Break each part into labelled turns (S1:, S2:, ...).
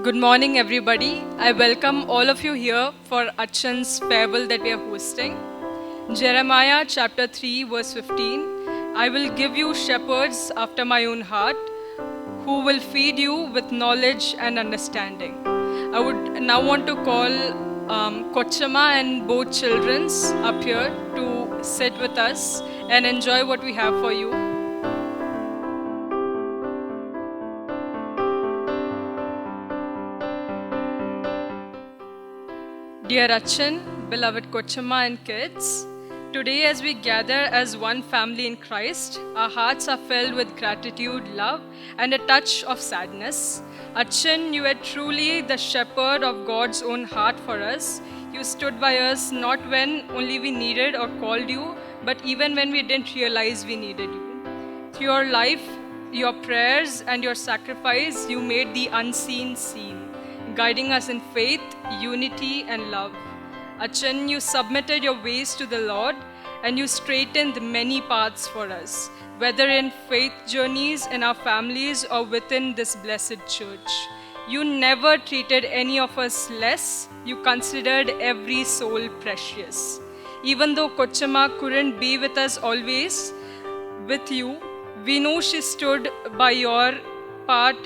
S1: Good morning, everybody. I welcome all of you here for Achan's farewell that we are hosting. Jeremiah chapter 3, verse 15. I will give you shepherds after my own heart, who will feed you with knowledge and understanding. I would now want to call Kochama and both children's up here to sit with us and enjoy what we have for you. Dear Achan, beloved Kochama and kids, today as we gather as one family in Christ, our hearts are filled with gratitude, love, and a touch of sadness. Achan, you were truly the shepherd of God's own heart for us. You stood by us not when only we needed or called you, but even when we didn't realize we needed you. Through your life, your prayers, and your sacrifice, you made the unseen seen, guiding us in faith, unity, and love. Achan, you submitted your ways to the Lord and you straightened many paths for us, whether in faith journeys in our families or within this blessed church. You never treated any of us less. You considered every soul precious. Even though Kochama couldn't be with us always, with you, we know she stood by your part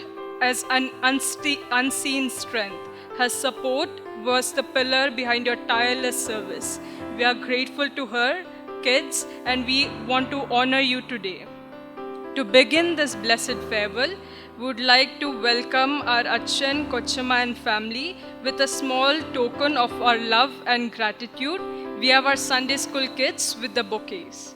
S1: as an unseen strength. Her support was the pillar behind your tireless service. We are grateful to her, kids, and we want to honor you today. To begin this blessed farewell, we would like to welcome our Achan, Kochama and family with a small token of our love and gratitude. We have our Sunday school kids with the bouquets.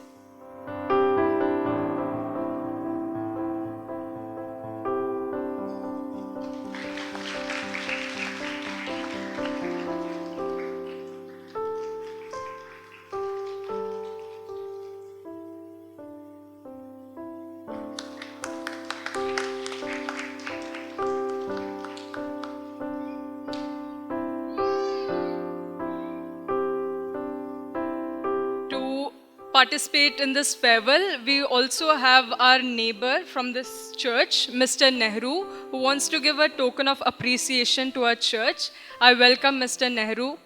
S1: Participate in this farewell, we also have our neighbor from this church, Mr. Nehru, who wants to give a token of appreciation to our church. I welcome Mr. Nehru.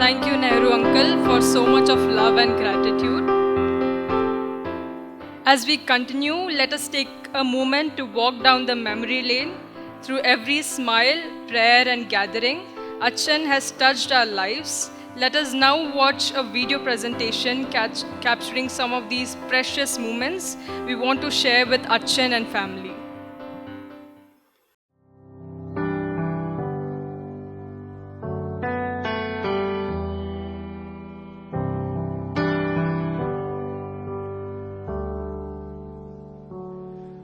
S1: Thank you, Nehru uncle, for so much of love and gratitude. As we continue, let us take a moment to walk down the memory lane. Through every smile, prayer, and gathering, Achan has touched our lives. Let us now watch a video presentation capturing some of these precious moments we want to share with Achan and family.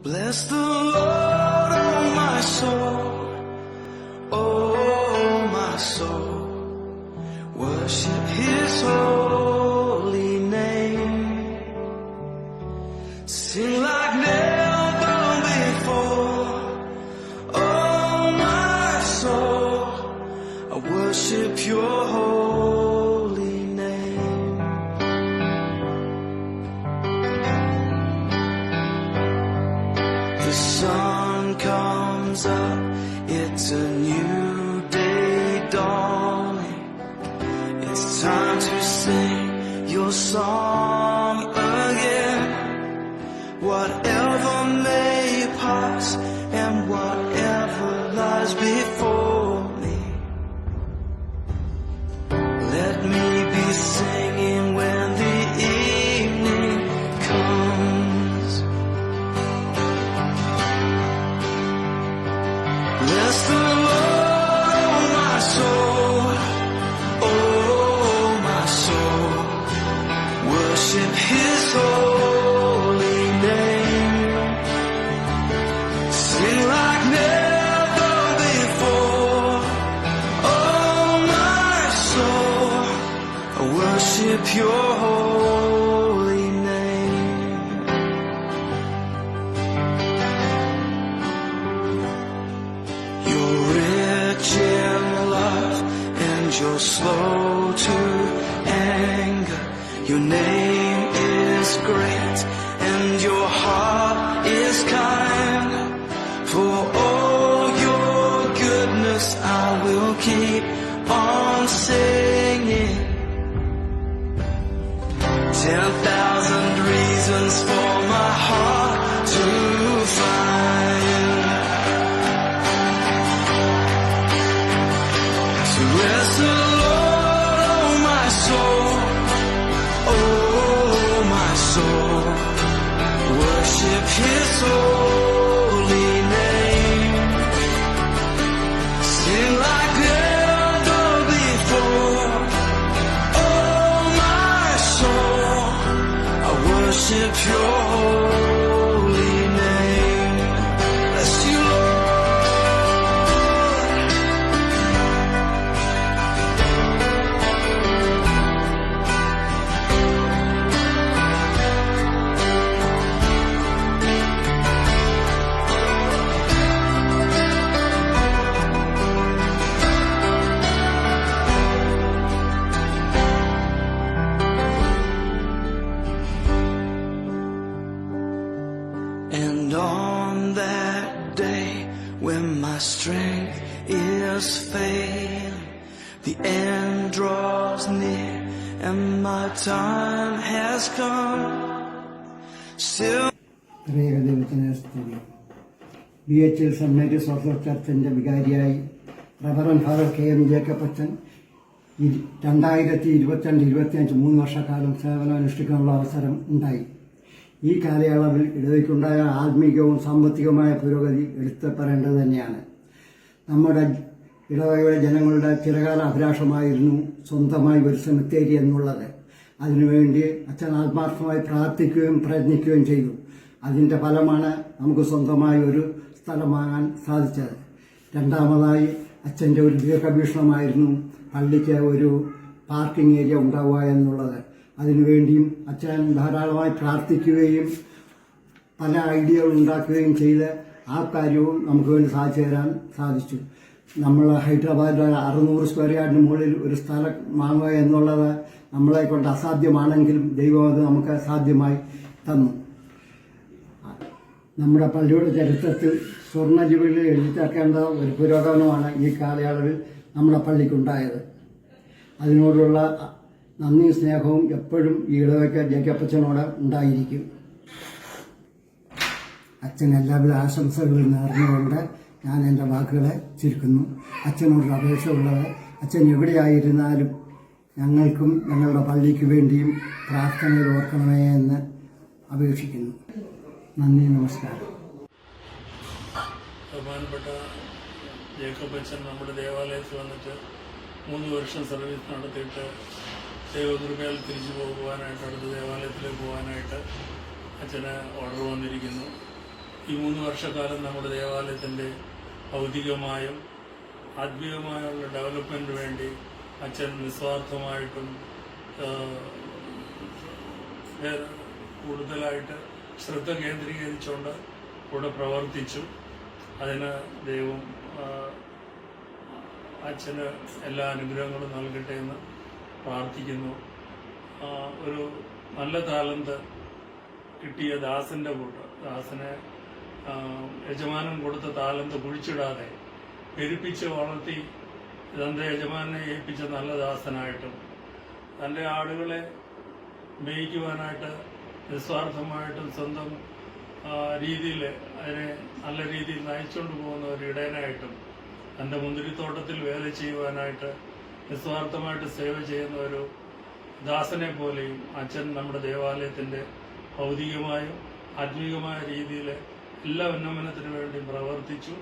S2: Bless the Lord, oh my soul, oh my soul, worship His holy name, sing like never before, oh my soul, I worship Your holy name. The sun comes up, it's a new day dawning. It's time to sing Your song again. Whatever may pass and whatever worship your holy name. You're rich in love and you're slow to anger. Your name is great and your heart is kind. For all your goodness I will keep on singing. 10,000 reasons for my heart to find. So bless the Lord, oh my soul, oh my soul. Worship His holy name. Sing like never before. Oh my soul, I worship your holy name. Bless you, Lord. And on that day when my strength is failing, the end draws near and my time has come. Still
S3: ദൈവത്തിന് സ്തുതി. BHL saint Mary's orthodox ചർച്ചിന്റെ വികാരിയായി reverend father KM Jacob അച്ഛൻ 2022-25 3 വർഷക്കാലം സേവനം അനുഷ്ഠിക്കാനുള്ള അവസരം ഉണ്ടായി. ഈ കാലയളവിൽ ഇടവയ്ക്കുണ്ടായ ആത്മീയവും സാമ്പത്തികവുമായ പുരോഗതി എടുത്തു പറയേണ്ടത് തന്നെയാണ്. നമ്മുടെ ഇടവകയിലെ ജനങ്ങളുടെ ചിരകാല അഭിലാഷമായിരുന്നു സ്വന്തമായി ഒരു സെമിത്തേരി എന്നുള്ളത്. അതിനുവേണ്ടി അച്ഛൻ ആത്മാർത്ഥമായി പ്രാർത്ഥിക്കുകയും പ്രയത്നിക്കുകയും ചെയ്തു. അതിൻ്റെ ഫലമാണ് നമുക്ക് സ്വന്തമായി ഒരു സ്ഥലം വാങ്ങാൻ സാധിച്ചത്. രണ്ടാമതായി അച്ഛൻ്റെ ഒരു ദീർഘവീക്ഷണമായിരുന്നു പള്ളിക്ക് ഒരു പാർക്കിംഗ് ഏരിയ ഉണ്ടാവുക എന്നുള്ളത്. അതിനുവേണ്ടിയും അച്ഛൻ ധാരാളമായി പ്രാർത്ഥിക്കുകയും പല ഐഡിയകൾ ഉണ്ടാക്കുകയും ചെയ്ത് ആ കാര്യവും നമുക്ക് വേണ്ടി സാധിച്ചു തരാൻ സാധിച്ചു. നമ്മൾ ഹൈദരാബാദിൽ 600 സ്ക്വയർ യാർഡിന് മുകളിൽ ഒരു സ്ഥലം വാങ്ങുക എന്നുള്ളത് നമ്മളെ കൊണ്ട് അസാധ്യമാണെങ്കിലും ദൈവം അത് നമുക്ക് സാധ്യമായി തന്നു. നമ്മുടെ പള്ളിയുടെ ചരിത്രത്തിൽ സ്വർണ്ണ ജൂബിലിയിൽ എഴുതിച്ചേർക്കേണ്ട ഒരു പുരോഗമനമാണ് ഈ കാലയളവിൽ നമ്മുടെ പള്ളിക്കുണ്ടായത്. അതിനോടുള്ള നന്ദി സ്നേഹവും എപ്പോഴും ഈ ഇടവയ്ക്ക് ജേക്കപ്പച്ചനോട് ഉണ്ടായിരിക്കും. അച്ഛൻ എല്ലാവിധ ആശംസകളും നേർന്നുകൊണ്ട് ഞാൻ എൻ്റെ വാക്കുകളെ ചുരുക്കുന്നു. അച്ഛനോട് അപേക്ഷ ഉള്ളത്, അച്ഛൻ എവിടെയായിരുന്നാലും ഞങ്ങൾക്കും ഞങ്ങളുടെ പള്ളിക്ക് വേണ്ടിയും പ്രാർത്ഥനയിൽ ഓർക്കണമേ എന്ന് അപേക്ഷിക്കുന്നു. നന്ദി, നമസ്കാരം.
S4: ബഹുമാനപ്പെട്ട ജേക്കബ് അച്ഛൻ നമ്മുടെ ദേവാലയത്തിൽ വന്നിട്ട് 3 വർഷം സർവീസ് നടത്തിയിട്ട് ദൈവകൃപയാൽ തിരിച്ചു പോകുവാനായിട്ട് അടുത്ത ദേവാലയത്തിലേക്ക് പോകാനായിട്ട് അച്ഛന് ഓർഡർ വന്നിരിക്കുന്നു. ഈ 3 വർഷക്കാലം നമ്മുടെ ദേവാലയത്തിൻ്റെ ഭൗതികമായും ആത്മീയമായുള്ള ഡെവലപ്മെൻറ്റിന് വേണ്ടി അച്ഛൻ നിസ്വാർത്ഥമായിട്ടും കൂടുതലായിട്ട് ശ്രദ്ധ കേന്ദ്രീകരിച്ചുകൊണ്ട് കൂടെ പ്രവർത്തിച്ചു. അതിന് ദൈവം അച്ഛന് എല്ലാ അനുഗ്രഹങ്ങളും നൽകട്ടെ എന്ന് പ്രാർത്ഥിക്കുന്നു. ഒരു നല്ല താലന്ത് കിട്ടിയ ദാസന്റെ കൂട്ട്, ദാസനെ യജമാനൻ കൊടുത്ത താലന്ത് കുഴിച്ചിടാതെ പെരുപ്പിച്ച് വളർത്തി തന്റെ യജമാനെ ഏൽപ്പിച്ച നല്ല ദാസനായിട്ടും തൻ്റെ ആടുകളെ മേയ്ക്കുവാനായിട്ട് നിസ്വാർത്ഥമായിട്ടും സ്വന്തം രീതിയിൽ അതിനെ നല്ല രീതിയിൽ നയിച്ചുകൊണ്ട് പോകുന്ന ഒരു ഇടയനായിട്ടും തൻ്റെ മുന്തിരിത്തോട്ടത്തിൽ വേല ചെയ്യുവാനായിട്ട് നിസ്വാർത്ഥമായിട്ട് സേവ ചെയ്യുന്ന ഒരു ദാസനെ പോലെയും അച്ഛൻ നമ്മുടെ ദേവാലയത്തിൻ്റെ ഭൗതികമായും ആത്മീകമായ രീതിയിൽ എല്ലാ ഉന്നമനത്തിനു വേണ്ടിയും പ്രവർത്തിച്ചു.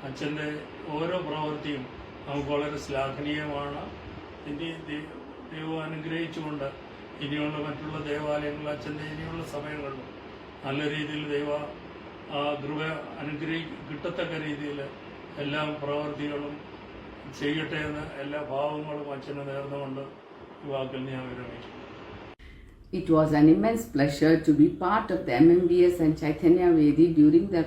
S4: അച്ഛൻ്റെ ഓരോ പ്രവൃത്തിയും നമുക്ക് വളരെ ശ്ലാഘനീയമാണ്. ഇനി ദൈവം അനുഗ്രഹിച്ചുകൊണ്ട് ഇനിയുള്ള മറ്റുള്ള ദേവാലയങ്ങൾ അച്ഛൻ്റെ ഇനിയുള്ള സമയങ്ങളിലും നല്ല രീതിയിൽ ദൈവ കൃപ കിട്ടത്തക്ക രീതിയിൽ എല്ലാ പ്രവൃത്തികളും ചെയ്യട്ടെ എന്ന് എല്ലാ ഭാവങ്ങളും അച്ഛന് നേർന്നുകൊണ്ട് ഈ വാക്കിൽ ഞാൻ വിരമിക്കും.
S5: It was an immense pleasure to be part of the MMBS and Chaitanya Vedi during the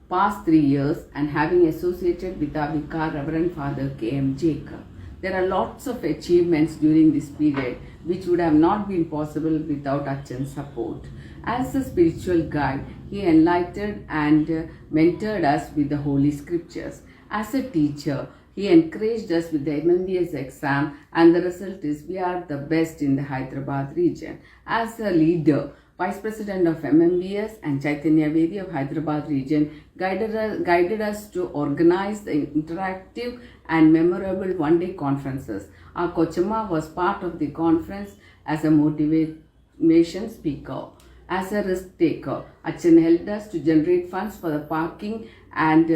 S5: past 3 years and having associated with our Vicar Reverend Father K.M. Jacob. There are lots of achievements during this period which would have not been possible without Achan's support. As a spiritual guide, he enlightened and mentored us with the Holy Scriptures. As a teacher, he encouraged us with the MMBS exam, and the result is we are the best in the Hyderabad region. As a leader, Vice President of MMBS and Chaitanya Vedi of Hyderabad region guided us to organize the interactive and memorable one-day conferences. Our Kochama was part of the conference as a motivation speaker. As a risk taker, Achan helped us to generate funds for the parking and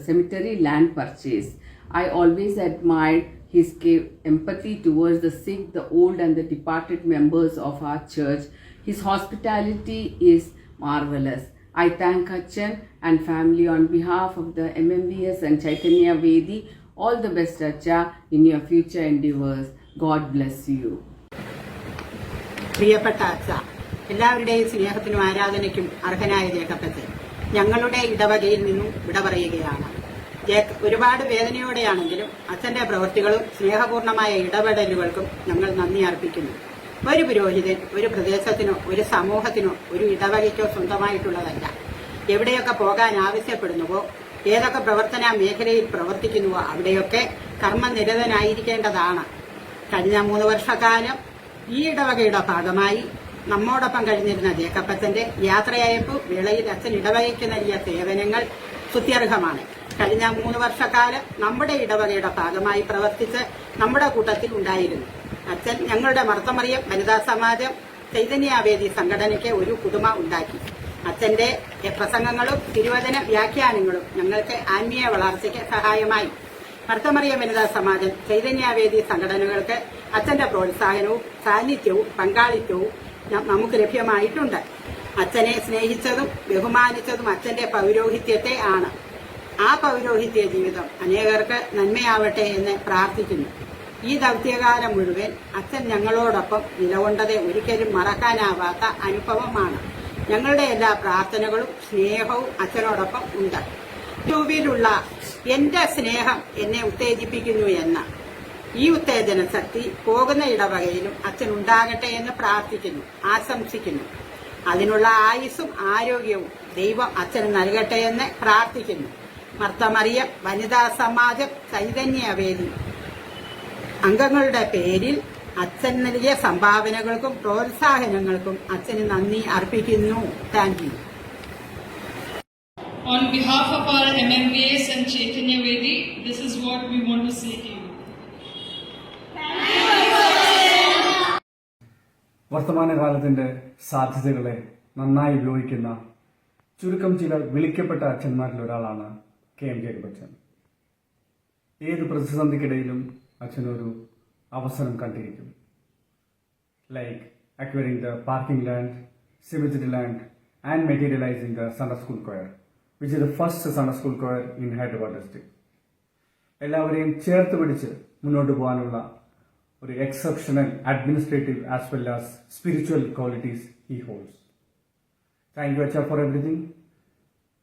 S5: cemetery land purchase. I always admired his empathy towards the sick, the old and the departed members of our church. His hospitality is marvelous. I thank Achan and family on behalf of the MMBS and Chaitanya Vedi. All the best, Acha, in your future endeavors. God bless you.
S6: പ്രിയപ്പെട്ട അച്ഛ, എല്ലാവരുടെയും സ്നേഹത്തിനും ആരാധനയ്ക്കും അർഹനായ ജേക്കപ്പച്ചൻ ഞങ്ങളുടെ ഇടവകയിൽ നിന്നും വിട പറയുകയാണ്. ഒരുപാട് വേദനയോടെയാണെങ്കിലും അച്ഛന്റെ പ്രവൃത്തികളും സ്നേഹപൂർണമായ ഇടപെടലുകൾക്കും ഞങ്ങൾ നന്ദി അർപ്പിക്കുന്നു. ഒരു പുരോഹിതൻ ഒരു പ്രദേശത്തിനോ ഒരു സമൂഹത്തിനോ ഒരു ഇടവകയ്ക്കോ സ്വന്തമായിട്ടുള്ളതല്ല. എവിടെയൊക്കെ പോകാൻ ആവശ്യപ്പെടുന്നുവോ, ഏതൊക്കെ പ്രവർത്തന മേഖലയിൽ പ്രവർത്തിക്കുന്നുവോ അവിടെയൊക്കെ കർമ്മനിരതനായിരിക്കേണ്ടതാണ്. കഴിഞ്ഞ 3 വർഷക്കാലം ഈ ഇടവകയുടെ ഭാഗമായി നമ്മോടൊപ്പം കഴിഞ്ഞിരുന്ന ജേക്കപ്പച്ചന്റെ യാത്രയയപ്പ് വേളയിൽ അച്ഛൻ ഇടവകയ്ക്ക് നൽകിയ സേവനങ്ങൾ സ്തുത്യർഹമാണ്. കഴിഞ്ഞ 3 വർഷക്കാലം നമ്മുടെ ഇടവകയുടെ ഭാഗമായി പ്രവർത്തിച്ച് നമ്മുടെ കൂട്ടത്തിൽ ഉണ്ടായിരുന്നു. അച്ഛൻ ഞങ്ങളുടെ മർത്തമറിയം വനിതാ സമാജം ചൈതന്യവേദി സംഘടനയ്ക്ക് ഒരു പുതുമ ഉണ്ടാക്കി. അച്ഛന്റെ പ്രസംഗങ്ങളും തിരുവചന വ്യാഖ്യാനങ്ങളും ഞങ്ങൾക്ക് ആത്മീയ വളർച്ചയ്ക്ക് സഹായമായി. മർത്തമറിയം വനിതാ സമാജം ചൈതന്യവേദി സംഘടനകൾക്ക് അച്ഛന്റെ പ്രോത്സാഹനവും സാന്നിധ്യവും പങ്കാളിത്തവും നമുക്ക് ലഭ്യമായിട്ടുണ്ട്. അച്ഛനെ സ്നേഹിച്ചതും ബഹുമാനിച്ചതും അച്ഛന്റെ പൗരോഹിത്യത്തെ ആണ്. ആ പൗരോഹിത്യ ജീവിതം അനേകർക്ക് നന്മയാവട്ടെ എന്ന് പ്രാർത്ഥിക്കുന്നു. ഈ ദൗത്യകാലം മുഴുവൻ അച്ഛൻ ഞങ്ങളോടൊപ്പം നിലകൊണ്ടത് ഒരിക്കലും മറക്കാനാവാത്ത അനുഭവമാണ്. ഞങ്ങളുടെ എല്ലാ പ്രാർത്ഥനകളും സ്നേഹവും അച്ഛനോടൊപ്പം ഉണ്ട്. യൂട്യൂബിലുള്ള എന്റെ സ്നേഹം എന്നെ ഉത്തേജിപ്പിക്കുന്നു എന്ന ഈ ഉത്തേജന ശക്തി പോകുന്ന ഇടവകയിലും അച്ഛൻ ഉണ്ടാകട്ടെ എന്ന് പ്രാർത്ഥിക്കുന്നു, ആശംസിക്കുന്നു. അതിനുള്ള ആയുസ്സും ആരോഗ്യവും ദൈവം അച്ഛന് നൽകട്ടെ എന്ന് പ്രാർത്ഥിക്കുന്നു. മർത്തമറിയം വനിതാ സമാജം ചൈതന്യവേദി അംഗങ്ങളുടെ പേരിൽ അച്ഛൻ നൽകിയ സംഭാവനകൾക്കും പ്രോത്സാഹനങ്ങൾക്കും അച്ഛന് നന്ദി അർപ്പിക്കുന്നു. Thank you.
S7: On behalf of our MMBS and Chaitanya Vedi, this is what we want to say to you.
S8: വർത്തമാനകാലത്തിന്റെ സാധ്യതകളെ നന്നായി ഉപയോഗിക്കുന്ന ചുരുക്കം ചില വിളിക്കപ്പെട്ട അച്ഛന്മാരിൽ ഒരാളാണ് KM ജേക്കബ് അച്ഛൻ. ഏത് പ്രതിസന്ധിക്കിടയിലും അച്ഛനൊരു അവസരം കണ്ടിരിക്കും. Like acquiring the parking land, cemetery land and materializing the Sunday school choir, which is the first Sunday school choir in Hyderabad district. എല്ലാവരെയും ചേർത്ത് പിടിച്ച് മുന്നോട്ട് പോകാനുള്ള ഒരു exceptional administrative as well as spiritual qualities he holds. Thank you, Acha, for everything.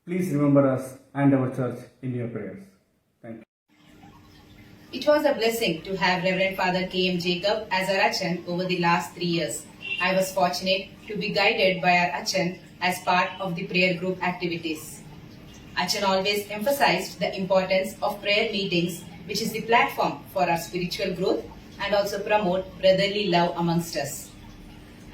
S8: Please remember us and our church in your prayers. Thank you.
S9: It was a blessing to have Reverend Father K.M. Jacob as our Achan over the last 3 years. I was fortunate to be guided by our Achan as part of the prayer group activities. Achan always emphasized the importance of prayer meetings, which is the platform for our spiritual growth and also promote brotherly love amongst us.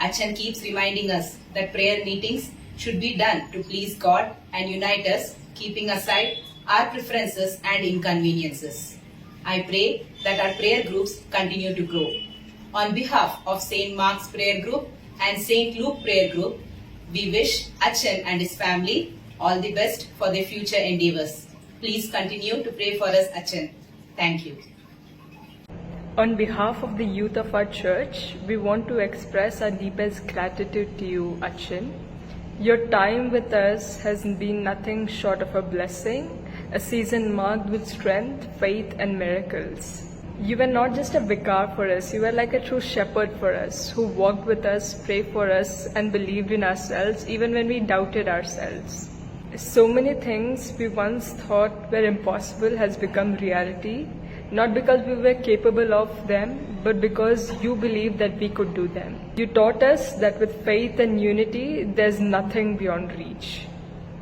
S9: Achan keeps reminding us that prayer meetings should be done to please God and unite us, keeping aside our preferences and inconveniences. I pray that our prayer groups continue to grow. On behalf of St. Mark's Prayer Group and St. Luke Prayer Group, we wish Achan and his family all the best for their future endeavors. Please continue to pray for us, Achan. Thank you.
S1: On behalf of the youth of our church, we want to express our deepest gratitude to you, Achan. Your time with us has been nothing short of a blessing, a season marked with strength, faith and miracles. You were not just a vicar for us, you were like a true shepherd for us, who walked with us, prayed for us, and believed in ourselves even when we doubted ourselves. So many things we once thought were impossible has become reality, not because we were capable of them, but because you believed that we could do them. You taught us that with faith and unity, there's nothing beyond reach.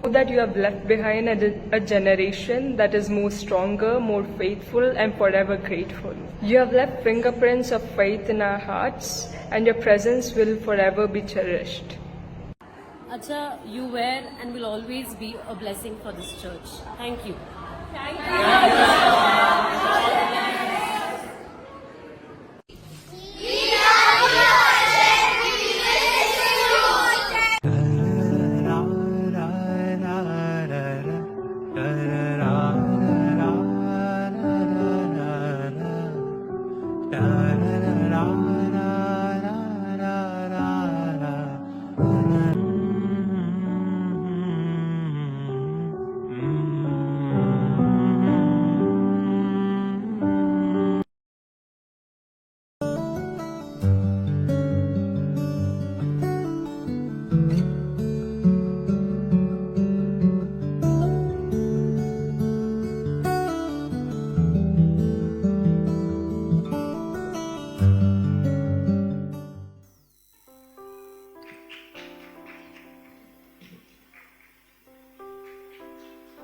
S1: That you have left behind a generation that is more stronger, more faithful, and forever grateful. You have left fingerprints of faith in our hearts, and your presence will forever be cherished.
S10: Acha, you were and will always be a blessing for this church. Thank you.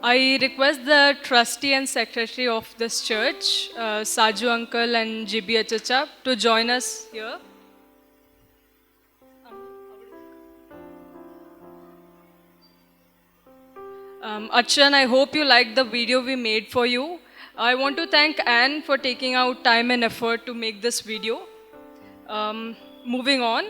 S1: I request the trustee and secretary of this church, Saju Uncle and GB Achacha, to join us here. Achan, I hope you liked the video we made for you. I want to thank Anne for taking out time and effort to make this video. Moving on,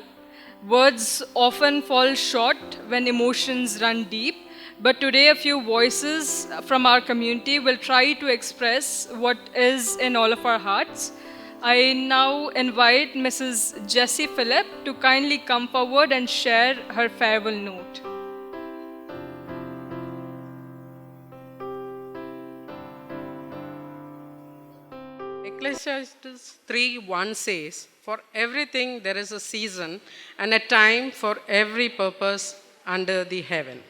S1: words often fall short when emotions run deep. But today, a few voices from our community will try to express what is in all of our hearts. I now invite Mrs. Jessie Phillip to kindly come forward and share her farewell note.
S11: Ecclesiastes 3:1 says, "For everything there is a season and a time for every purpose under the heaven."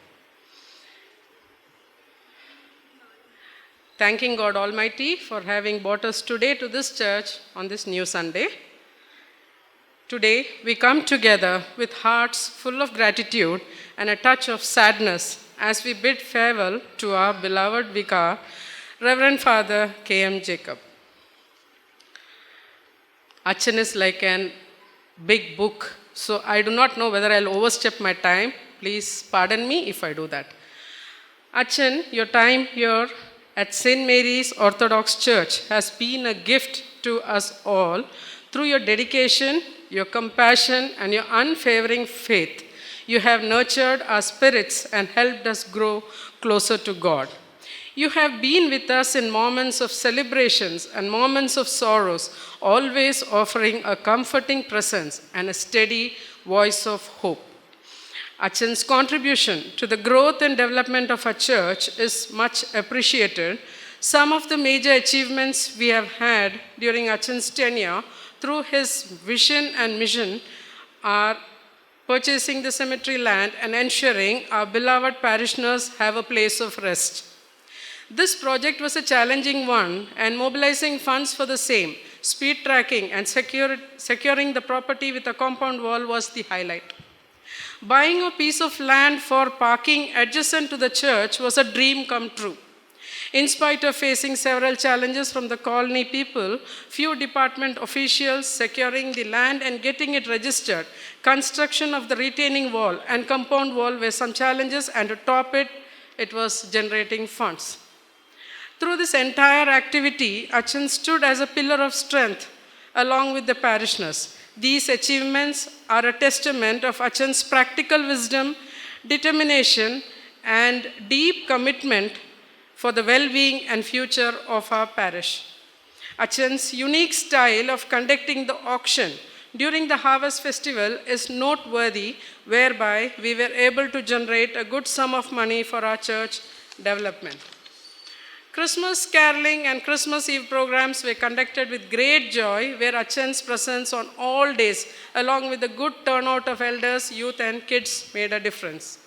S11: Thanking God Almighty for having brought us today to this church on this new Sunday. Today, we come together with hearts full of gratitude and a touch of sadness as we bid farewell to our beloved vicar, Reverend Father K.M. Jacob. Achan is like a big book, so I do not know whether I'll overstep my time. Please pardon me if I do that. Achan, your time here at St. Mary's Orthodox Church has been a gift to us all through your dedication, your compassion, and your unwavering faith. You have nurtured our spirits and helped us grow closer to God. You have been with us in moments of celebrations and moments of sorrows, always offering a comforting presence and a steady voice of hope. Achan's contribution to the growth and development of our church is much appreciated. Some of the major achievements we have had during Achan's tenure through his vision and mission are purchasing the cemetery land and ensuring our beloved parishioners have a place of rest. This project was a challenging one, and mobilizing funds for the same, speed tracking, and securing the property with a compound wall was the highlight. Buying a piece of land for parking adjacent to the church was a dream come true. In spite of facing several challenges from the colony people, few department officials securing the land and getting it registered, construction of the retaining wall and compound wall were some challenges, and to top it, it was generating funds. Through this entire activity, Achan stood as a pillar of strength along with the parishioners. These achievements are a testament of Achan's practical wisdom, determination, and deep commitment for the well-being and future of our parish. Achan's unique style of conducting the auction during the Harvest Festival is noteworthy, whereby we were able to generate a good sum of money for our church development. Christmas caroling and Christmas Eve programs were conducted with great joy, where Achan's presence on all days, along with the good turnout of elders, youth, and kids, made a difference.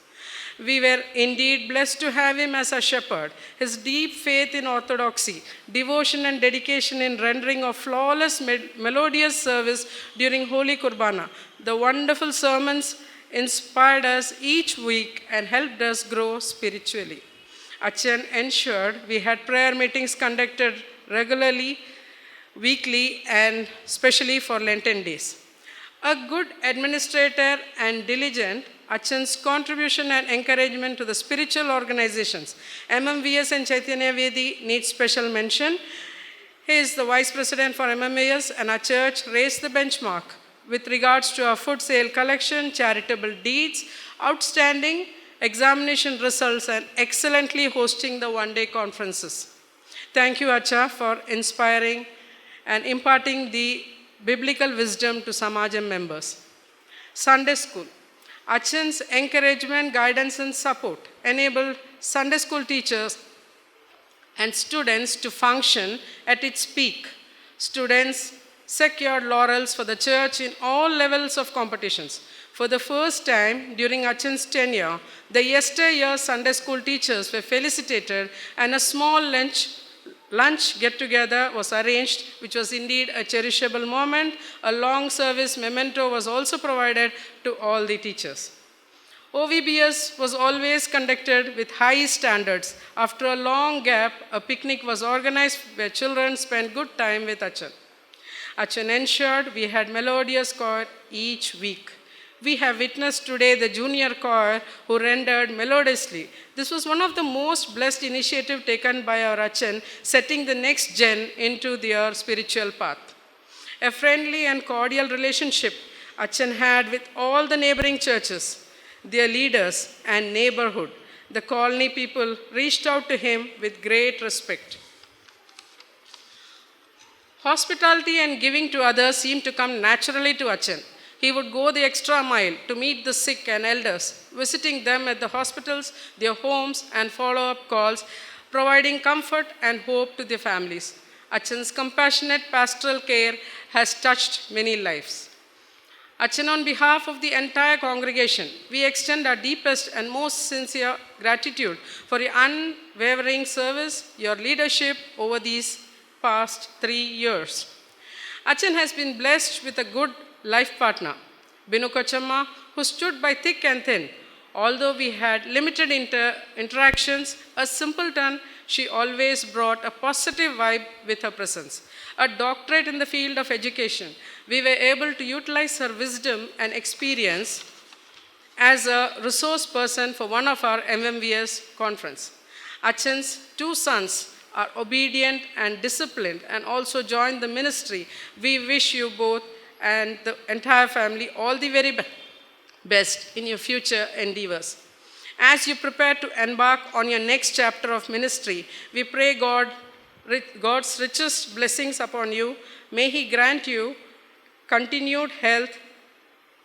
S11: We were indeed blessed to have him as a shepherd. His deep faith in orthodoxy, devotion, and dedication in rendering of flawless, melodious service during Holy Kurbana, the wonderful sermons inspired us each week and helped us grow spiritually. Achan ensured we had prayer meetings conducted regularly, weekly, and especially for Lenten days. A good administrator and diligent, Achan's contribution and encouragement to the spiritual organizations, MMVS and Chaitanya Vedi, needs special mention. He is the vice president for MMVS, and our church raised the benchmark with regards to our food sale collection, charitable deeds, outstanding examination results, and excellently hosting the one-day conferences. Thank you, Acha, for inspiring and imparting the biblical wisdom to Samajam members. Sunday school. Achan's encouragement, guidance, and support enabled Sunday school teachers and students to function at its peak. Students secured laurels for the church in all levels of competitions. For the first time during Achan's tenure, the yesteryear Sunday school teachers were felicitated, and a small lunch get-together was arranged, which was indeed a cherishable moment. A long service memento was also provided to all the teachers. OVBS was always conducted with high standards. After a long gap, a picnic was organized where children spent good time with Achan. Achan ensured we had melodious choir each week. We have witnessed today the junior choir who rendered melodiously. This was one of the most blessed initiatives taken by our Achan, setting the next gen into their spiritual path. A friendly and cordial relationship Achan had with all the neighboring churches, their leaders, and neighborhood. The colony people reached out to him with great respect. Hospitality and giving to others seemed to come naturally to Achan. He would go the extra mile to meet the sick and elders, visiting them at the hospitals, their homes, and follow-up calls, providing comfort and hope to their families. Achan's compassionate pastoral care has touched many lives. Achan, on behalf of the entire congregation, we extend our deepest and most sincere gratitude for your unwavering service, your leadership over these past 3 years. Achan has been blessed with a good life partner, Binu Kochamma, who stood by thick and thin. Although we had limited interactions, a simpleton, she always brought a positive vibe with her presence. A doctorate in the field of education, we were able to utilize her wisdom and experience as a resource person for one of our MMVS conference. Achan's 2 sons are obedient and disciplined and also joined the ministry. We wish you both and the entire family all the very best in your future endeavors. As you prepare to embark on your next chapter of ministry, we pray God's richest blessings upon you. May He grant you continued health,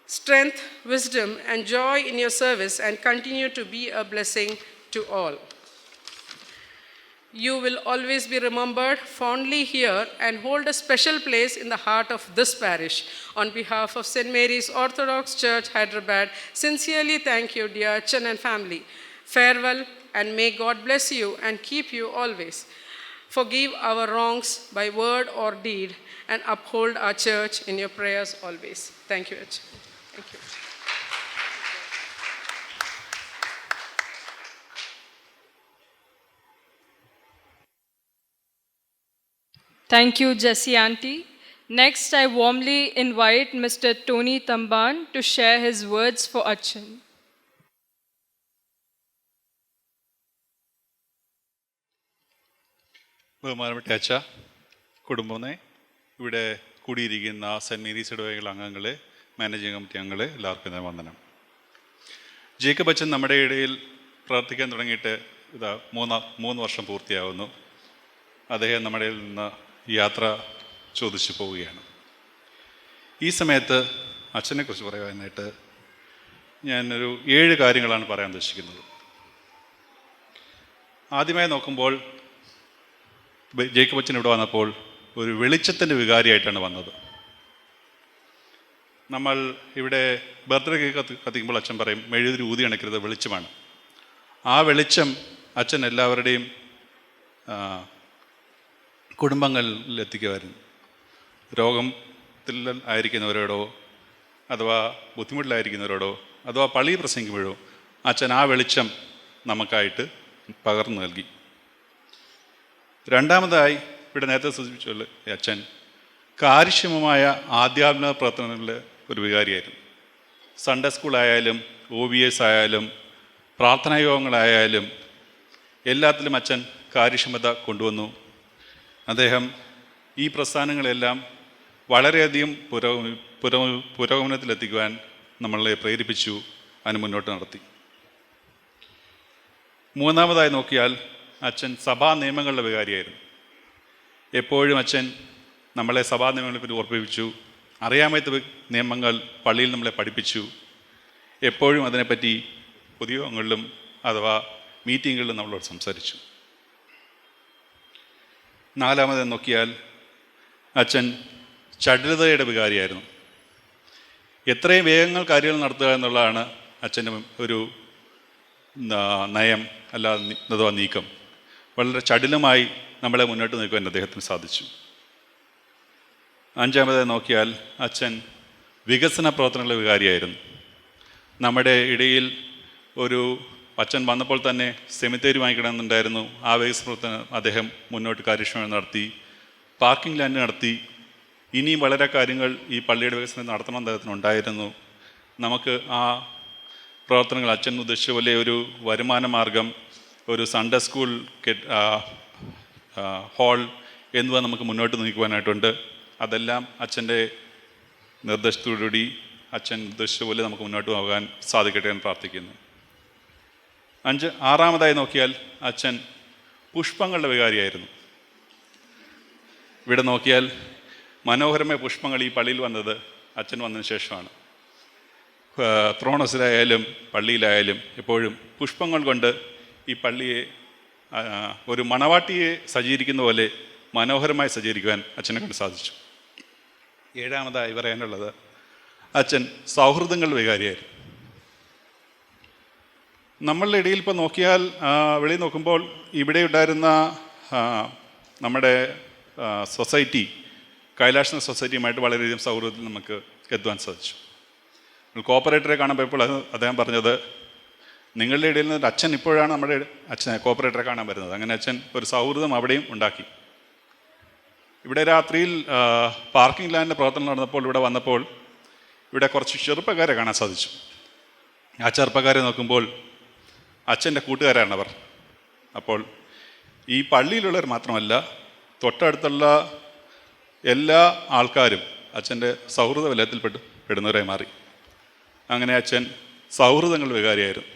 S11: strength, wisdom, and joy in your service, and continue to be a blessing to all. You will always be remembered fondly here and hold a special place in the heart of this parish. On behalf of St. Mary's Orthodox Church, Hyderabad, sincerely thank you, dear Achan and family. Farewell, and may God bless you and keep you always. Forgive our wrongs by word or deed, and uphold our church in your prayers always. Thank you, Achan. Thank you.
S1: Thank you, Jessie Auntie. Next, I warmly invite Mr. Tony Tamban to share his words for Achan.
S12: ബഹുമാനപ്പെട്ട അച്ഛ, കുടുംബമേ, ഇവിടെ കൂടിയിരിക്കുന്ന cent Mary's ഇടവകകൾ അംഗങ്ങളെ, managing committee അംഗങ്ങളെ, എല്ലാവർക്കും ഞാൻ വന്ദനം. Jacob അച്ഛൻ നമ്മുടെ ഇടയിൽ പ്രവർത്തിക്കാൻ തുടങ്ങിയിട്ട് ഇതാ മൂന്ന് വർഷം പൂർത്തിയാവുന്നു. അദ്ദേഹം നമ്മുടെ ഇടയിൽ നിന്ന് യാത്ര ചോദിച്ചു പോവുകയാണ്. ഈ സമയത്ത് അച്ഛനെക്കുറിച്ച് പറയാനായിട്ട് ഞാനൊരു 7 കാര്യങ്ങളാണ് പറയാൻ ഉദ്ദേശിക്കുന്നത്. ആദ്യമായി നോക്കുമ്പോൾ ജേക്കബ് അച്ഛൻ ഇവിടെ വന്നപ്പോൾ ഒരു വെളിച്ചത്തിൻ്റെ വികാരിയായിട്ടാണ് വന്നത്. നമ്മൾ ഇവിടെ ബർത്ത്ഡേ കേക്ക് കത്തിക്കുമ്പോൾ അച്ഛൻ പറയും മെഴുകുതിരി ഊതി അണയ്ക്കരുത്, വെളിച്ചമാണ്. ആ വെളിച്ചം അച്ഛൻ എല്ലാവരുടെയും കുടുംബങ്ങളിൽ എത്തിക്കുമായിരുന്നു. രോഗത്തിൽ ആയിരിക്കുന്നവരോടോ അഥവാ ബുദ്ധിമുട്ടിലായിരിക്കുന്നവരോടോ അഥവാ പള്ളി പ്രസംഗിക്കുമ്പോഴോ അച്ഛൻ ആ വെളിച്ചം നമുക്കായിട്ട് പകർന്നു നൽകി. രണ്ടാമതായി ഇവിടെ നേരത്തെ സൂചിപ്പിച്ചുള്ള അച്ഛൻ കാര്യക്ഷമമായ ആധ്യാത്മിക പ്രവർത്തനങ്ങളിൽ ഒരു വികാരിയായിരുന്നു. സൺഡേ സ്കൂളായാലും OBS ആയാലും പ്രാർത്ഥനായോഗങ്ങളായാലും എല്ലാത്തിലും അച്ഛൻ കാര്യക്ഷമത കൊണ്ടുവന്നു. അദ്ദേഹം ഈ പ്രസ്ഥാനങ്ങളെല്ലാം വളരെയധികം പുരോഗമനത്തിലെത്തിക്കുവാൻ നമ്മളെ പ്രേരിപ്പിച്ചു, അതിന് മുന്നോട്ട് നടത്തി. മൂന്നാമതായി നോക്കിയാൽ അച്ഛൻ സഭാ നിയമങ്ങളുടെ വികാരിയായിരുന്നു. എപ്പോഴും അച്ഛൻ നമ്മളെ സഭാ നിയമങ്ങളെപ്പറ്റി ഓർമ്മിപ്പിച്ചു. അറിയാമത്ത നിയമങ്ങൾ പള്ളിയിൽ നമ്മളെ പഠിപ്പിച്ചു. എപ്പോഴും അതിനെപ്പറ്റി പൊതുയോഗങ്ങളിലും അഥവാ മീറ്റിങ്ങുകളിലും നമ്മളോട് സംസാരിച്ചു. നാലാമത് നോക്കിയാൽ അച്ഛൻ ചടുലതയുടെ വികാരിയായിരുന്നു. എത്രയും വേഗങ്ങൾ കാര്യങ്ങൾ നടത്തുക എന്നുള്ളതാണ് അച്ഛൻ്റെ ഒരു നയം, അഥവാ നീക്കം. വളരെ ചടുലമായി നമ്മളെ മുന്നോട്ട് നീക്കുവാൻ അദ്ദേഹത്തിന് സാധിച്ചു. അഞ്ചാമത് നോക്കിയാൽ അച്ഛൻ വികസന പ്രവർത്തനങ്ങളുടെ വികാരിയായിരുന്നു. നമ്മുടെ ഇടയിൽ ഒരു അച്ഛൻ വന്നപ്പോൾ തന്നെ സെമിത്തേരി വാങ്ങിക്കണമെന്നുണ്ടായിരുന്നു. ആ വികസന പ്രവർത്തനം അദ്ദേഹം മുന്നോട്ട് കാര്യക്ഷമമായി നടത്തി. പാർക്കിംഗ് ലാൻഡ് നടത്തി. ഇനിയും വളരെ കാര്യങ്ങൾ ഈ പള്ളിയുടെ വികസനം നടത്തണം അദ്ദേഹത്തിനുണ്ടായിരുന്നു. നമുക്ക് ആ പ്രവർത്തനങ്ങൾ അച്ഛൻ ഉദ്ദേശിച്ച പോലെ ഒരു വരുമാന മാർഗം, ഒരു സൺഡേ സ്കൂൾ ഹാൾ എന്നിവ നമുക്ക് മുന്നോട്ട് നീക്കുവാനായിട്ടുണ്ട്. അതെല്ലാം അച്ഛൻ്റെ നിർദ്ദേശത്തോടുകൂടി അച്ഛൻ ഉദ്ദേശിച്ച പോലെ നമുക്ക് മുന്നോട്ട് പോകാൻ സാധിക്കട്ടെ എന്ന് പ്രാർത്ഥിക്കുന്നു. ആറാമതായി നോക്കിയാൽ അച്ഛൻ പുഷ്പങ്ങളുടെ വികാരിയായിരുന്നു. ഇവിടെ നോക്കിയാൽ മനോഹരമായ പുഷ്പങ്ങൾ ഈ പള്ളിയിൽ വന്നത് അച്ഛൻ വന്നതിന് ശേഷമാണ്. ത്രോണസിലായാലും പള്ളിയിലായാലും എപ്പോഴും പുഷ്പങ്ങൾ കൊണ്ട് ഈ പള്ളിയെ ഒരു മണവാട്ടിയെ സജ്ജീകരിക്കുന്ന പോലെ മനോഹരമായി സജ്ജീകരിക്കുവാൻ അച്ഛനെ കൊണ്ട് സാധിച്ചു. ഏഴാമതായി പറയാനുള്ളത് അച്ഛൻ സൗഹൃദങ്ങളുടെ വികാരിയായിരുന്നു. നമ്മളുടെ ഇടയിൽ ഇപ്പോൾ നോക്കിയാൽ വെളിയിൽ നോക്കുമ്പോൾ ഇവിടെ ഉണ്ടായിരുന്ന നമ്മുടെ സൊസൈറ്റി കൈലാഷണ സൊസൈറ്റിയുമായിട്ട് വളരെയധികം സൗഹൃദത്തിൽ നമുക്ക് എത്തുവാൻ സാധിച്ചു. കോപ്പറേറ്ററെ കാണാൻ പോയപ്പോൾ അദ്ദേഹം പറഞ്ഞത് നിങ്ങളുടെ ഇടയിൽ നിന്ന് അച്ഛൻ ഇപ്പോഴാണ് നമ്മുടെ കോപ്പറേറ്ററെ കാണാൻ വരുന്നത്. അങ്ങനെ അച്ഛൻ ഒരു സൗഹൃദം അവിടെയും ഉണ്ടാക്കി. ഇവിടെ രാത്രിയിൽ പാർക്കിംഗ് ലാൻഡിൻ്റെ പ്രവർത്തനം നടന്നപ്പോൾ ഇവിടെ വന്നപ്പോൾ ഇവിടെ കുറച്ച് ചെറുപ്പക്കാരെ കാണാൻ സാധിച്ചു. ആ ചെറുപ്പക്കാരെ നോക്കുമ്പോൾ അച്ഛൻ്റെ കൂട്ടുകാരാണവർ. അപ്പോൾ ഈ പള്ളിയിലുള്ളവർ മാത്രമല്ല, തൊട്ടടുത്തുള്ള എല്ലാ ആൾക്കാരും അച്ഛൻ്റെ സൗഹൃദ വലയത്തിൽ പെടുന്നവരായി മാറി. അങ്ങനെ അച്ഛൻ സൗഹൃദങ്ങൾ വികാരിയായിരുന്നു.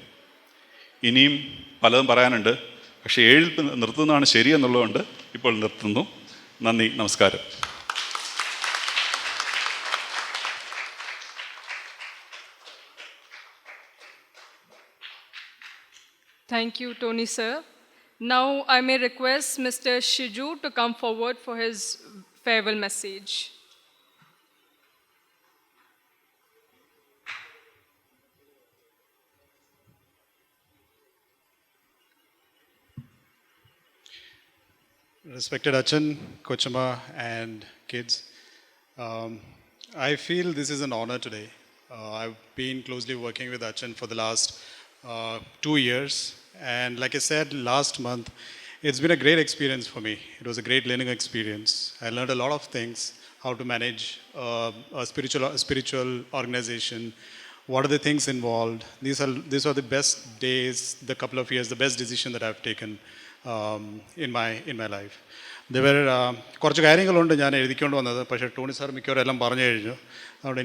S12: ഇനിയും പലതും പറയാനുണ്ട്, പക്ഷേ 7 നിർത്തുന്നതാണ് ശരിയെന്നുള്ളതുകൊണ്ട് ഇപ്പോൾ നിർത്തുന്നു. നന്ദി, നമസ്കാരം.
S1: Thank you, Tony sir. Now I may request Mr. Shiju to come forward for his farewell message.
S13: Respected Achan, Kochama and kids, I feel this is an honor today. I've been closely working with Achan for the last 2 years, and like I said last month, it's been a great experience for me. It was a great learning experience. I learned a lot of things, how to manage a spiritual organization, what are the things involved. These are the best days, the couple of years, the best decision that I've taken in my life. There were കുറച്ച് കാര്യങ്ങളുണ്ട് ഞാൻ എഴുതിക്കൊണ്ട് വന്നത്, പക്ഷേ Tony sir മിക്കവാറും എല്ലാം പറഞ്ഞു കഴിഞ്ഞു. അതുകൊണ്ട്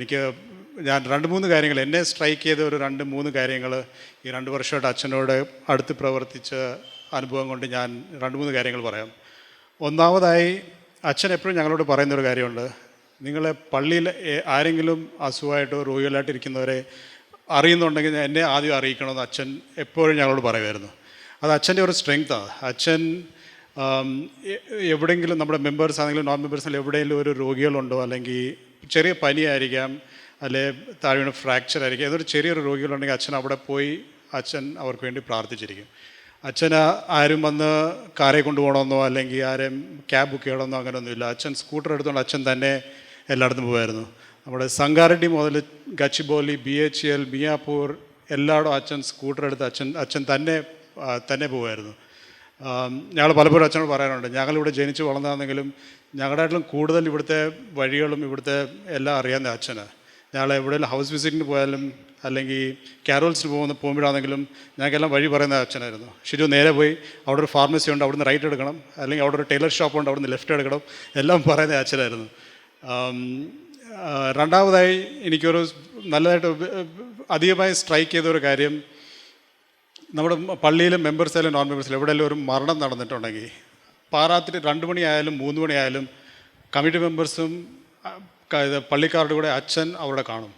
S13: ഞാൻ 2-3 കാര്യങ്ങൾ എന്നെ സ്ട്രൈക്ക് ചെയ്ത ഒരു 2-3 കാര്യങ്ങൾ ഈ 2 വർഷമായിട്ട് അച്ഛനോട് അടുത്ത് പ്രവർത്തിച്ച അനുഭവം കൊണ്ട് ഞാൻ 2-3 കാര്യങ്ങൾ പറയാം. ഒന്നാമതായി അച്ഛൻ എപ്പോഴും ഞങ്ങളോട് പറയുന്നൊരു കാര്യമുണ്ട്, നിങ്ങളെ പള്ളിയിൽ ആരെങ്കിലും അസുഖമായിട്ടോ രോഗികളായിട്ട് ഇരിക്കുന്നവരെ അറിയുന്നുണ്ടെങ്കിൽ എന്നെ ആദ്യം അറിയിക്കണമെന്ന് അച്ഛൻ എപ്പോഴും ഞങ്ങളോട് പറയുമായിരുന്നു. അത് അച്ഛൻ്റെ ഒരു സ്ട്രെങ്താണ്. അച്ഛൻ എവിടെയെങ്കിലും നമ്മുടെ മെമ്പേഴ്സ് ആണെങ്കിലും നോൺ മെമ്പേഴ്സ് ആണെങ്കിലും എവിടെയെങ്കിലും ഒരു രോഗികളുണ്ടോ, അല്ലെങ്കിൽ ചെറിയ പനിയായിരിക്കാം, അല്ലെ താഴെ വീണ് ഫ്രാക്ചർ ആയിരിക്കും, ഏതൊരു ചെറിയൊരു രോഗികളുണ്ടെങ്കിൽ അച്ഛൻ അവിടെ പോയി അച്ഛൻ അവർക്ക് വേണ്ടി പ്രാർത്ഥിച്ചിരിക്കും. അച്ഛന് ആരും വന്ന് കാറെ കൊണ്ടുപോകണമെന്നോ അല്ലെങ്കിൽ ആരും ക്യാബ് ബുക്ക് ചെയ്യണമെന്നോ അങ്ങനെയൊന്നുമില്ല. അച്ഛൻ സ്കൂട്ടർ എടുത്തുകൊണ്ട് അച്ഛൻ തന്നെ എല്ലായിടത്തും പോകുമായിരുന്നു. നമ്മുടെ സംഗാരഡി മുതൽ ഗച്ചിബോലി, BHL, മിയാപൂർ എല്ലായിടും അച്ഛൻ സ്കൂട്ടർ എടുത്ത് അച്ഛൻ തന്നെ പോകുമായിരുന്നു. ഞങ്ങൾ പലപ്പോഴും അച്ഛനോട് പറയാറുണ്ട്, ഞങ്ങളിവിടെ ജനിച്ച് വളർന്നതാണെങ്കിലും ഞങ്ങളുടെയായിട്ടും കൂടുതൽ ഇവിടുത്തെ വഴികളും ഇവിടുത്തെ എല്ലാം അറിയാവുന്ന അച്ഛന്. ഞങ്ങൾ എവിടെയെങ്കിലും ഹൗസ് വിസിറ്റിന് പോയാലും അല്ലെങ്കിൽ കാരോൾസിന് പോകുമ്പോഴാണെങ്കിലും ഞങ്ങൾക്കെല്ലാം വഴി പറയുന്ന അച്ഛനായിരുന്നു. ഷിജു നേരെ പോയി അവിടെ ഒരു ഫാർമസി ഉണ്ട്, അവിടുന്ന് റൈറ്റ് എടുക്കണം, അല്ലെങ്കിൽ അവിടെ ഒരു ടൈലർ ഷോപ്പ് ഉണ്ട്, അവിടുന്ന് ലെഫ്റ്റ് എടുക്കണം, എല്ലാം പറയുന്ന അച്ഛനായിരുന്നു. രണ്ടാമതായി എനിക്കൊരു നല്ലതായിട്ട് അധികമായി സ്ട്രൈക്ക് ചെയ്തൊരു കാര്യം, നമ്മുടെ പള്ളിയിലും മെമ്പേഴ്സായാലും നോൺ മെമ്പേഴ്സായാലും എവിടെയെങ്കിലും ഒരു മരണം നടന്നിട്ടുണ്ടെങ്കിൽ പാരാത്രി 2 മണിയായാലും 3 മണിയായാലും കമ്മിറ്റി മെമ്പേഴ്സും പള്ളിക്കാരുടെ കൂടെ അച്ഛൻ അവിടെ കാണും.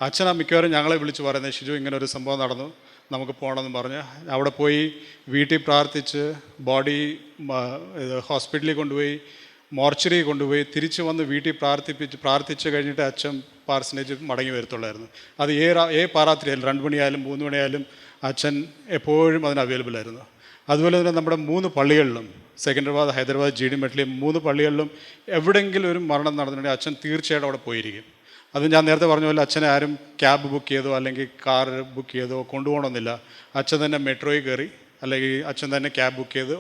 S13: അച്ഛനാ മിക്കവാറും ഞങ്ങളെ വിളിച്ച് പറയുന്നത്, ഷിജു ഇങ്ങനെ ഒരു സംഭവം നടന്നു, നമുക്ക് പോകണമെന്ന് പറഞ്ഞ് അവിടെ പോയി വീട്ടിൽ പ്രാർത്ഥിച്ച് ബോഡി ഹോസ്പിറ്റലിൽ കൊണ്ടുപോയി മോർച്ചറി കൊണ്ടുപോയി തിരിച്ച് വന്ന് വീട്ടിൽ പ്രാർത്ഥിച്ച് കഴിഞ്ഞിട്ട് അച്ഛൻ പാർസനേജ് മടങ്ങി വരത്തുള്ളായിരുന്നു. അത് പാരാത്രിയായാലും 2 മണിയായാലും 3 മണിയായാലും അച്ഛൻ എപ്പോഴും അതിന് അവൈലബിൾ ആയിരുന്നു. അതുപോലെ തന്നെ നമ്മുടെ 3 പള്ളികളിലും സെക്കൻഡറാബാദ്, ഹൈദരാബാദ്, GD മെട്ലി 3 പള്ളികളിലും എവിടെയെങ്കിലും ഒരു മരണം നടന്നിട്ടുണ്ടെങ്കിൽ അച്ഛൻ തീർച്ചയായിട്ടും അവിടെ പോയിരിക്കും. അത് ഞാൻ നേരത്തെ പറഞ്ഞ പോലെ അച്ഛനെ ആരും ക്യാബ് ബുക്ക് ചെയ്തോ അല്ലെങ്കിൽ കാർ ബുക്ക് ചെയ്തോ കൊണ്ടുപോകണമെന്നില്ല. അച്ഛൻ തന്നെ മെട്രോയിൽ കയറി അല്ലെങ്കിൽ അച്ഛൻ തന്നെ ക്യാബ് ബുക്ക് ചെയ്ത്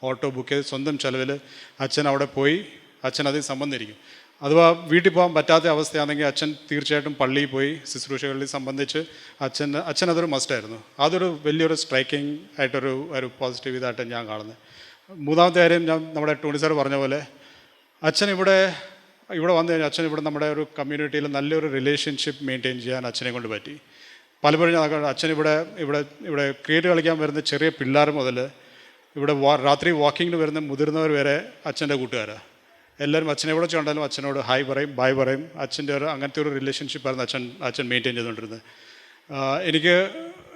S13: ഓട്ടോ ബുക്ക് ചെയ്ത് സ്വന്തം ചിലവിൽ അച്ഛൻ അവിടെ പോയി അച്ഛൻ അതിൽ സംബന്ധിക്കും. അഥവാ വീട്ടിൽ പോകാൻ പറ്റാത്ത അവസ്ഥയാണെങ്കിൽ അച്ഛൻ തീർച്ചയായിട്ടും പള്ളിയിൽ പോയി ശുശ്രൂഷകളിൽ സംബന്ധിച്ച് അച്ഛൻ അതൊരു മസ്റ്റായിരുന്നു. അതൊരു വലിയൊരു സ്ട്രൈക്കിംഗ് ആയിട്ടൊരു പോസിറ്റീവ് ഇതായിട്ട് ഞാൻ കാണുന്നത്. മൂന്നാമത്തെ കാര്യം, നമ്മുടെ ടോണി സാർ പറഞ്ഞ പോലെ അച്ഛൻ ഇവിടെ വന്നു കഴിഞ്ഞാൽ അച്ഛൻ ഇവിടെ നമ്മുടെ ഒരു കമ്മ്യൂണിറ്റിയിൽ നല്ലൊരു റിലേഷൻഷിപ്പ് മെയിൻറ്റെയിൻ ചെയ്യാൻ അച്ഛനെ കൊണ്ട് പറ്റി. പലപ്പോഴും അച്ഛൻ ഇവിടെ ക്രിക്കറ്റ് കളിക്കാൻ വരുന്ന ചെറിയ പിള്ളേർ മുതൽ ഇവിടെ രാത്രി വാക്കിങ്ങിന് വരുന്ന മുതിർന്നവർ വരെ അച്ഛൻ്റെ കൂട്ടുകാരാണ്. എല്ലാവരും അച്ഛനെ എവിടെ കണ്ടാലും അച്ഛനോട് ഹായ് പറയും, ബായ് പറയും. അച്ഛൻ്റെ അങ്ങനത്തെ ഒരു റിലേഷൻഷിപ്പായിരുന്നു അച്ഛൻ മെയിൻറ്റെയിൻ ചെയ്തുകൊണ്ടിരുന്നത്.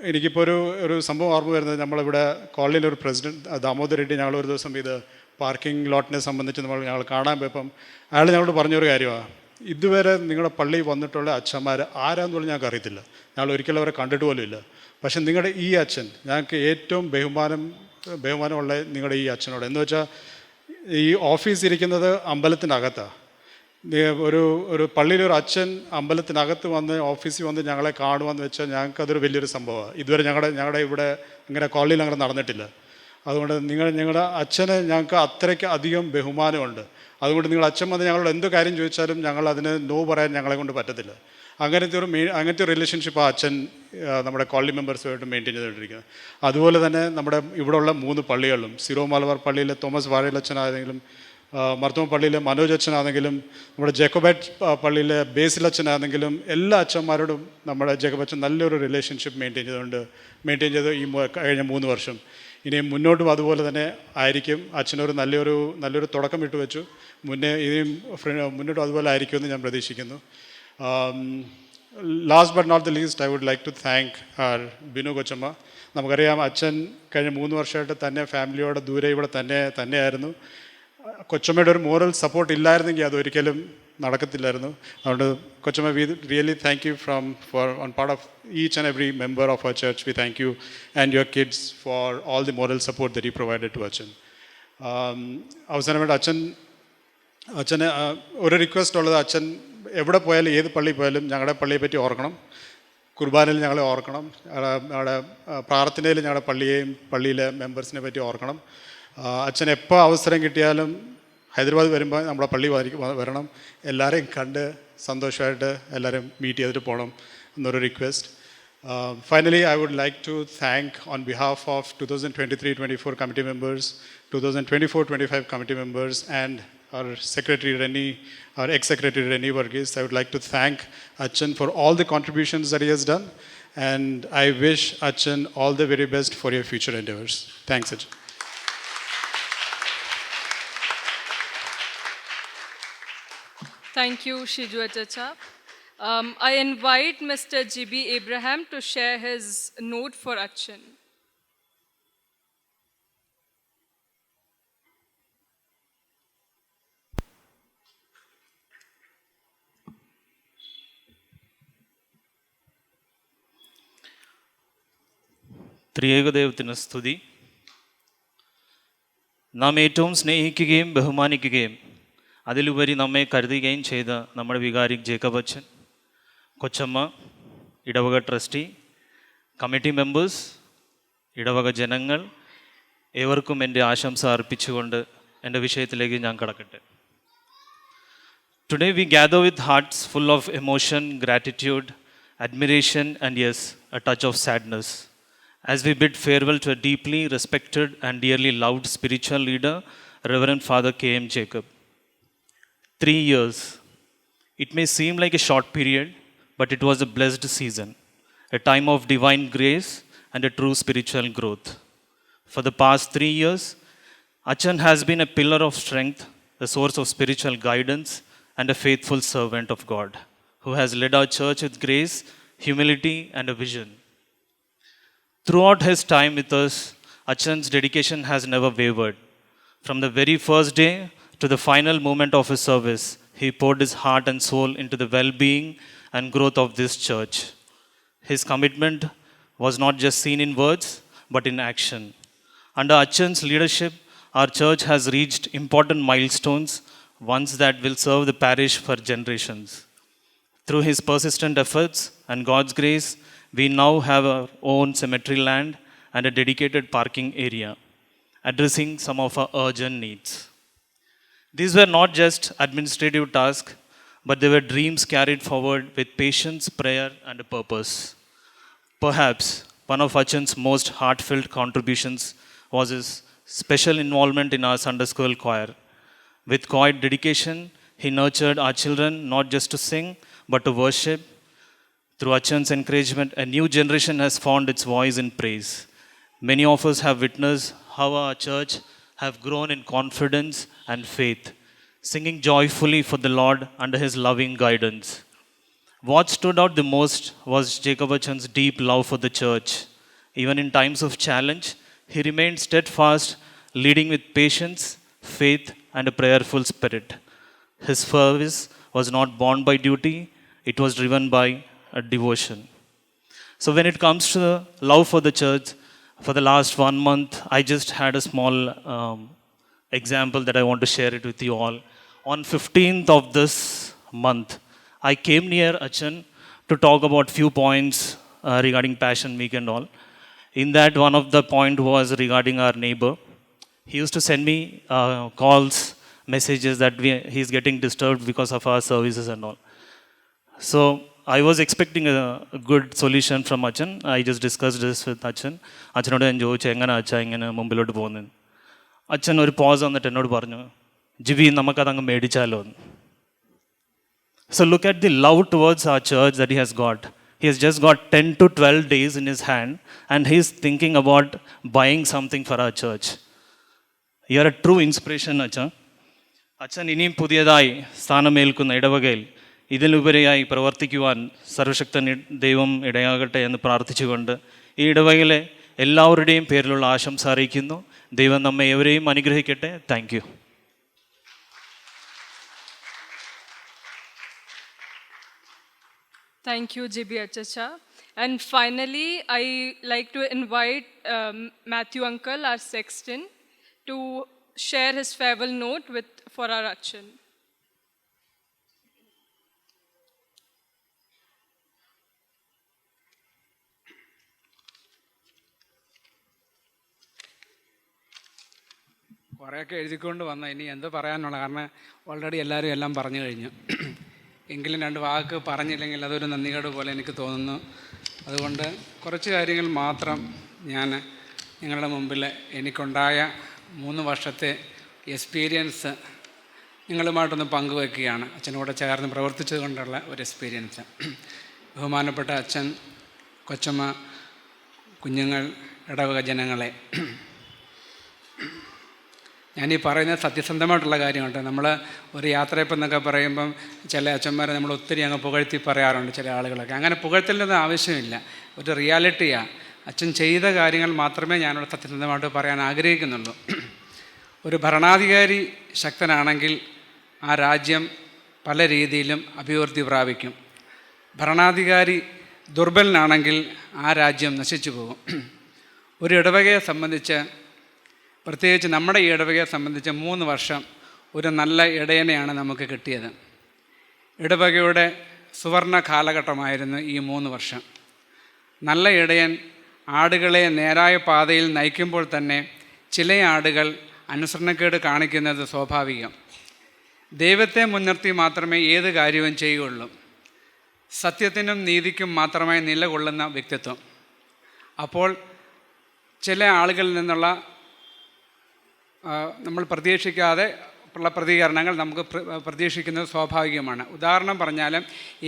S13: എനിക്കിപ്പോൾ ഒരു സംഭവം ഓർമ്മ വരുന്നത്, നമ്മളിവിടെ കോളനിയിൽ ഒരു പ്രസിഡന്റ് ദാമോദർ റെഡ്ഡി, ഞങ്ങളൊരു ദിവസം ഇത് പാർക്കിംഗ് ലോട്ടിനെ സംബന്ധിച്ച് ഞങ്ങൾ കാണാൻ പോയപ്പം അയാൾ ഞങ്ങളോട് പറഞ്ഞൊരു കാര്യമാണ്, ഇതുവരെ നിങ്ങളുടെ പള്ളിയിൽ വന്നിട്ടുള്ള അച്ഛന്മാർ ആരാന്ന് പോലും ഞങ്ങൾക്ക് അറിയത്തില്ല, ഞങ്ങൾ ഒരിക്കലും അവരെ കണ്ടിട്ട് പോലും ഇല്ല. പക്ഷെ നിങ്ങളുടെ ഈ അച്ഛൻ, ഞങ്ങൾക്ക് ഏറ്റവും ബഹുമാനമുള്ള നിങ്ങളുടെ ഈ അച്ഛനോട്. എന്ന് വെച്ചാൽ ഈ ഓഫീസ് ഇരിക്കുന്നത് അമ്പലത്തിനകത്താണ്. ഒരു പള്ളിയിലൊരു അച്ഛൻ അമ്പലത്തിനകത്ത് വന്ന് ഓഫീസിൽ വന്ന് ഞങ്ങളെ കാണുമെന്ന് വെച്ചാൽ ഞങ്ങൾക്കതൊരു വലിയൊരു സംഭവമാണ്. ഇതുവരെ ഞങ്ങളുടെ ഇവിടെ ഇങ്ങനെ കോളനിയിൽ അങ്ങനെ നടന്നിട്ടില്ല. അതുകൊണ്ട് ഞങ്ങളുടെ അച്ഛന് ഞങ്ങൾക്ക് അത്രയ്ക്ക് അധികം ബഹുമാനമുണ്ട്. അതുകൊണ്ട് നിങ്ങൾ അച്ഛൻ വന്ന് ഞങ്ങളോട് എന്ത് കാര്യം ചോദിച്ചാലും ഞങ്ങൾ അതിന് നോ പറയാൻ ഞങ്ങളെ കൊണ്ട് പറ്റത്തില്ല. അങ്ങനത്തെ റിലേഷൻഷിപ്പാണ് അച്ഛൻ നമ്മുടെ കോളനി മെമ്പേഴ്സുമായിട്ട് മെയിൻറ്റെയിൻ ചെയ്തുകൊണ്ടിരിക്കുന്നത്. അതുപോലെ തന്നെ നമ്മുടെ ഇവിടെയുള്ള 3 പള്ളികളിലും, സിറോ മലബാർ പള്ളിയിലെ തോമസ് വാഴയിലച്ഛനാണെങ്കിലും, മർത്തോമ പള്ളിയിലെ മനോജ് അച്ഛനാണെങ്കിലും, നമ്മുടെ ജേക്കബൈറ്റ് പള്ളിയിലെ ബേസിൽ അച്ഛനാണെങ്കിലും, എല്ലാ അച്ഛന്മാരോടും നമ്മുടെ ജേക്കബ് നല്ലൊരു റിലേഷൻഷിപ്പ് മെയിൻറ്റെയിൻ ചെയ്ത് ഈ കഴിഞ്ഞ 3 വർഷം ഇനിയും മുന്നോട്ടും അതുപോലെ തന്നെ ആയിരിക്കും. അച്ഛനൊരു നല്ലൊരു തുടക്കം ഇട്ട് വെച്ചു. ഇനിയും മുന്നോട്ടും അതുപോലെ ആയിരിക്കുമെന്ന് ഞാൻ പ്രതീക്ഷിക്കുന്നു. Last but not the least, I would like to thank Binu കൊച്ചമ്മ. നമുക്കറിയാം അച്ഛൻ കഴിഞ്ഞ 3 വർഷമായിട്ട് തന്നെ ഫാമിലിയോടെ ദൂരെ ഇവിടെ തന്നെയായിരുന്നു. കൊച്ചമ്മയുടെ ഒരു മോറൽ സപ്പോർട്ട് ഇല്ലായിരുന്നെങ്കിൽ അതൊരിക്കലും നടക്കത്തില്ലായിരുന്നു. അതുകൊണ്ട് കൊച്ചമ്മ, V really thank you on part of each and every member of our church. We thank you and your kids for all the moral support that you provided to അച്ഛൻ. അവസാനമായിട്ട് അച്ഛന് ഒരു request ഉള്ളത്, അച്ഛൻ എവിടെ പോയാലും ഏത് പള്ളിയിൽ പോയാലും ഞങ്ങളുടെ പള്ളിയെ പറ്റി ഓർക്കണം, കുർബാനയിൽ ഞങ്ങളെ ഓർക്കണം, ഞങ്ങളുടെ പ്രാർത്ഥനയിൽ ഞങ്ങളുടെ പള്ളിയിലെ മെമ്പേഴ്സിനെ പറ്റി ഓർക്കണം. അച്ഛൻ എപ്പോൾ അവസരം കിട്ടിയാലും ഹൈദരാബാദ് വരുമ്പോൾ നമ്മുടെ പള്ളി വരണം, എല്ലാവരെയും കണ്ട് സന്തോഷമായിട്ട് എല്ലാവരും മീറ്റ് ചെയ്തിട്ട് പോകണം എന്നൊരു request. Finally, I would like to thank on behalf of 2023-24 committee members, 2024-25 committee members and our secretary Rennie, our ex-secretary Rennie Varghese. I would like to thank Achan for all the contributions that he has done, and I wish Achan all the very best for your future endeavors. Thanks, Achan.
S1: Thank you, Shiju Achacha. I invite Mr. GB Abraham to share his note for Achan.
S14: ത്രിയേകദൈവത്തിന് സ്തുതി. നാം ഏറ്റവും സ്നേഹിക്കുകയും ബഹുമാനിക്കുകയും അതിലുപരി നമ്മെ കരുതുകയും ചെയ്ത നമ്മുടെ വികാരി ജേക്കബ് അച്ഛൻ, കൊച്ചമ്മ, ഇടവക ട്രസ്റ്റി, കമ്മിറ്റി മെമ്പേഴ്സ്, ഇടവക ജനങ്ങൾ ഏവർക്കും എൻ്റെ ആശംസ അർപ്പിച്ചുകൊണ്ട് എൻ്റെ വിഷയത്തിലേക്ക് ഞാൻ കടക്കട്ടെ. Today we gather with hearts full of emotion, gratitude, admiration and yes, a touch of sadness as we bid farewell to a deeply respected and dearly loved spiritual leader, Reverend Father K.M. Jacob. 3 years. It may seem like a short period, but it was a blessed season, a time of divine grace and a true spiritual growth. For the past 3 years, Achan has been a pillar of strength, a source of spiritual guidance, and a faithful servant of God, who has led our church with grace, humility, and a vision. Throughout his time with us, Achan's dedication has never wavered. From the very first day to the final moment of his service, he poured his heart and soul into the well-being and growth of this church. His commitment was not just seen in words, but in action. Under Achan's leadership, our church has reached important milestones, ones that will serve the parish for generations. Through his persistent efforts and God's grace, we now have our own cemetery land and a dedicated parking area, addressing some of our urgent needs. These were not just administrative tasks, but they were dreams carried forward with patience, prayer, and a purpose. Perhaps one of Achan's most heartfelt contributions was his special involvement in our Sunday school choir. With quiet dedication, he nurtured our children not just to sing, but to worship. Through Achan's encouragement, a new generation has found its voice in praise. Many of us have witnessed how our church have grown in confidence and faith, singing joyfully for the Lord under his loving guidance. What stood out the most was Jacob Achan's deep love for the church. Even in times of challenge, he remained steadfast, leading with patience, faith, and a prayerful spirit. His service was not born by duty, it was driven by a devotion. So when it comes to the love for the church, for the last 1 month, I just had a small example that I want to share it with you all. On 15th of this month, I came near Achan to talk about few points regarding Passion Week and all. In that, one of the point was regarding our neighbor. He used to send me calls, messages that he is getting disturbed because of our services and all. So I was expecting a good solution from Achan. I just discussed this with Achan. അച്ഛനോട് ഞാൻ ചോദിച്ചു, എങ്ങനെ അച്ഛാ ഇങ്ങനെ മുമ്പിലോട്ട് പോകുന്നത്? അച്ഛൻ ഒരു pose വന്നിട്ട് എന്നോട് പറഞ്ഞു, ജിബി നമുക്കതങ്ങ് മേടിച്ചാലോ എന്ന്. So look at the love towards our church that he has got. He has just got 10 to 12 days in his hand and he is thinking about buying something for our church. You are a true inspiration, Achan. അച്ഛൻ ഇനിയും പുതിയതായി സ്ഥാനമേൽക്കുന്ന ഇടവകയിൽ ഇതിലുപരിയായി പ്രവർത്തിക്കുവാൻ സർവശക്തൻ ദൈവം ഇടയാകട്ടെ എന്ന് പ്രാർത്ഥിച്ചുകൊണ്ട് ഈ ഇടവകയിലെ എല്ലാവരുടെയും പേരിലുള്ള ആശംസ അറിയിക്കുന്നു. ദൈവം നമ്മെ ഏവരെയും അനുഗ്രഹിക്കട്ടെ. Thank you.
S1: Thank you, JB Achacha. And finally, I like to invite Matthew Uncle, our sexton, to share his farewell note for our Achan.
S15: കുറേയൊക്കെ എഴുതിക്കൊണ്ട് വന്ന ഇനി എന്ത് പറയാനുള്ള, കാരണം ഓൾറെഡി എല്ലാവരും എല്ലാം പറഞ്ഞു കഴിഞ്ഞു. എങ്കിലും 2 വാക്ക് പറഞ്ഞില്ലെങ്കിൽ അതൊരു നന്ദികേട് പോലെ എനിക്ക് തോന്നുന്നു. അതുകൊണ്ട് കുറച്ച് കാര്യങ്ങൾ മാത്രം ഞാൻ നിങ്ങളുടെ മുമ്പിൽ എനിക്കുണ്ടായ 3 വർഷത്തെ എക്സ്പീരിയൻസ് നിങ്ങളുമായിട്ടൊന്ന് പങ്കുവയ്ക്കുകയാണ്. അച്ഛനോട് ചേർന്ന് പ്രവർത്തിച്ചത് കൊണ്ടുള്ള ഒരു എക്സ്പീരിയൻസ്. ബഹുമാനപ്പെട്ട അച്ഛൻ, കൊച്ചമ്മ, കുഞ്ഞുങ്ങൾ, ഇടവക ജനങ്ങളെ, ഞാനീ പറയുന്നത് സത്യസന്ധമായിട്ടുള്ള കാര്യമുണ്ട്. നമ്മൾ ഒരു യാത്രയപ്പെന്നൊക്കെ പറയുമ്പം ചില അച്ഛന്മാരെ നമ്മൾ ഒത്തിരി അങ്ങ് പുകഴ്ത്തി പറയാറുണ്ട്, ചില ആളുകളൊക്കെ. അങ്ങനെ പുകഴ്ത്തലിൻ്റെ ആവശ്യമില്ല, ഒരു റിയാലിറ്റിയാണ്. അച്ഛൻ ചെയ്ത കാര്യങ്ങൾ മാത്രമേ ഞാനിവിടെ സത്യസന്ധമായിട്ട് പറയാൻ ആഗ്രഹിക്കുന്നുള്ളൂ. ഒരു ഭരണാധികാരി ശക്തനാണെങ്കിൽ ആ രാജ്യം പല രീതിയിലും അഭിവൃദ്ധി പ്രാപിക്കും. ഭരണാധികാരി ദുർബലനാണെങ്കിൽ ആ രാജ്യം നശിച്ചു പോകും. ഒരു ഇടവകയെ സംബന്ധിച്ച്, പ്രത്യേകിച്ച് നമ്മുടെ ഈ ഇടവകയെ സംബന്ധിച്ച് 3 വർഷം ഒരു നല്ല ഇടയനെയാണ് നമുക്ക് കിട്ടിയത്. ഇടവകയുടെ സുവർണ കാലഘട്ടമായിരുന്നു ഈ 3 വർഷം. നല്ല ഇടയൻ ആടുകളെ നേരായ പാതയിൽ നയിക്കുമ്പോൾ തന്നെ ചില ആടുകൾ അനുസരണക്കേട് കാണിക്കുന്നത് സ്വാഭാവികം. ദൈവത്തെ മുൻനിർത്തി മാത്രമേ ഏത് കാര്യവും ചെയ്യുകയുള്ളൂ. സത്യത്തിനും നീതിക്കും മാത്രമേ നിലകൊള്ളുന്ന വ്യക്തിത്വം. അപ്പോൾ ചില ആളുകളിൽ നിന്നുള്ള നമ്മൾ പ്രതീക്ഷിക്കാതെ ഉള്ള പ്രതികരണങ്ങൾ നമുക്ക് പ്രതീക്ഷിക്കുന്നത് സ്വാഭാവികമാണ്. ഉദാഹരണം പറഞ്ഞാൽ,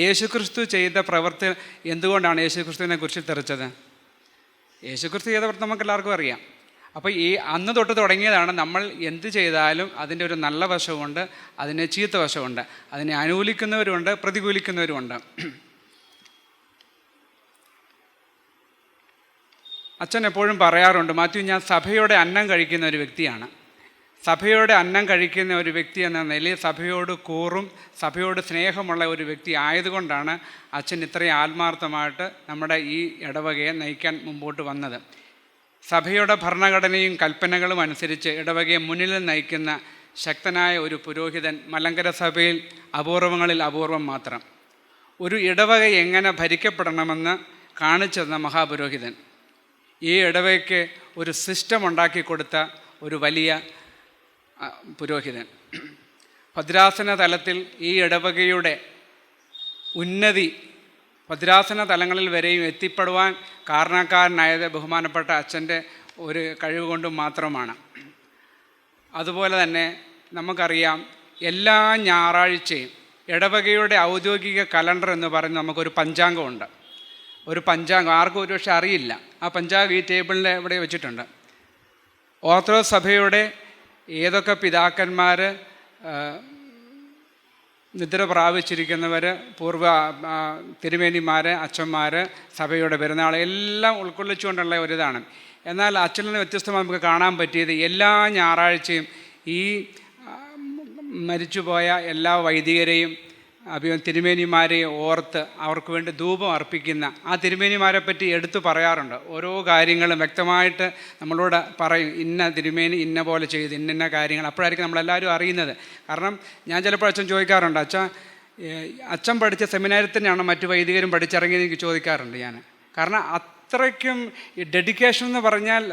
S15: യേശുക്രിസ്തു ചെയ്ത പ്രവൃത്തി എന്തുകൊണ്ടാണ് യേശുക്രിസ്തുവിനെ കുറിച്ച് തെറിച്ചത്? യേശുക്രിസ്തു ചെയ്ത പ്രവൃത്തി നമുക്ക് എല്ലാവർക്കും അറിയാം. അപ്പോൾ ഈ അന്ന് തൊട്ട് തുടങ്ങിയതാണ് നമ്മൾ എന്ത് ചെയ്താലും അതിൻ്റെ ഒരു നല്ല വശമുണ്ട്, അതിന് ചീത്ത വശമുണ്ട്, അതിനെ അനുകൂലിക്കുന്നവരുമുണ്ട്, പ്രതികൂലിക്കുന്നവരുമുണ്ട്. അച്ഛൻ എപ്പോഴും പറയാറുണ്ട്, മാത്യു, ഞാൻ സഭയോടെ അന്നം കഴിക്കുന്ന ഒരു വ്യക്തിയാണ്. സഭയോടെ അന്നം കഴിക്കുന്ന ഒരു വ്യക്തി എന്ന നിലയിൽ സഭയോട് കൂറും സഭയോട് സ്നേഹമുള്ള ഒരു വ്യക്തി ആയതുകൊണ്ടാണ് അച്ഛൻ ഇത്രയും ആത്മാർത്ഥമായിട്ട് നമ്മുടെ ഈ ഇടവകയെ നയിക്കാൻ മുമ്പോട്ട് വന്നത്. സഭയുടെ ഭരണഘടനയും കൽപ്പനകളും അനുസരിച്ച് ഇടവകയെ മുന്നിൽ നയിക്കുന്ന ശക്തനായ ഒരു പുരോഹിതൻ മലങ്കര സഭയിൽ അപൂർവങ്ങളിൽ അപൂർവം മാത്രം. ഒരു ഇടവക എങ്ങനെ ഭരിക്കപ്പെടണമെന്ന് കാണിച്ചു തന്ന മഹാപുരോഹിതൻ. ഈ ഇടവകയ്ക്ക് ഒരു സിസ്റ്റം ഉണ്ടാക്കി കൊടുത്ത ഒരു വലിയ പുരോഹിതൻ. ഭദ്രാസന തലത്തിൽ ഈ ഇടവകയുടെ ഉന്നതി ഭദ്രാസന തലങ്ങളിൽ വരെയും എത്തിപ്പെടുവാൻ കാരണക്കാരനായത് ബഹുമാനപ്പെട്ട അച്ഛൻ്റെ ഒരു കഴിവ് കൊണ്ടും മാത്രമാണ്. അതുപോലെ തന്നെ നമുക്കറിയാം, എല്ലാ ഞായറാഴ്ചയും ഇടവകയുടെ ഔദ്യോഗിക കലണ്ടർ എന്ന് പറയുന്ന നമുക്കൊരു പഞ്ചാംഗമുണ്ട്. ഒരു പഞ്ചാംഗം ആർക്കും ഒരു പക്ഷേ അറിയില്ല. ആ പഞ്ചാംഗം ഈ ടേബിളിൽ ഇവിടെ വെച്ചിട്ടുണ്ട്. ഓർത്തഡോക്സ് സഭയുടെ ഏതൊക്കെ പിതാക്കന്മാർ നിദ്ര പ്രാപിച്ചിരിക്കുന്നവർ, പൂർവ്വ തിരുമേനിമാർ, അച്ഛന്മാർ, സഭയുടെ പെരുന്നാൾ എല്ലാം ഉൾക്കൊള്ളിച്ചുകൊണ്ടുള്ള ഒരിതാണ്. എന്നാൽ അച്ഛനിൽ നിന്ന് വ്യത്യസ്തമായി നമുക്ക് കാണാൻ പറ്റിയത് എല്ലാ ഞായറാഴ്ചയും ഈ മരിച്ചുപോയ എല്ലാ വൈദികരെയും തിരുമേനിമാരെയും ഓർത്ത് അവർക്ക് വേണ്ടി ധൂപം അർപ്പിക്കുന്ന ആ തിരുമേനിമാരെ പറ്റി എടുത്തു പറയാറുണ്ട്. ഓരോ കാര്യങ്ങളും വ്യക്തമായിട്ട് നമ്മളോട് പറയും, ഇന്ന തിരുമേനി ഇന്ന പോലെ ചെയ്ത് ഇന്ന കാര്യങ്ങൾ. അപ്പോഴായിരിക്കും നമ്മളെല്ലാവരും അറിയുന്നത്. കാരണം ഞാൻ ചിലപ്പോൾ അച്ഛൻ ചോദിക്കാറുണ്ട്, അച്ഛൻ പഠിച്ച സെമിനാരിൽ തന്നെയാണ് മറ്റു വൈദികരും പഠിച്ചിറങ്ങിയെന്ന് എനിക്ക് ചോദിക്കാറുണ്ട് ഞാൻ. കാരണം അത്രയ്ക്കും ഈ ഡെഡിക്കേഷൻ എന്ന് പറഞ്ഞാൽ,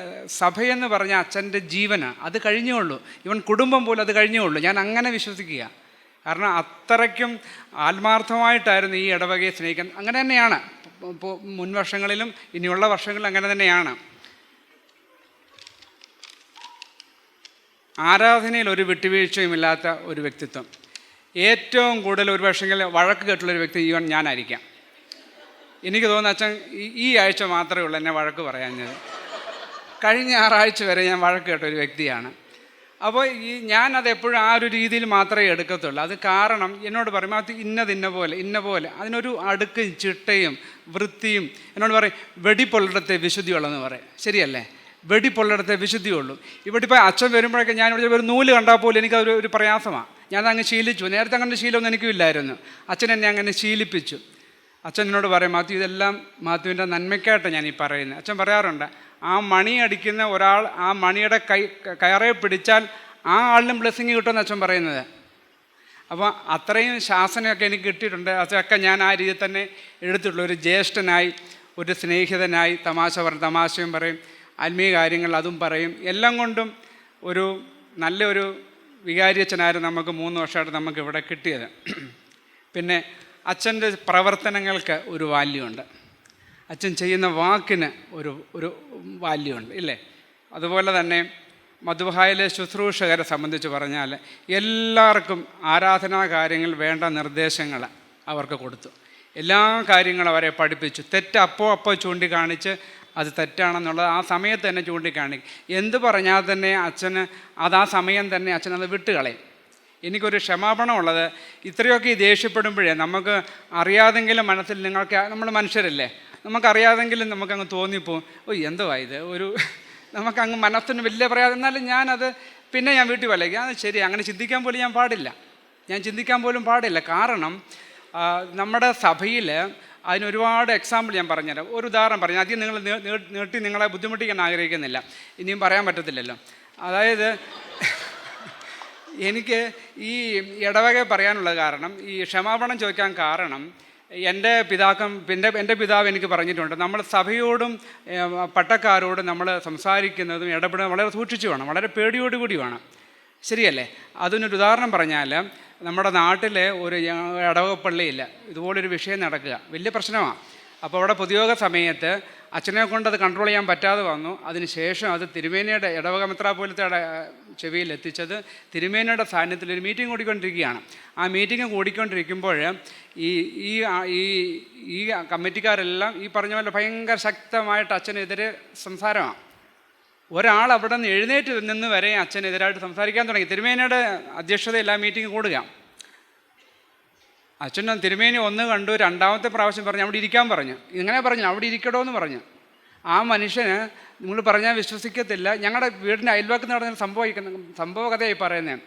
S15: സഭയെന്ന് പറഞ്ഞാൽ അച്ഛൻ്റെ ജീവനാണ്. അത് കഴിഞ്ഞേ ഉള്ളൂ. ഇവൻ കുടുംബം പോലും അത് കഴിഞ്ഞേ ഉള്ളൂ. ഞാൻ അങ്ങനെ വിശ്വസിക്കുക. കാരണം അത്രയ്ക്കും ആത്മാർത്ഥമായിട്ടായിരുന്നു ഈ ഇടവകയെ സ്നേഹിക്കാൻ. അങ്ങനെ തന്നെയാണ് മുൻ വർഷങ്ങളിലും ഇനിയുള്ള വർഷങ്ങളിലും അങ്ങനെ തന്നെയാണ്. ആരാധനയിൽ ഒരു വിട്ടുവീഴ്ചയുമില്ലാത്ത ഒരു വ്യക്തിത്വം. ഏറ്റവും കൂടുതൽ ഒരു പക്ഷെങ്കിൽ വഴക്ക് കേട്ടുള്ളൊരു വ്യക്തി ഈവൻ ഞാനായിരിക്കാം. എനിക്ക് തോന്നുന്നു അച്ഛൻ ഈ ആഴ്ച മാത്രമേ ഉള്ളൂ എന്നെ വഴക്ക് പറയാഞ്ഞത്. കഴിഞ്ഞ ഞായറാഴ്ച വരെ ഞാൻ വഴക്ക് കേട്ട ഒരു വ്യക്തിയാണ്. അപ്പോൾ ഞാനത് എപ്പോഴും ആ ഒരു രീതിയിൽ മാത്രമേ എടുക്കത്തുള്ളൂ. അത് കാരണം എന്നോട് പറയും, അത് ഇന്ന പോലെ അതിനൊരു അടുക്കും ചിട്ടയും വൃത്തിയും. എന്നോട് പറയും, വെടിപ്പൊള്ളിടത്തെ വിശുദ്ധിയുള്ളതെന്ന് പറയും. ശരിയല്ലേ? വെടിപ്പൊള്ളിടത്തെ വിശുദ്ധിയുള്ളൂ. ഇവിടെ ഇപ്പോൾ അച്ഛൻ വരുമ്പോഴൊക്കെ ഞാനിവിടെ ഒരു നൂല് കണ്ടാൽ പോലും എനിക്കതൊരു ഒരു പ്രയാസമാണ്. ഞാനതങ്ങ് ശീലിച്ചു. നേരത്തെ അങ്ങനെ ശീലമൊന്നും എനിക്കും ഇല്ലായിരുന്നു. അച്ഛൻ എന്നെ അങ്ങനെ ശീലിപ്പിച്ചു. അച്ഛൻ എന്നോട് പറയും, മാത്യു, ഇതെല്ലാം മാത്യുവിൻ്റെ നന്മയ്ക്കായിട്ടാണ് ഞാൻ ഈ പറയുന്നത്. അച്ഛൻ പറയാറുണ്ട്, ആ മണി അടിക്കുന്ന ഒരാൾ ആ മണിയുടെ കയറെ പിടിച്ചാൽ ആ ആളിനും ബ്ലെസ്സിങ് കിട്ടുമെന്ന് അച്ഛൻ പറയുന്നത്. അപ്പോൾ അത്രയും ശാസനയൊക്കെ എനിക്ക് കിട്ടിയിട്ടുണ്ട്. അതൊക്കെ ഞാൻ ആ രീതിയിൽ തന്നെ എടുത്തിട്ടുള്ളൂ. ഒരു ജ്യേഷ്ഠനായി, ഒരു സ്നേഹിതനായി, തമാശയും പറയും, ആത്മീയ കാര്യങ്ങൾ അതും പറയും. എല്ലാം കൊണ്ടും ഒരു നല്ലൊരു വികാരിയച്ഛനായിരുന്നു നമുക്ക് 3 വർഷമായിട്ട് നമുക്കിവിടെ കിട്ടിയത്. പിന്നെ അച്ഛൻ്റെ പ്രവർത്തനങ്ങൾക്ക് ഒരു വാല്യമുണ്ട്. അച്ഛൻ ചെയ്യുന്ന വാക്കിന് ഒരു വാല്യമുണ്ട്, ഇല്ലേ? അതുപോലെ തന്നെ മധുബായിലെ ശുശ്രൂഷകരെ സംബന്ധിച്ച് പറഞ്ഞാൽ എല്ലാവർക്കും ആരാധനാ കാര്യങ്ങൾ വേണ്ട നിർദ്ദേശങ്ങൾ അവർക്ക് കൊടുത്തു. എല്ലാ കാര്യങ്ങളും അവരെ പഠിപ്പിച്ചു. തെറ്റ് അപ്പോൾ ചൂണ്ടിക്കാണിച്ച് അത് തെറ്റാണെന്നുള്ളത് ആ സമയത്ത് തന്നെ ചൂണ്ടിക്കാണിക്കും. എന്ത് പറഞ്ഞാൽ തന്നെ അച്ഛന് അത് ആ സമയം തന്നെ അച്ഛനത് വിട്ടുകളയും. എനിക്കൊരു ക്ഷമാപണമുള്ളത്, ഇത്രയൊക്കെ ദേഷ്യപ്പെടുമ്പോഴേ നമുക്ക് അറിയാതെങ്കിലും മനസ്സിൽ, നമ്മൾ മനുഷ്യരല്ലേ, നമുക്കറിയാതെങ്കിലും നമുക്കങ്ങ് തോന്നിപ്പോവും, എന്തോ ഇത് നമുക്കങ്ങ് മനസ്സിന് വലിയ പറയാതെ. എന്നാലും ഞാനത് പിന്നെ ഞാൻ വീട്ടിൽ വല്ലേക്ക് അത് ശരി, അങ്ങനെ ചിന്തിക്കാൻ പോലും ഞാൻ ചിന്തിക്കാൻ പോലും പാടില്ല. കാരണം നമ്മുടെ സഭയിൽ അതിന് ഒരുപാട് എക്സാമ്പിൾ ഞാൻ പറഞ്ഞുതരാം. ഒരു ഉദാഹരണം പറഞ്ഞു, അധികം നിങ്ങൾ നീട്ടി നിങ്ങളെ ബുദ്ധിമുട്ടിക്കാൻ ആഗ്രഹിക്കുന്നില്ല, ഇനിയും പറയാൻ പറ്റത്തില്ലല്ലോ. അതായത് എനിക്ക് ഈ ഇടവക പറയാനുള്ള കാരണം, ഈ ക്ഷമാപണം ചോദിക്കാൻ കാരണം, എൻ്റെ പിതാവ് എനിക്ക് പറഞ്ഞിട്ടുണ്ട്, നമ്മൾ സഭയോടും പട്ടക്കാരോടും നമ്മൾ സംസാരിക്കുന്നതും ഇടപെടുന്നതും വളരെ സൂക്ഷിച്ചു വേണം, വളരെ പേടിയോടുകൂടി വേണം. ശരിയല്ലേ? അതിനൊരു ഉദാഹരണം പറഞ്ഞാൽ, നമ്മുടെ നാട്ടിലെ ഒരു ഇടവക പള്ളിയില്ല, ഇതുപോലൊരു വിഷയം നടക്കുക, വലിയ പ്രശ്നമാണ്. അപ്പോൾ അവിടെ പൊതുയോഗ സമയത്ത് അച്ഛനെ കൊണ്ട് അത് കൺട്രോൾ ചെയ്യാൻ പറ്റാതെ വന്നു. അതിനുശേഷം അത് തിരുമേനിയുടെ ഇടവക മെത്രാപ്പോലീത്ത ചെവിയിൽ എത്തിച്ചത് തിരുമേനിയുടെ സാന്നിധ്യത്തിൽ ഒരു മീറ്റിംഗ് കൂടിക്കൊണ്ടിരിക്കുകയാണ്. ആ മീറ്റിംഗ് കൂടിക്കൊണ്ടിരിക്കുമ്പോൾ ഈ കമ്മിറ്റിക്കാരെല്ലാം ഈ പറഞ്ഞ പോലെ ഭയങ്കര ശക്തമായിട്ട് അച്ഛനെതിരെ സംസാരമാണ്. ഒരാൾ അവിടെ നിന്ന് എഴുന്നേറ്റ് നിന്ന് വരെ അച്ഛനെതിരായിട്ട് സംസാരിക്കാൻ തുടങ്ങി. തിരുമേനിയുടെ അധ്യക്ഷതയിൽ ആ മീറ്റിംഗ് കൂടുക. അച്ഛൻ തിരുമേനി ഒന്ന് കണ്ടു, രണ്ടാമത്തെ പ്രാവശ്യം പറഞ്ഞു അവിടെ ഇരിക്കാൻ പറഞ്ഞു. ഇങ്ങനെ പറഞ്ഞു, അവിടെ ഇരിക്കടോ എന്ന് പറഞ്ഞു. ആ മനുഷ്യന് നിങ്ങൾ പറഞ്ഞാൽ വിശ്വസിക്കത്തില്ല, ഞങ്ങളുടെ വീടിൻ്റെ അയൽവക്കത്ത് നടന്ന സംഭവ കഥയായി പറയുന്നത്.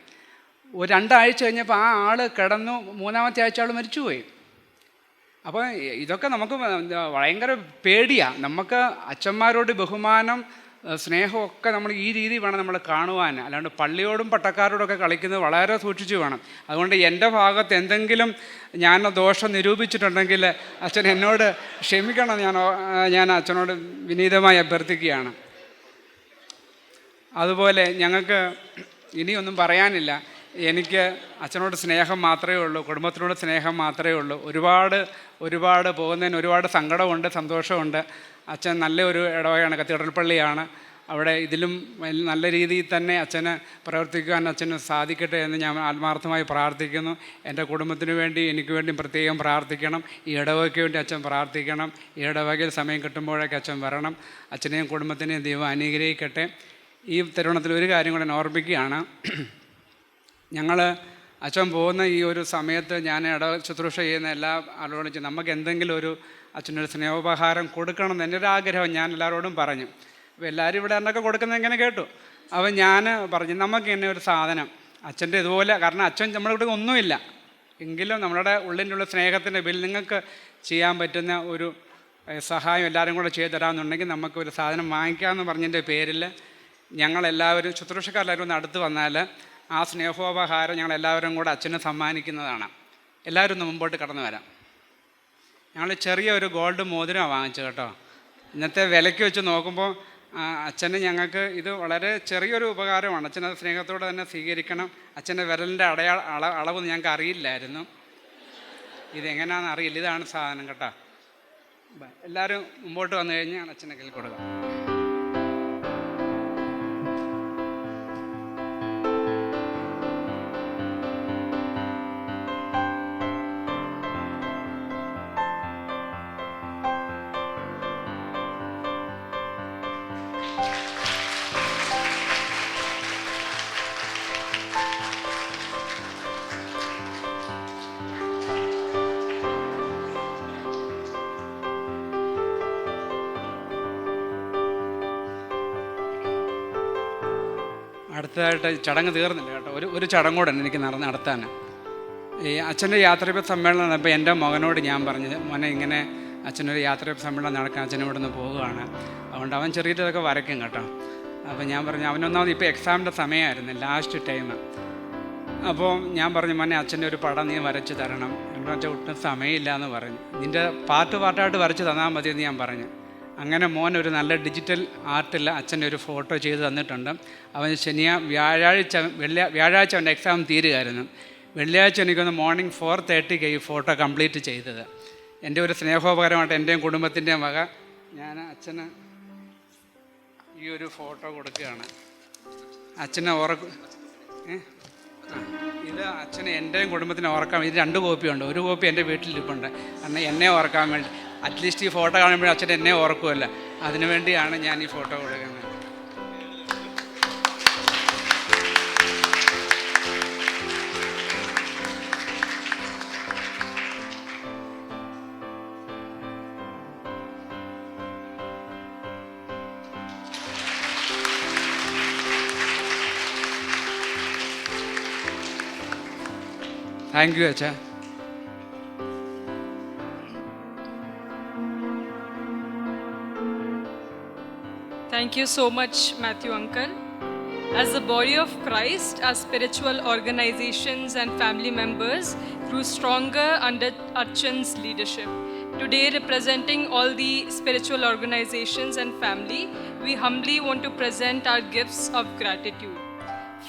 S15: ഒരു 2 ആഴ്ച കഴിഞ്ഞപ്പോൾ ആ ആൾ കിടന്നു, 3-ാമത്തെ ആഴ്ച ആൾ മരിച്ചുപോയി. അപ്പോൾ ഇതൊക്കെ നമുക്ക് ഭയങ്കര പേടിയാണ്. നമുക്ക് അച്ഛന്മാരോട് ബഹുമാനം, സ്നേഹമൊക്കെ നമ്മൾ ഈ രീതി വേണം നമ്മൾ കാണുവാൻ. അല്ലാണ്ട് പള്ളിയോടും പട്ടക്കാരോടൊക്കെ കളിക്കുന്നത് വളരെ സൂക്ഷിച്ച് വേണം. അതുകൊണ്ട് എൻ്റെ ഭാഗത്ത് എന്തെങ്കിലും ഞാൻ ദോഷം നിരൂപിച്ചിട്ടുണ്ടെങ്കിൽ അച്ഛൻ എന്നോട് ക്ഷമിക്കണം, ഞാൻ അച്ഛനോട് വിനീതമായി അഭ്യർത്ഥിക്കുകയാണ്. അതുപോലെ ഞങ്ങൾക്ക് ഇനിയൊന്നും പറയാനില്ല. എനിക്ക് അച്ഛനോട് സ്നേഹം മാത്രമേ ഉള്ളൂ, കുടുംബത്തിനോട് സ്നേഹം മാത്രമേ ഉള്ളൂ. ഒരുപാട് പോകുന്നതിന് ഒരുപാട് സങ്കടമുണ്ട്, സന്തോഷമുണ്ട്. അച്ഛൻ നല്ലൊരു ഇടവകയാണ്, കത്തീഡ്രൽ പള്ളിയാണ്. അവിടെ ഇതിലും നല്ല രീതിയിൽ തന്നെ അച്ഛന് പ്രവർത്തിക്കുവാൻ അച്ഛന് സാധിക്കട്ടെ എന്ന് ഞാൻ ആത്മാർത്ഥമായി പ്രാർത്ഥിക്കുന്നു. എൻ്റെ കുടുംബത്തിന് വേണ്ടി, എനിക്ക് വേണ്ടി പ്രത്യേകം പ്രാർത്ഥിക്കണം. ഈ ഇടവകയ്ക്ക് വേണ്ടി അച്ഛൻ പ്രാർത്ഥിക്കണം. ഈ ഇടവകയിൽ സമയം കിട്ടുമ്പോഴൊക്കെ അച്ഛൻ വരണം. അച്ഛനെയും കുടുംബത്തിനെയും ദൈവം അനുഗ്രഹിക്കട്ടെ. ഈ തരുണത്തിൽ ഒരു കാര്യം കൂടെ ഓർമ്മിക്കുകയാണ്. അച്ഛൻ പോകുന്ന ഈ ഒരു സമയത്ത് ഞാൻ ശുശ്രൂഷ ചെയ്യുന്ന എല്ലാ ആളോടും നമുക്ക് എന്തെങ്കിലും ഒരു അച്ഛനൊരു സ്നേഹോപഹാരം കൊടുക്കണം എന്ന് എൻ്റെ ഒരു ആഗ്രഹം ഞാൻ എല്ലാവരോടും പറഞ്ഞു. അപ്പോൾ എല്ലാവരും ഇവിടെ എന്നൊക്കെ കൊടുക്കുന്നത് എങ്ങനെ കേട്ടു. അപ്പോൾ ഞാൻ പറഞ്ഞു നമുക്ക് എന്നെ ഒരു സാധനം അച്ഛൻ്റെ ഇതുപോലെ, കാരണം അച്ഛൻ നമ്മളിവിടെ ഒന്നുമില്ല എങ്കിലും നമ്മളുടെ ഉള്ളിൻ്റെ സ്നേഹത്തിൻ്റെ ബിൽ നിങ്ങൾക്ക് ചെയ്യാൻ പറ്റുന്ന ഒരു സഹായം എല്ലാവരും കൂടെ ചെയ്തു തരാമെന്നുണ്ടെങ്കിൽ നമുക്കൊരു സാധനം വാങ്ങിക്കാമെന്ന് പറഞ്ഞതിൻ്റെ പേരിൽ ഞങ്ങളെല്ലാവരും ശുശ്രൂഷക്കാരെല്ലാവരും ഒന്ന് അടുത്ത് വന്നാൽ ആ സ്നേഹോപഹാരം ഞങ്ങളെല്ലാവരും കൂടെ അച്ഛന് സമ്മാനിക്കുന്നതാണ്. എല്ലാവരും ഒന്ന് മുമ്പോട്ട് കടന്നു വരാം. ഞങ്ങൾ ചെറിയ ഒരു ഗോൾഡ് മോതിരമാണ് വാങ്ങിച്ചത് കേട്ടോ. ഇന്നത്തെ വിലയ്ക്ക് വെച്ച് നോക്കുമ്പോൾ അച്ഛന് ഞങ്ങൾക്ക് ഇത് വളരെ ചെറിയൊരു ഉപകാരമാണ്. അച്ഛനത് സ്നേഹത്തോടെ തന്നെ സ്വീകരിക്കണം. അച്ഛൻ്റെ വിരലിൻ്റെ അളവ് ഞങ്ങൾക്ക് അറിയില്ലായിരുന്നു. ഇതെങ്ങനെയാണെന്ന് അറിയില്ല. ഇതാണ് സാധനം കേട്ടോ. എല്ലാവരും മുമ്പോട്ട് വന്നു കഴിഞ്ഞാൽ അച്ഛൻ്റെ കയ്യിൽ കൊടുക്കാം. അടുത്തതായിട്ട് ചടങ്ങ് തീർന്നില്ല കേട്ടോ. ഒരു ചടങ്ങോടെ എനിക്ക് നടത്താൻ. ഈ അച്ഛൻ്റെ യാത്രയപ്പ് സമ്മേളനം ഇപ്പോൾ എൻ്റെ മകനോട് ഞാൻ പറഞ്ഞത്, മോനെ ഇങ്ങനെ അച്ഛനൊരു യാത്രയപ്പ് സമ്മേളനം നടക്കാൻ അച്ഛൻ ഇവിടെ നിന്ന് പോവുകയാണ്, അതുകൊണ്ട് അവൻ ചെറിയതൊക്കെ വരയ്ക്കും കേട്ടോ. അപ്പോൾ ഞാൻ പറഞ്ഞു, അവനൊന്നാമത് ഇപ്പോൾ എക്സാമിൻ്റെ സമയമായിരുന്നു, ലാസ്റ്റ് ടൈം. അപ്പോൾ ഞാൻ പറഞ്ഞു, മോനെ അച്ഛൻ്റെ ഒരു പടം നീ വരച്ച് തരണം. എൻ്റെ അച്ഛൻ ഒട്ടും സമയമില്ല എന്ന് പറഞ്ഞു. നിൻ്റെ പാർട്ടായിട്ട് വരച്ച് തന്നാൽ മതി എന്ന് ഞാൻ പറഞ്ഞു. അങ്ങനെ മോൻ ഒരു നല്ല ഡിജിറ്റൽ ആർട്ടിൽ അച്ഛൻ്റെ ഒരു ഫോട്ടോ ചെയ്ത് തന്നിട്ടുണ്ട്. അവൻ വ്യാഴാഴ്ച അവൻ്റെ എക്സാം തീരുകയായിരുന്നു. വെള്ളിയാഴ്ച എനിക്കൊന്ന് മോർണിംഗ് 4:30 ഈ ഫോട്ടോ കംപ്ലീറ്റ് ചെയ്തത്. എൻ്റെ ഒരു സ്നേഹോപകരമായിട്ട് എൻ്റെയും കുടുംബത്തിൻ്റെയും വക ഞാൻ അച്ഛന് ഈ ഒരു ഫോട്ടോ കൊടുക്കുകയാണ്. അച്ഛനെ ഇത് അച്ഛനെ എൻ്റെയും കുടുംബത്തിനെ ഓർക്കാൻ ഇത് 2 കോപ്പിയുണ്ട്. ഒരു കോപ്പി എൻ്റെ വീട്ടിലിരിപ്പുണ്ട്. കാരണം എന്നെ ഓർക്കാൻ വേണ്ടി, അറ്റ്ലീസ്റ്റ് ഈ ഫോട്ടോ കാണുമ്പോൾ അച്ഛൻ എന്നെ ഓർക്കുമല്ലോ, അതിനുവേണ്ടിയാണ് ഞാൻ ഈ ഫോട്ടോ കൊടുക്കുന്നത്. താങ്ക് യു അച്ഛാ.
S1: Thank you so much, Matthew Uncle. As the body of Christ, our spiritual organizations and family members grew stronger under Archan's leadership. Today, representing all the spiritual organizations and family, we humbly want to present our gifts of gratitude.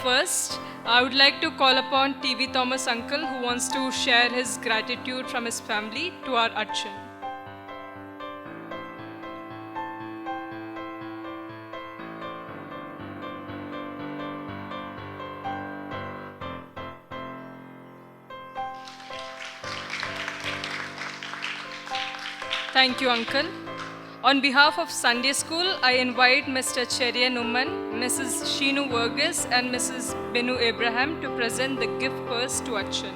S1: First, I would like to call upon T.V. Thomas Uncle, who wants to share his gratitude from his family to our Archan. Thank you, Uncle. On behalf of Sunday School, I invite Mr. Cherya Numan, Mrs. Sheenu Verghese, and Mrs. Benu Abraham to present the gift purse to Archan.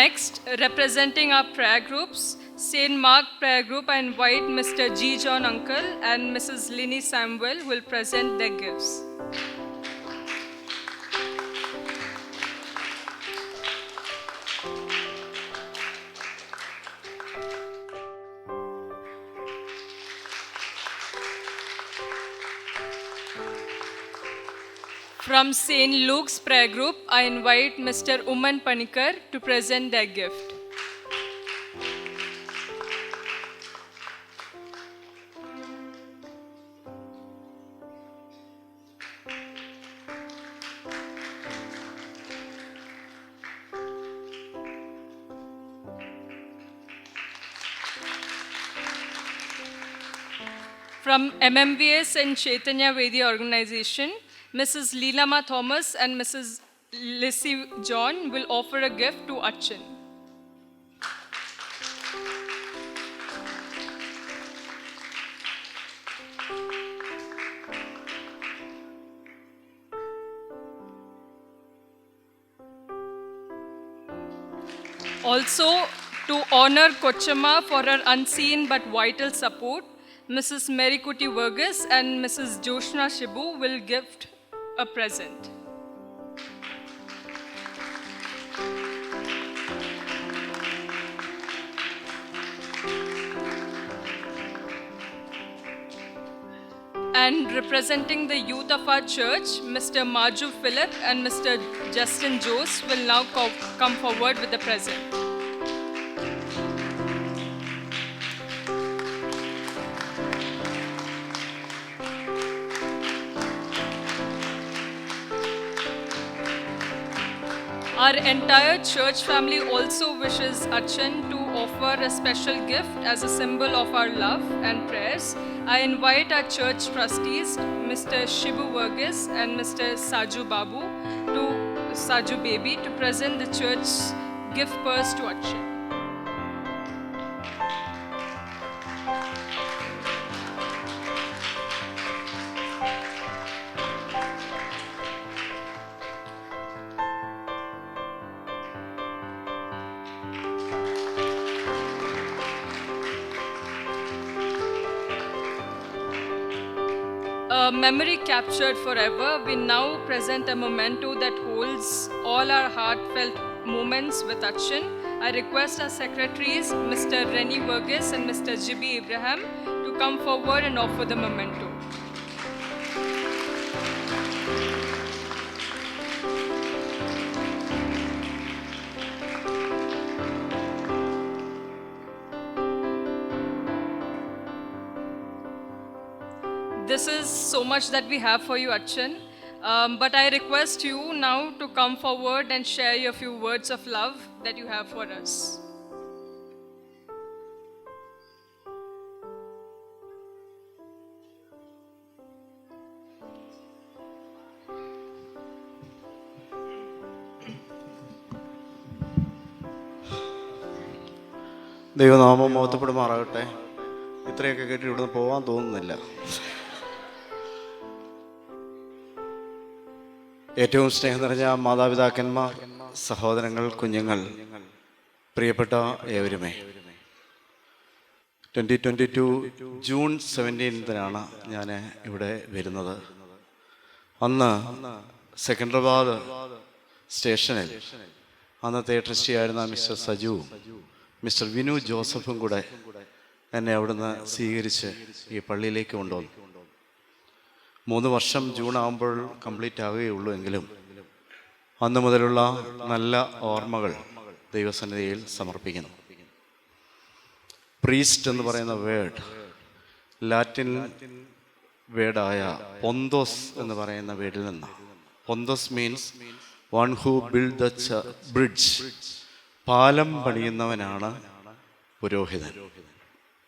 S1: Next, representing our prayer groups, St. Mark Prayer Group, I invite Mr. G. John Uncle and Mrs. Linny Samuel will present their gifts. From St. Luke's Prayer Group, I invite Mr. Uman Panikar to present their gift. From MMVS and Chaitanya Vedi organization, Mrs. Leelama Thomas and Mrs. Lissy John will offer a gift to Archan. Also, to honor Kochama for her unseen but vital support, Mrs. Merikuti Verghese and Mrs. Joshna Shibu will gift a present. And representing the youth of our church, Mr. Maju Philip and Mr. Justin Jose will now come forward with the present. Our entire church family also wishes Archan to offer a special gift as a symbol of our love and prayers. I invite our church trustees, Mr. Shibu Verghese and Mr. Saju Babu, Saju Baby, to present the church's gift purse to Archan. A memory captured forever, we now present a memento that holds all our heartfelt moments with Archan. I request our secretaries, Mr. Rennie Verghese and Mr. Jibi Abraham, to come forward and offer the memento. This is so much that we have for you, Archan. But I request you now to come forward and share your few words of love that you have for us.
S16: ദൈവനാമം മഹത്വപ്പെടുമാറാകട്ടെ. ഇത്രയൊക്കെ കേട്ട് ഇവിടുന്ന് പോകാൻ തോന്നുന്നില്ല. ഏറ്റവും സ്നേഹം നിറഞ്ഞ മാതാപിതാക്കന്മാർ, സഹോദരങ്ങൾ, കുഞ്ഞുങ്ങൾ, പ്രിയപ്പെട്ട ഏവരുമേ, 2022 ജൂൺ 17-നാണ് ഞാൻ ഇവിടെ വരുന്നത്. അന്ന് സെക്കൻഡറാബാദ് സ്റ്റേഷനിൽ അന്നത്തെ ട്രസ്റ്റിയായിരുന്ന മിസ്റ്റർ സജുവും മിസ്റ്റർ വിനു ജോസഫും കൂടെ എന്നെ അവിടുന്ന് സ്വീകരിച്ച് ഈ പള്ളിയിലേക്ക് കൊണ്ടുവന്നു. 3 വർഷം ജൂൺ ആകുമ്പോൾ കംപ്ലീറ്റ് ആവുകയുള്ളൂ എങ്കിലും അന്ന് മുതലുള്ള നല്ല ഓർമ്മകൾ ദൈവസന്നിധിയിൽ സമർപ്പിക്കുന്നു. പ്രീസ്റ്റ് എന്ന് പറയുന്ന വേർഡ് ലാറ്റിൻ വേർഡായ പൊന്തോസ് എന്ന് പറയുന്ന വേർഡിൽ നിന്ന്. പൊന്തോസ് means one who build the bridge. പാലം പണിയുന്നവനാണ് പുരോഹിതൻ.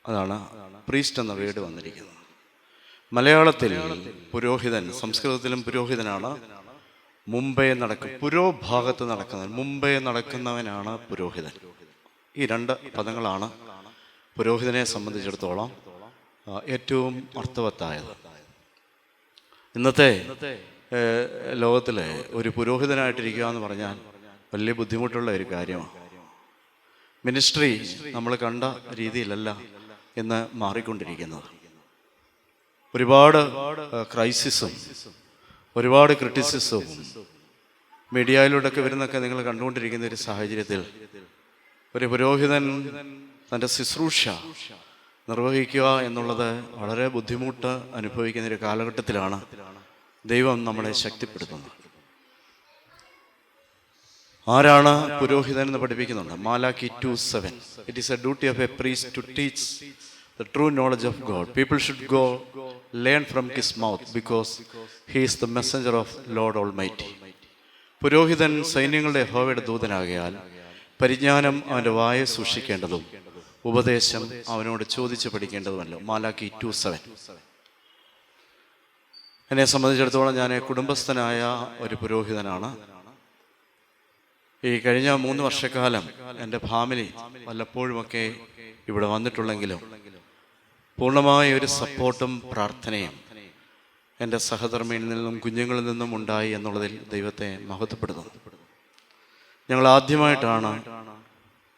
S16: അതാണ് പ്രീസ്റ്റ് എന്ന വേർഡ് വന്നിരിക്കുന്നത്. മലയാളത്തിൽ പുരോഹിതൻ, സംസ്കൃതത്തിലും പുരോഹിതനാണ് മുമ്പേ പുരോഭാഗത്ത് നടക്കുന്നവൻ, മുമ്പേ നടക്കുന്നവനാണ് പുരോഹിതൻ. ഈ 2 പദങ്ങളാണ് പുരോഹിതനെ സംബന്ധിച്ചിടത്തോളം ഏറ്റവും അർത്ഥവത്തായത്. ഇന്നത്തെ ലോകത്തിലെ ഒരു പുരോഹിതനായിട്ടിരിക്കുക എന്ന് പറഞ്ഞാൽ വലിയ ബുദ്ധിമുട്ടുള്ള ഒരു കാര്യമാണ്. മിനിസ്ട്രി നമ്മൾ കണ്ട രീതിയിലല്ല ഇന്ന് മാറിക്കൊണ്ടിരിക്കുന്നത്. ഒരുപാട് ക്രൈസിസും ഒരുപാട് ക്രിറ്റിസിസവും മീഡിയയിലൂടെയൊക്കെ വരുന്നൊക്കെ നിങ്ങൾ കണ്ടുകൊണ്ടിരിക്കുന്ന ഒരു സാഹചര്യത്തിൽ ഒരു പുരോഹിതൻ തൻ്റെ ശുശ്രൂഷ നിർവഹിക്കുക എന്നുള്ളത് വളരെ ബുദ്ധിമുട്ട് അനുഭവിക്കുന്ന ഒരു കാലഘട്ടത്തിലാണ് ദൈവം നമ്മളെ ശക്തിപ്പെടുത്തുന്നത്. ആരാണ് പുരോഹിതൻ എന്ന് പഠിപ്പിക്കുന്നുണ്ട്. Malachi 2:7. It is a duty of a priest to teach the true knowledge of God. People should go learn from his mouth because he is the messenger of Lord Almighty. പുരോഹിതൻ സൈന്യങ്ങളുടെ യഹോവയുടെ ദൂതനാകയാൽ പരിജ്ഞാനം അവൻ്റെ വായെ സൂക്ഷിക്കേണ്ടതും ഉപദേശം അവനോട് ചോദിച്ച് പഠിക്കേണ്ടതുമല്ലോ. മാലാക്കി 2:7. എന്നെ സംബന്ധിച്ചിടത്തോളം ഞാൻ കുടുംബസ്ഥനായ ഒരു പുരോഹിതനാണ്. ഈ കഴിഞ്ഞ 3 വർഷക്കാലം എൻ്റെ ഫാമിലി വല്ലപ്പോഴുമൊക്കെ ഇവിടെ വന്നിട്ടുള്ളെങ്കിലും പൂർണ്ണമായ ഒരു സപ്പോർട്ടും പ്രാർത്ഥനയും എൻ്റെ സഹധർമ്മിയിൽ നിന്നും കുഞ്ഞുങ്ങളിൽ നിന്നും ഉണ്ടായി എന്നുള്ളതിൽ ദൈവത്തെ മഹത്വപ്പെടുന്നു. ഞങ്ങൾ ആദ്യമായിട്ടാണ്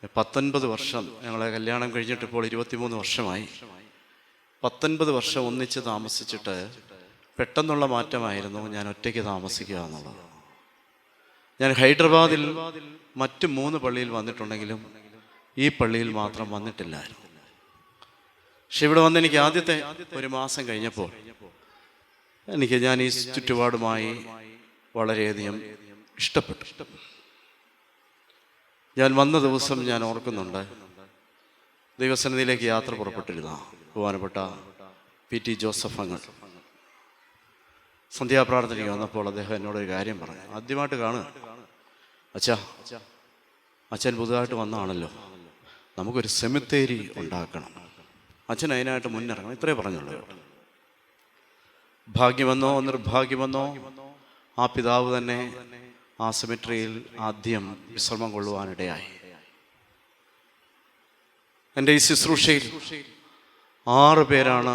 S16: 19 വർഷം, ഞങ്ങളെ കല്യാണം കഴിഞ്ഞിട്ടിപ്പോൾ 23 വർഷമായി. 19 വർഷം ഒന്നിച്ച് താമസിച്ചിട്ട് പെട്ടെന്നുള്ള മാറ്റമായിരുന്നു ഞാൻ ഒറ്റയ്ക്ക് താമസിക്കുക എന്നുള്ളത്. ഞാൻ ഹൈദരാബാദിൽ മറ്റ് 3 പള്ളിയിൽ വന്നിട്ടുണ്ടെങ്കിലും ഈ പള്ളിയിൽ മാത്രം വന്നിട്ടില്ലായിരുന്നു. പക്ഷെ ഇവിടെ വന്ന് എനിക്ക് ആദ്യത്തെ 1 മാസം കഴിഞ്ഞപ്പോൾ ഞാൻ ഈ ചുറ്റുപാടുമായി വളരെയധികം ഇഷ്ടപ്പെട്ടു. ഞാൻ വന്ന ദിവസം ഞാൻ ഓർക്കുന്നുണ്ട്, ദൈവസന്നിധിയിലേക്ക് യാത്ര പുറപ്പെട്ടിരുന്ന ബഹുമാനപ്പെട്ട PT ജോസഫ് അങ്ങൾ സന്ധ്യാപ്രാർത്ഥനയ്ക്ക് വന്നപ്പോൾ അദ്ദേഹം എന്നോടൊരു കാര്യം പറഞ്ഞു. ആദ്യമായിട്ട് കാണുക, അച്ഛൻ പുതുതായിട്ട് വന്നതാണല്ലോ, നമുക്കൊരു സെമിത്തേരി ഉണ്ടാക്കണം, അച്ഛൻ അതിനായിട്ട് മുന്നിറങ്ങണം, ഇത്രേ പറഞ്ഞുള്ളൂ. ഭാഗ്യമെന്നോ നിർഭാഗ്യമെന്നോ ആ പിതാവ് തന്നെ ആ സെമിട്രിയിൽ ആദ്യം വിശ്രമം കൊള്ളുവാനിടയായി. എൻ്റെ ഈ ശുശ്രൂഷയിൽ 6 പേരാണ്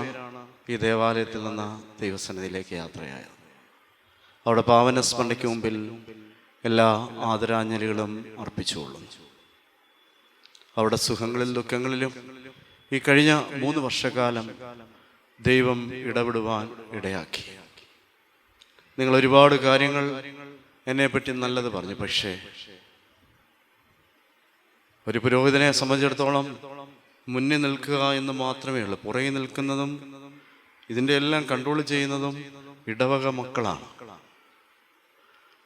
S16: ഈ ദേവാലയത്തിൽ നിന്ന് ദൈവസന്നിധിയിലേക്ക് യാത്രയായത്. അവിടെ പാവന സ്മരണയ്ക്ക് മുമ്പിൽ എല്ലാ ആദരാഞ്ജലികളും അർപ്പിച്ചുകൊള്ളുന്നു. അവിടെ സുഖങ്ങളിൽ ദുഃഖങ്ങളിലും ഈ കഴിഞ്ഞ 3 വർഷക്കാലം ദൈവം ഇടപെടുവാൻ ഇടയാക്കി. നിങ്ങൾ ഒരുപാട് കാര്യങ്ങൾ എന്നെപ്പറ്റി നല്ലത് പറഞ്ഞു. പക്ഷേ ഒരു പുരോഹിതനെ സംബന്ധിച്ചിടത്തോളം മുന്നിൽ നിൽക്കുക എന്ന് മാത്രമേ ഉള്ളൂ. പുറകെ നിൽക്കുന്നതും ഇതിൻ്റെ എല്ലാം കൺട്രോൾ ചെയ്യുന്നതും ഇടവക മക്കളാണ്.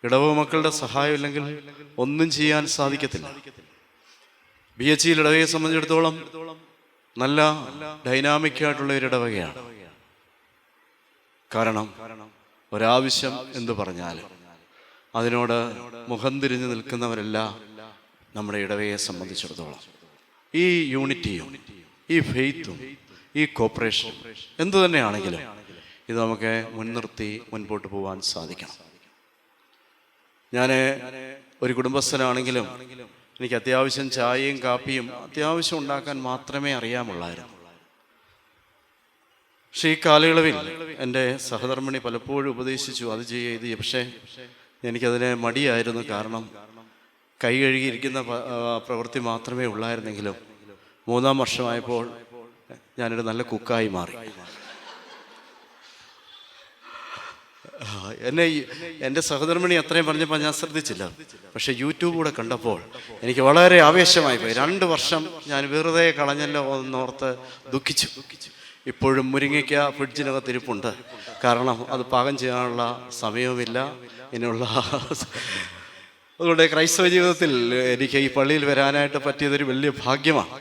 S16: ഇടവക മക്കളുടെ സഹായം ഇല്ലെങ്കിൽ ഒന്നും ചെയ്യാൻ സാധിക്കത്തില്ല. BHE ഇടവകയെ സംബന്ധിച്ചിടത്തോളം നല്ല ഡൈനാമിക് ആയിട്ടുള്ള ഒരു ഇടവകയാണ്. കാരണം ഒരാവശ്യം എന്തു പറഞ്ഞാലും അതിനോട് മുഖം തിരിഞ്ഞു നിൽക്കുന്നവരല്ല നമ്മുടെ ഇടവകയെ സംബന്ധിച്ചിടത്തോളം. ഈ യൂണിറ്റിയും ഈ ഫെയ്ത്തും ഈ കോപ്പറേഷനും എന്തു തന്നെയാണെങ്കിലും ഇത് നമുക്ക് മുൻനിർത്തി മുൻപോട്ട് പോകാൻ സാധിക്കണം. ഞാൻ ഒരു കുടുംബസ്ഥനാണെങ്കിലും എനിക്ക് അത്യാവശ്യം ചായയും കാപ്പിയും അത്യാവശ്യം ഉണ്ടാക്കാൻ മാത്രമേ അറിയാമുള്ളായിരുന്നു. പക്ഷേ ഈ കാലയളവിൽ എൻ്റെ സഹധർമ്മിണി പലപ്പോഴും ഉപദേശിച്ചു, അത് ചെയ്യുക ഇത് ചെയ്യുക. പക്ഷേ എനിക്കതിന് മടിയായിരുന്നു. കാരണം കൈ കഴുകിയിരിക്കുന്ന പ്രവൃത്തി മാത്രമേ ഉള്ളായിരുന്നെങ്കിലും 3-ാം വർഷമായപ്പോൾ ഞാനൊരു നല്ല കുക്കായി മാറി. എൻ്റെ സഹധർമ്മിണി അത്രയും പറഞ്ഞപ്പോൾ ഞാൻ ശ്രദ്ധിച്ചില്ല. പക്ഷേ യൂട്യൂബ് കൂടെ കണ്ടപ്പോൾ എനിക്ക് വളരെ ആവേശമായി പോയി. 2 വർഷം ഞാൻ വെറുതെ കളഞ്ഞല്ലോ എന്നോർത്ത് ദുഃഖിച്ചു. ഇപ്പോഴും മുരിങ്ങയ്ക്ക ഫ്രിഡ്ജിനകത്ത് ഇരിപ്പുണ്ട്. കാരണം അത് പാകം ചെയ്യാനുള്ള സമയവുമില്ല ഇനിയുള്ള. അതുകൊണ്ട് ക്രൈസ്തവ ജീവിതത്തിൽ എനിക്ക് ഈ പള്ളിയിൽ വരാനായിട്ട് പറ്റിയതൊരു വലിയ ഭാഗ്യമാണ്.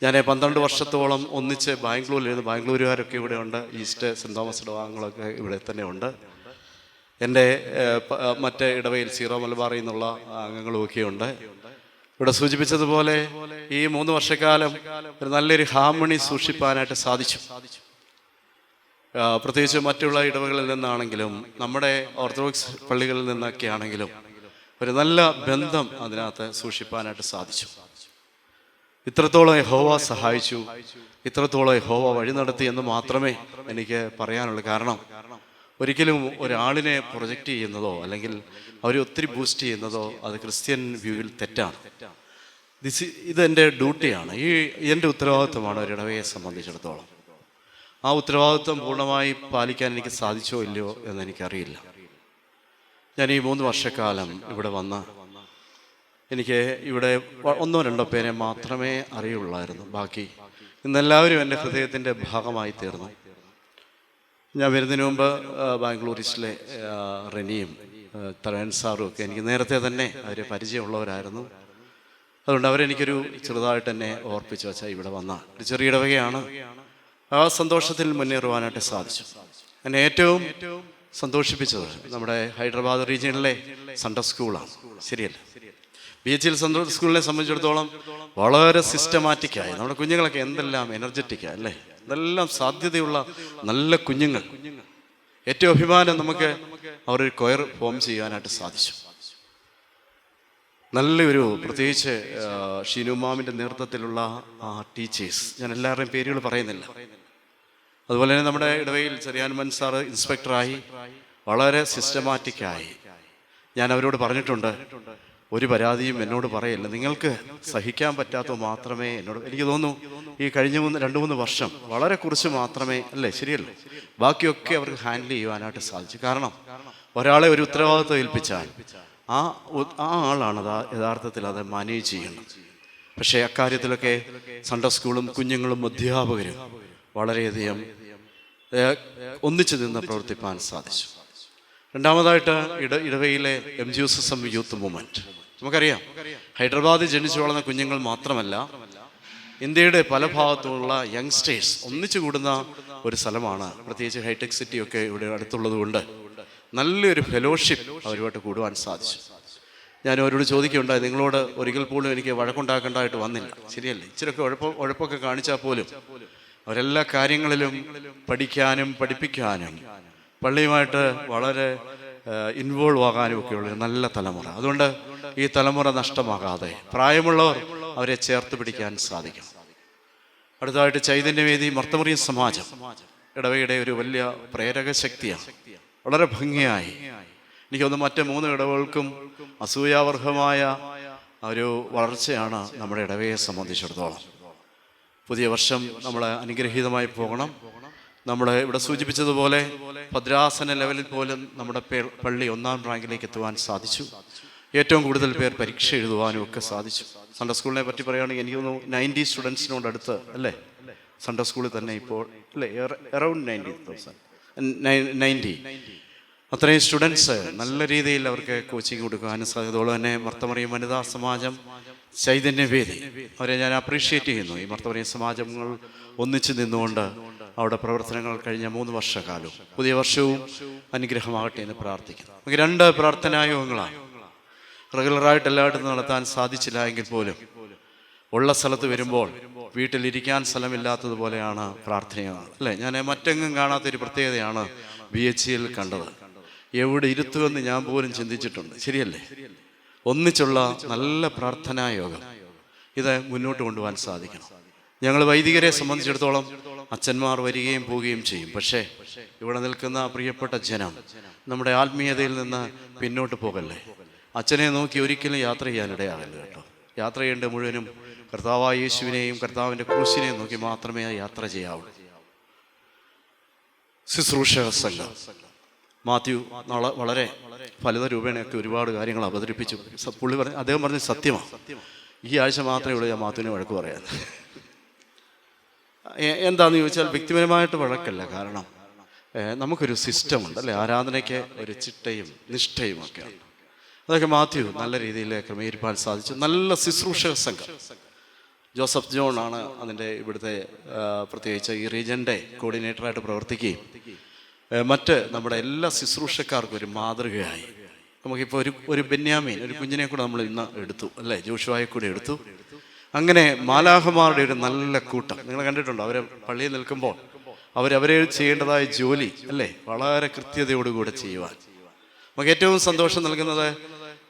S16: ഞാൻ 12 വർഷത്തോളം ഒന്നിച്ച് ബാംഗ്ലൂരിലിരുന്ന്, ബാംഗ്ലൂരുകാരൊക്കെ ഇവിടെ ഉണ്ട്, ഈസ്റ്റ് സെൻറ് തോമസ് ഇടവകങ്ങളൊക്കെ ഇവിടെ തന്നെ ഉണ്ട്. എൻ്റെ മറ്റേ ഇടവയിൽ സീറോ മലബാറിൽ നിന്നുള്ള അംഗങ്ങളുമൊക്കെ ഉണ്ട്. ഇവിടെ സൂചിപ്പിച്ചതുപോലെ ഈ 3 വർഷക്കാലം ഒരു നല്ലൊരു ഹാർമണി സൂക്ഷിപ്പാനായിട്ട് സാധിച്ചു. പ്രത്യേകിച്ച് മറ്റുള്ള ഇടവകളിൽ നിന്നാണെങ്കിലും നമ്മുടെ ഓർത്തഡോക്സ് പള്ളികളിൽ നിന്നൊക്കെ ആണെങ്കിലും ഒരു നല്ല ബന്ധം അതിനകത്ത് സൂക്ഷിപ്പാനായിട്ട് സാധിച്ചു. ഇത്രത്തോളം യഹോവ സഹായിച്ചു, ഇത്രത്തോളം യഹോവ വഴി നടത്തി എന്ന് മാത്രമേ എനിക്ക് പറയാനുള്ളൂ. കാരണം ഒരിക്കലും ഒരാളിനെ പ്രൊജക്റ്റ് ചെയ്യുന്നതോ അല്ലെങ്കിൽ അവരെ ഒത്തിരി ബൂസ്റ്റ് ചെയ്യുന്നതോ അത് ക്രിസ്ത്യൻ വ്യൂവിൽ തെറ്റാണ്. ഇതെൻ്റെ ഡ്യൂട്ടിയാണ്, എൻ്റെ ഉത്തരവാദിത്വമാണ് ഒരു ഇടവകയെ സംബന്ധിച്ചിടത്തോളം. ആ ഉത്തരവാദിത്വം പൂർണ്ണമായി പാലിക്കാൻ എനിക്ക് സാധിച്ചോ ഇല്ലയോ എന്നെനിക്കറിയില്ല. ഞാൻ ഈ 3 വർഷക്കാലം ഇവിടെ വന്ന് എനിക്ക് ഇവിടെ 1-2 പേരെ മാത്രമേ അറിയുള്ളായിരുന്നു. ബാക്കി ഇന്നെല്ലാവരും എൻ്റെ ഹൃദയത്തിൻ്റെ ഭാഗമായി തീർന്നു. ഞാൻ വരുന്നതിന് മുമ്പ് ബാംഗ്ലൂരിലെ റെനിയും തരൻ സാറും ഒക്കെ എനിക്ക് നേരത്തെ തന്നെ അവർ പരിചയമുള്ളവരായിരുന്നു. അതുകൊണ്ട് അവരെനിക്കൊരു ചെറുതായിട്ട് തന്നെ ഓർപ്പിച്ചു വെച്ചാൽ ഇവിടെ വന്ന ഒരു ചെറിയ ഇടവകയാണ്. ആ സന്തോഷത്തിൽ മുന്നേറുവാനായിട്ട് സാധിച്ചു. എന്നെ ഏറ്റവും സന്തോഷിപ്പിച്ചത് നമ്മുടെ ഹൈദരാബാദ് റീജിയനിലെ സൺഡേ സ്കൂളാണ്. ശരിയല്ല, BHL സൺഡേ സ്കൂളിനെ സംബന്ധിച്ചിടത്തോളം വളരെ സിസ്റ്റമാറ്റിക്കായി നമ്മുടെ കുഞ്ഞുങ്ങളൊക്കെ എന്തെല്ലാം എനർജറ്റിക്കാണ് അല്ലേ, എന്തെല്ലാം സാധ്യതയുള്ള നല്ല കുഞ്ഞുങ്ങൾ. ഏറ്റവും അഭിമാനം നമുക്ക് അവരൊരു കൊയർ ഫോം ചെയ്യാനായിട്ട് സാധിച്ചു. നല്ലൊരു പ്രത്യേകിച്ച് ഷീനുമാമിൻ്റെ നേതൃത്വത്തിലുള്ള ടീച്ചേഴ്സ്, ഞാൻ എല്ലാവരുടെയും പേരുകൾ പറയുന്നില്ല. അതുപോലെ തന്നെ നമ്മുടെ ഇടവയിൽ ചെറിയാൻമൻ സാറ് ഇൻസ്പെക്ടറായി വളരെ സിസ്റ്റമാറ്റിക്കായി. ഞാൻ അവരോട് പറഞ്ഞിട്ടുണ്ട്, ഒരു പരാതിയും എന്നോട് പറയില്ല, നിങ്ങൾക്ക് സഹിക്കാൻ പറ്റാത്തത് മാത്രമേ എന്നോട്. എനിക്ക് തോന്നുന്നു ഈ കഴിഞ്ഞ 2-3 വർഷം വളരെ കുറച്ച് മാത്രമേ അല്ലേ, ശരിയല്ലേ, ബാക്കിയൊക്കെ അവർക്ക് ഹാൻഡിൽ ചെയ്യുവാനായിട്ട് സാധിച്ചു. കാരണം ഒരാളെ ഒരു ഉത്തരവാദിത്വം ഏൽപ്പിച്ചാൽ ആ ആളാണ് യഥാർത്ഥത്തിൽ അത് മാനേജ് ചെയ്യുന്നത്. പക്ഷേ അക്കാര്യത്തിലൊക്കെ സൺഡേ സ്കൂളും കുഞ്ഞുങ്ങളും അധ്യാപകരും വളരെയധികം ഒന്നിച്ചു നിന്ന് പ്രവർത്തിപ്പാൻ സാധിച്ചു. രണ്ടാമതായിട്ട് ഇടവയിലെ MGSM യൂത്ത് മൂവ്മെൻറ്റ്. നമുക്കറിയാം, ഹൈദരാബാദിൽ ജനിച്ചു വളർന്ന കുഞ്ഞുങ്ങൾ മാത്രമല്ല, ഇന്ത്യയുടെ പല ഭാഗത്തുമുള്ള യങ്സ്റ്റേഴ്സ് ഒന്നിച്ചു കൂടുന്ന ഒരു സ്ഥലമാണ്. പ്രത്യേകിച്ച് ഹൈടെക് സിറ്റിയൊക്കെ ഇവിടെ അടുത്തുള്ളത് കൊണ്ട് നല്ലൊരു ഫെലോഷിപ്പ് അവരുമായിട്ട് കൂടുവാൻ സാധിച്ചു. ഞാൻ അവരോട് ചോദിക്കുകയുണ്ടായി, നിങ്ങളോട് ഒരിക്കൽ പോലും എനിക്ക് വഴക്കുണ്ടാക്കേണ്ടതായിട്ട് വന്നില്ല, ശരിയല്ലേ? ഇച്ചിരൊക്കെ ഉഴപ്പൊക്കെ കാണിച്ചാൽ പോലും അവരെല്ലാ കാര്യങ്ങളിലും പഠിക്കാനും പഠിപ്പിക്കാനും പള്ളിയുമായിട്ട് വളരെ ഇൻവോൾവ് ആകാനും ഒക്കെയുള്ള നല്ല തലമുറ. അതുകൊണ്ട് ഈ തലമുറ നഷ്ടമാകാതെ പ്രായമുള്ളവർ അവരെ ചേർത്ത് പിടിക്കാൻ സാധിക്കും. അടുത്തതായിട്ട് ചൈതന്യവേദി മർത്തമറിയ സമാജം ഇടവയുടെ ഒരു വലിയ പ്രേരക ശക്തിയാണ്. വളരെ ഭംഗിയായി എനിക്കൊന്ന് മറ്റ് 3 ഇടവകൾക്കും അസൂയാവർഹമായ ഒരു വളർച്ചയാണ് നമ്മുടെ ഇടവയെ സംബന്ധിച്ചിടത്തോളം. പുതിയ വർഷം നമ്മൾ അനുഗ്രഹീതമായി പോകണം. നമ്മൾ ഇവിടെ സൂചിപ്പിച്ചതുപോലെ ഭദ്രാസന ലെവലിൽ പോലും നമ്മുടെ പള്ളി 1-ാം റാങ്കിലേക്ക് എത്തുവാൻ സാധിച്ചു. ഏറ്റവും കൂടുതൽ പേർ പരീക്ഷ എഴുതുവാനും ഒക്കെ സാധിച്ചു. സൺഡേ സ്കൂളിനെ പറ്റി പറയുകയാണെങ്കിൽ എനിക്ക് തോന്നുന്നു 90 സ്റ്റുഡൻസിനോട് അടുത്ത് അല്ലേ സൺഡേ സ്കൂളിൽ തന്നെ ഇപ്പോൾ അല്ലേ, അറൗണ്ട് 90 അത്രയും സ്റ്റുഡൻസ് നല്ല രീതിയിൽ അവർക്ക് കോച്ചിങ് കൊടുക്കാനും സാധിക്കും. അതുപോലെ തന്നെ മർത്തമറിയം വനിതാ സമാജം, ചൈതന്യവേദി, അവരെ ഞാൻ അപ്രീഷിയേറ്റ് ചെയ്യുന്നു. ഈ മർത്തമറിയം സമാജങ്ങൾ ഒന്നിച്ചു നിന്നുകൊണ്ട് അവിടെ പ്രവർത്തനങ്ങൾ കഴിഞ്ഞ 3 വർഷക്കാലവും പുതിയ വർഷവും അനുഗ്രഹമാകട്ടെ എന്ന് പ്രാർത്ഥിക്കുന്നു. നമുക്ക് 2 പ്രാർത്ഥനായോഗങ്ങളാണ്. റെഗുലറായിട്ട് എല്ലായിടത്തും നടത്താൻ സാധിച്ചില്ല എങ്കിൽ പോലും ഉള്ള സ്ഥലത്ത് വരുമ്പോൾ വീട്ടിലിരിക്കാൻ സ്ഥലമില്ലാത്തതുപോലെയാണ് പ്രാർത്ഥനകൾ അല്ലേ. ഞാൻ മറ്റെങ്ങും കാണാത്തൊരു പ്രത്യേകതയാണ് BHL കണ്ടത്. എവിടെ ഇരുത്തുമെന്ന് ഞാൻ പോലും ചിന്തിച്ചിട്ടുണ്ട്, ശരിയല്ലേ? ഒന്നിച്ചുള്ള നല്ല പ്രാർത്ഥനായോഗം ഇത് മുന്നോട്ട് കൊണ്ടുപോകാൻ സാധിക്കണം. ഞങ്ങൾ വൈദികരെ സംബന്ധിച്ചിടത്തോളം അച്ഛന്മാർ വരികയും പോവുകയും ചെയ്യും. പക്ഷേ ഇവിടെ നിൽക്കുന്ന പ്രിയപ്പെട്ട ജനം നമ്മുടെ ആത്മീയതയിൽ നിന്ന് പിന്നോട്ട് പോകല്ലേ. അച്ഛനെ നോക്കി ഒരിക്കലും യാത്ര ചെയ്യാനിടയാകല്ലേ കേട്ടോ. യാത്ര ചെയ്യേണ്ട മുഴുവനും കർത്താവായ യേശുവിനെയും കർത്താവിൻ്റെ ക്രൂശിനെയും നോക്കി മാത്രമേ യാത്ര ചെയ്യാവൂ. ശുശ്രൂഷക സംഘം മാത്യു വളരെ ഫലിത രൂപേണയൊക്കെ ഒരുപാട് കാര്യങ്ങൾ അവതരിപ്പിച്ചു. അദ്ദേഹം പറഞ്ഞ സത്യമാണ്. ഈ ആഴ്ച മാത്രമേ ഉള്ളൂ ഞാൻ മാത്യുവിനെ വഴക്ക് പറയാൻ. എന്താണെന്ന് ചോദിച്ചാൽ വ്യക്തിപരമായിട്ട് വഴക്കല്ല. കാരണം നമുക്കൊരു സിസ്റ്റമുണ്ട് അല്ലേ, ആരാധനയ്ക്ക് ഒരു ചിട്ടയും നിഷ്ഠയും ഒക്കെയാണ്. അതൊക്കെ മാത്യു നല്ല രീതിയിൽ ക്രമീകരിക്കാൻ സാധിച്ചു. നല്ല ശുശ്രൂഷക സംഘം. ജോസഫ് ജോൺ ആണ് അതിൻ്റെ ഇവിടുത്തെ പ്രത്യേകിച്ച് ഈ റീജൻ്റെ കോർഡിനേറ്ററായിട്ട് പ്രവർത്തിക്കുകയും മറ്റ് നമ്മുടെ എല്ലാ ശുശ്രൂഷക്കാർക്കും ഒരു മാതൃകയായി. നമുക്കിപ്പോൾ ഒരു ബെന്യാമീൻ, ഒരു കുഞ്ഞിനെ കൂടെ നമ്മൾ ഇന്ന് എടുത്തു അല്ലേ, ജോഷുവായെ കൂടെ എടുത്തു. അങ്ങനെ മാലാഖമാരുടെ ഒരു നല്ല കൂട്ടം നിങ്ങൾ കണ്ടിട്ടുണ്ടോ? അവരെ പള്ളിയിൽ നിൽക്കുമ്പോൾ അവരെ ചെയ്യേണ്ടതായ ജോലി അല്ലേ വളരെ കൃത്യതയോടുകൂടെ ചെയ്യുവാൻ. നമുക്ക് ഏറ്റവും സന്തോഷം നൽകുന്നത്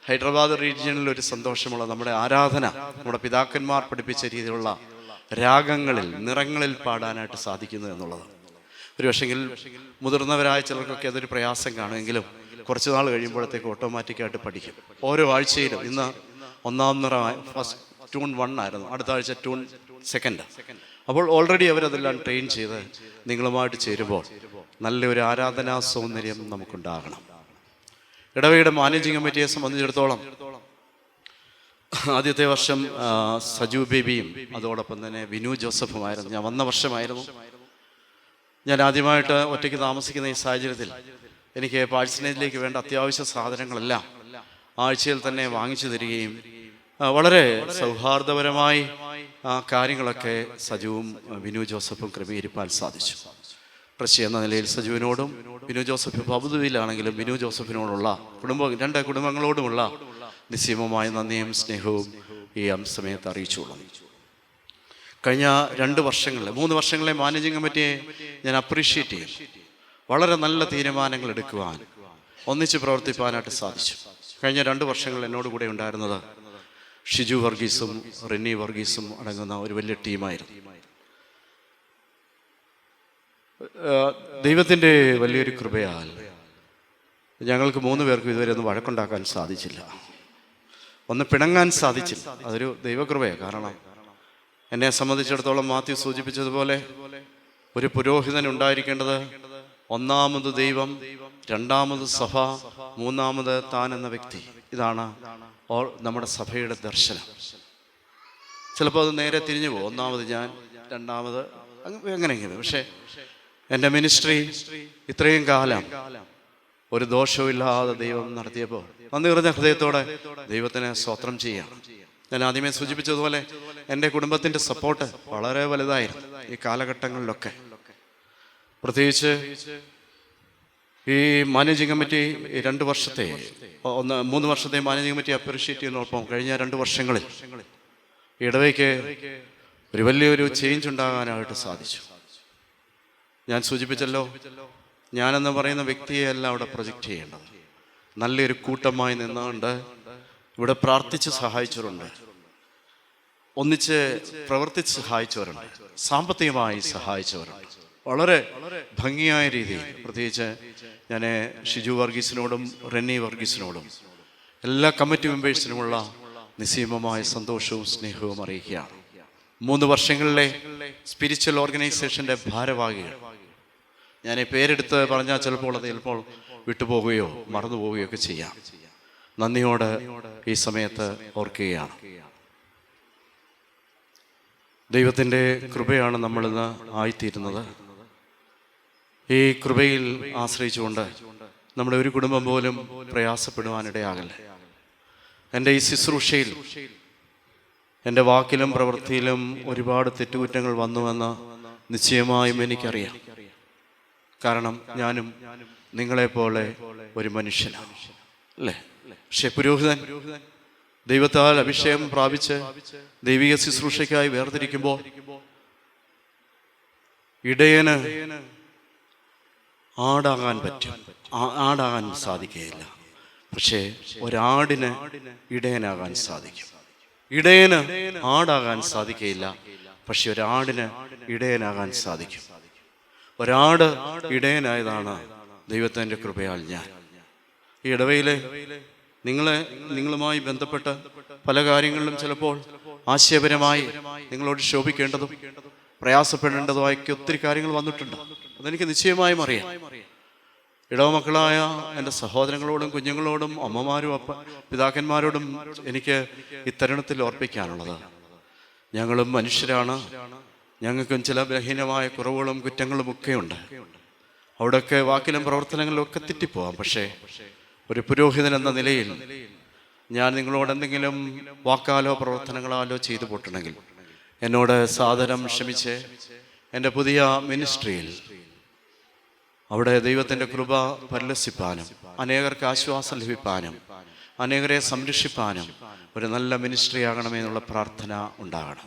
S16: ഹൈദരാബാദ് റീജിയനിൽ ഒരു സന്തോഷമുള്ള നമ്മുടെ ആരാധന, നമ്മുടെ പിതാക്കന്മാർ പഠിപ്പിച്ച രീതിയിലുള്ള രാഗങ്ങളിൽ നിറങ്ങളിൽ പാടാനായിട്ട് സാധിക്കുന്നു എന്നുള്ളത്. ഒരു പക്ഷെങ്കിൽ മുതിർന്നവരായ ചിലർക്കൊക്കെ അതൊരു പ്രയാസം കാണുമെങ്കിലും കുറച്ച് നാൾ കഴിയുമ്പോഴത്തേക്ക് ഓട്ടോമാറ്റിക്കായിട്ട് പഠിക്കും. ഓരോ ആഴ്ചയിലും ഇന്ന് 1-ാം നിറ ഫസ്റ്റ് ട്യൂൺ 1 ആയിരുന്നു, അടുത്ത ആഴ്ച ട്യൂൺ 2. അപ്പോൾ ഓൾറെഡി അവരതെല്ലാം ട്രെയിൻ ചെയ്ത് നിങ്ങളുമായിട്ട് ചേരുമ്പോൾ നല്ലൊരു ആരാധനാ സൗന്ദര്യം നമുക്കുണ്ടാകണം. ഇടവയുടെ മാനേജിംഗ് കമ്മിറ്റിയെ സംബന്ധിച്ചിടത്തോളം ആദ്യത്തെ വർഷം സജു ബേബിയും അതോടൊപ്പം തന്നെ വിനു ജോസഫുമായിരുന്നു. ഞാൻ വന്ന വർഷമായിരുന്നു. ഞാൻ ആദ്യമായിട്ട് ഒറ്റയ്ക്ക് താമസിക്കുന്ന ഈ സാഹചര്യത്തിൽ എനിക്ക് പാഴ്സനേജിലേക്ക് വേണ്ട അത്യാവശ്യ സാധനങ്ങളെല്ലാം ആഴ്ചയിൽ തന്നെ വാങ്ങിച്ചു തരികയും വളരെ സൗഹാർദ്ദപരമായി കാര്യങ്ങളൊക്കെ സജുവും വിനു ജോസഫും ക്രമീകരിക്കാൻ സാധിച്ചു. ട്രസ്റ്റി എന്ന നിലയിൽ സജുവിനോടും വിനു ജോസഫ് അബുദാബിയിലാണെങ്കിലും വിനു ജോസഫിനോടുള്ള രണ്ട് കുടുംബങ്ങളോടുമുള്ള നിസ്സീമമായ നന്ദിയും സ്നേഹവും ഈ സമയത്ത് അറിയിച്ചുകൊള്ളുന്നു. കഴിഞ്ഞ 3 വർഷങ്ങളിലെ മാനേജിംഗ് കമ്മിറ്റിയെ ഞാൻ അപ്രീഷിയേറ്റ് ചെയ്യും. വളരെ നല്ല തീരുമാനങ്ങൾ എടുക്കുവാൻ, ഒന്നിച്ച് പ്രവർത്തിപ്പാനായിട്ട് സാധിച്ചു. കഴിഞ്ഞ 2 വർഷങ്ങൾ എന്നോട് കൂടെ ഉണ്ടായിരുന്നത് ഷിജു വർഗീസും റെന്നി വർഗീസും അടങ്ങുന്ന ഒരു വലിയ ടീമായിരുന്നു. ദൈവത്തിൻ്റെ വലിയൊരു കൃപയാൽ ഞങ്ങൾക്ക് 3 പേർക്കും ഇതുവരെ ഒന്നും വഴക്കുണ്ടാക്കാൻ സാധിച്ചില്ല, ഒന്ന് പിണങ്ങാൻ സാധിച്ചില്ല. അതൊരു ദൈവകൃപയാണ്. കാരണം എന്നെ സംബന്ധിച്ചിടത്തോളം മാത്യു സൂചിപ്പിച്ചതുപോലെ ഒരു പുരോഹിതൻ ഉണ്ടായിരിക്കേണ്ടത് 1ാമത് ദൈവം, 2ാമത് സഭ, 3ാമത് താൻ എന്ന വ്യക്തി. ഇതാണ് നമ്മുടെ സഭയുടെ ദർശനം. ചിലപ്പോൾ അത് നേരെ തിരിഞ്ഞു പോകും, 1ാമത് ഞാൻ, 2ാമത് എങ്ങനെയെങ്കിലും. പക്ഷേ എൻ്റെ മിനിസ്ട്രി ഇത്രയും കാലം ഒരു ദോഷവുമില്ലാതെ ദൈവം നടത്തിയപ്പോൾ നന്ദി നിറഞ്ഞ ഹൃദയത്തോടെ ദൈവത്തിന് സ്തോത്രം ചെയ്യാം. ഞാൻ ആദ്യമേ സൂചിപ്പിച്ചതുപോലെ എൻ്റെ കുടുംബത്തിൻ്റെ സപ്പോർട്ട് വളരെ വലുതായിരുന്നു ഈ കാലഘട്ടങ്ങളിലൊക്കെ. പ്രത്യേകിച്ച് ഈ മാനേജിംഗ് കമ്മിറ്റി 3 വർഷത്തെ മാനേജിംഗ് കമ്മിറ്റി അപ്രീഷിയേറ്റ് ചെയ്യുന്നതോടൊപ്പം കഴിഞ്ഞ 2 വർഷങ്ങളിൽ ഇടവയ്ക്ക് ഒരു വലിയൊരു ചേഞ്ച് ഉണ്ടാകാനായിട്ട് സാധിച്ചു. ഞാൻ സൂചിപ്പിച്ചല്ലോ, ഞാനെന്ന് പറയുന്ന വ്യക്തിയെയല്ല അവിടെ പ്രൊജക്റ്റ് ചെയ്യേണ്ടത്. നല്ലൊരു കൂട്ടമായി നിന്നുകൊണ്ട് ഇവിടെ പ്രാർത്ഥിച്ച് സഹായിച്ചവരുണ്ട്, ഒന്നിച്ച് പ്രവർത്തിച്ച് സഹായിച്ചവരുണ്ട്, സാമ്പത്തികമായി സഹായിച്ചവരുണ്ട്. വളരെ ഭംഗിയായ രീതിയിൽ പ്രത്യേകിച്ച് ഞാൻ ഷിജു വർഗീസിനോടും റെന്നി വർഗീസിനോടും എല്ലാ കമ്മിറ്റി മെമ്പേഴ്സിനുമുള്ള നിസ്സീമമായ സന്തോഷവും സ്നേഹവും അറിയിക്കുകയാണ്. 3 വർഷങ്ങളിലെ സ്പിരിച്വൽ ഓർഗനൈസേഷൻ്റെ ഭാരവാഹികൾ, ഞാൻ പേരെടുത്ത് പറഞ്ഞാൽ ചിലപ്പോൾ വിട്ടുപോകുകയോ മറന്നു പോവുകയോ ഒക്കെ ചെയ്യാം. നന്ദിയോടെ ഈ സമയത്ത് ഓർക്കുകയാണ്. ദൈവത്തിൻ്റെ കൃപയാണ് നമ്മളിന്ന് ആയിത്തീരുന്നത്. ഈ കൃപയിൽ ആശ്രയിച്ചുകൊണ്ട് നമ്മുടെ ഒരു കുടുംബം പോലും പ്രയാസപ്പെടുവാനിടയാകല്ല. എൻ്റെ ഈ ശുശ്രൂഷയിൽ എൻ്റെ വാക്കിലും പ്രവൃത്തിയിലും ഒരുപാട് തെറ്റുകുറ്റങ്ങൾ വന്നുവെന്ന് നിശ്ചയമായും എനിക്കറിയാം. കാരണം ഞാനും നിങ്ങളെപ്പോലെ ഒരു മനുഷ്യനാണ് അല്ലേ. പക്ഷെ പുരോഹിതൻ ദൈവത്താൽ അഭിഷേകം പ്രാപിച്ച് ദൈവിക ശുശ്രൂഷയ്ക്കായി വേർതിരിക്കുമ്പോൾ ഇടയന് ആടാകാൻ സാധിക്കുകയില്ല. പക്ഷേ ഒരാടിന് ഇടയനാകാൻ സാധിക്കും. ഇടയന് ആടാകാൻ സാധിക്കുകയില്ല, പക്ഷെ ഒരാടിന് ഇടയനാകാൻ സാധിക്കും. ഒരാട് ഇടയനായതാണ് ദൈവത്തിൻ്റെ കൃപയാൽ ഞാൻ ഈ ഇടവയിലെ നിങ്ങളുമായി ബന്ധപ്പെട്ട് പല കാര്യങ്ങളിലും ചിലപ്പോൾ ആശയപരമായി നിങ്ങളോട് ശോഭിക്കേണ്ടതും പ്രയാസപ്പെടേണ്ടതുമായൊക്കെ ഒത്തിരി കാര്യങ്ങൾ വന്നിട്ടുണ്ട്. അതെനിക്ക് നിശ്ചയമായും അറിയാം. ഇടവമക്കളായ എൻ്റെ സഹോദരങ്ങളോടും കുഞ്ഞുങ്ങളോടും അമ്മമാരും പിതാക്കന്മാരോടും എനിക്ക് ഈ തരുണത്തിൽ ഓർപ്പിക്കാനുള്ളത്, ഞങ്ങളും മനുഷ്യരാണ്. ഞങ്ങൾക്കും ചില ബലഹീനമായ കുറവുകളും കുറ്റങ്ങളും ഒക്കെയുണ്ട്. അവിടെയൊക്കെ വാക്കിലും പ്രവർത്തനങ്ങളിലും ഒക്കെ തെറ്റിപ്പോവാം. പക്ഷേ ഒരു പുരോഹിതൻ എന്ന നിലയിൽ ഞാൻ നിങ്ങളോട് എന്തെങ്കിലും വാക്കാലോ പ്രവർത്തനങ്ങളാലോ ചെയ്തു പോയിട്ടുണ്ടെങ്കിൽ എന്നോട് സാദരം ക്ഷമിച്ച് എൻ്റെ പുതിയ മിനിസ്ട്രിയിൽ അവിടെ ദൈവത്തിൻ്റെ കൃപ പരിലസിപ്പാനും അനേകർക്ക് ആശ്വാസം ലഭിപ്പാനും അനേകരെ സംരക്ഷിപ്പാനും ഒരു നല്ല മിനിസ്ട്രി ആകണമെന്നുള്ള പ്രാർത്ഥന ഉണ്ടാകണം.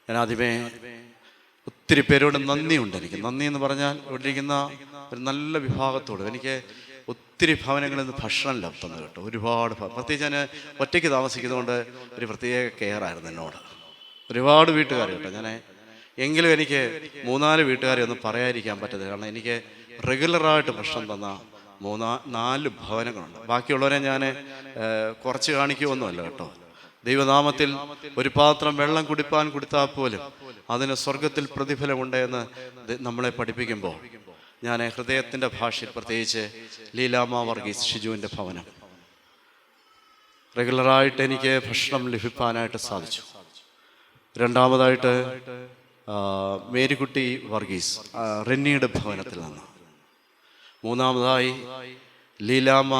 S16: ഞാൻ ആദ്യമേ ഒത്തിരി പേരോട് നന്ദിയുണ്ട്. എനിക്ക് നന്ദി എന്ന് പറഞ്ഞാൽ ഇവിടെ ഇരിക്കുന്ന ഒരു നല്ല വിഭാഗത്തോട് എനിക്ക് ഒത്തിരി ഭവനങ്ങളിൽ നിന്ന് ഭക്ഷണം ലഭിക്കുന്നത് കേട്ടോ. ഒരുപാട് പ്രത്യേകിച്ച് ഞാൻ ഒറ്റയ്ക്ക് താമസിക്കുന്നതുകൊണ്ട് ഒരു പ്രത്യേക കെയറായിരുന്നു എന്നോട്. ഒരുപാട് വീട്ടുകാർ കേട്ടോ. ഞാൻ എങ്കിലും എനിക്ക് 3-4 വീട്ടുകാരെ ഒന്നും പറയാതിരിക്കാൻ പറ്റത്തില്ല. കാരണം എനിക്ക് റെഗുലറായിട്ട് ഭക്ഷണം തന്ന 3-4 ഭവനങ്ങളുണ്ട്. ബാക്കിയുള്ളവരെ ഞാൻ കുറച്ച് കാണിക്കുമൊന്നുമല്ല കേട്ടോ. ദൈവനാമത്തിൽ ഒരു പാത്രം വെള്ളം കുടിപ്പാൻ കൊടുത്താൽ പോലും അതിന് സ്വർഗത്തിൽ പ്രതിഫലമുണ്ട് എന്ന് നമ്മളെ പഠിപ്പിക്കുമ്പോൾ ഞാൻ ഹൃദയത്തിൻ്റെ ഭാഷയിൽ പ്രത്യേകിച്ച് ലീലാമ്മ വർഗീസ് ഷിജുവിൻ്റെ ഭവനം റെഗുലറായിട്ട് എനിക്ക് ഭക്ഷണം ലഭിക്കാനായിട്ട് സാധിച്ചു. രണ്ടാമതായിട്ട് മേരിക്കുട്ടി വർഗീസ് റെന്നിയുടെ ഭവനത്തിൽ നിന്ന്. മൂന്നാമതായി ലീലാമ്മ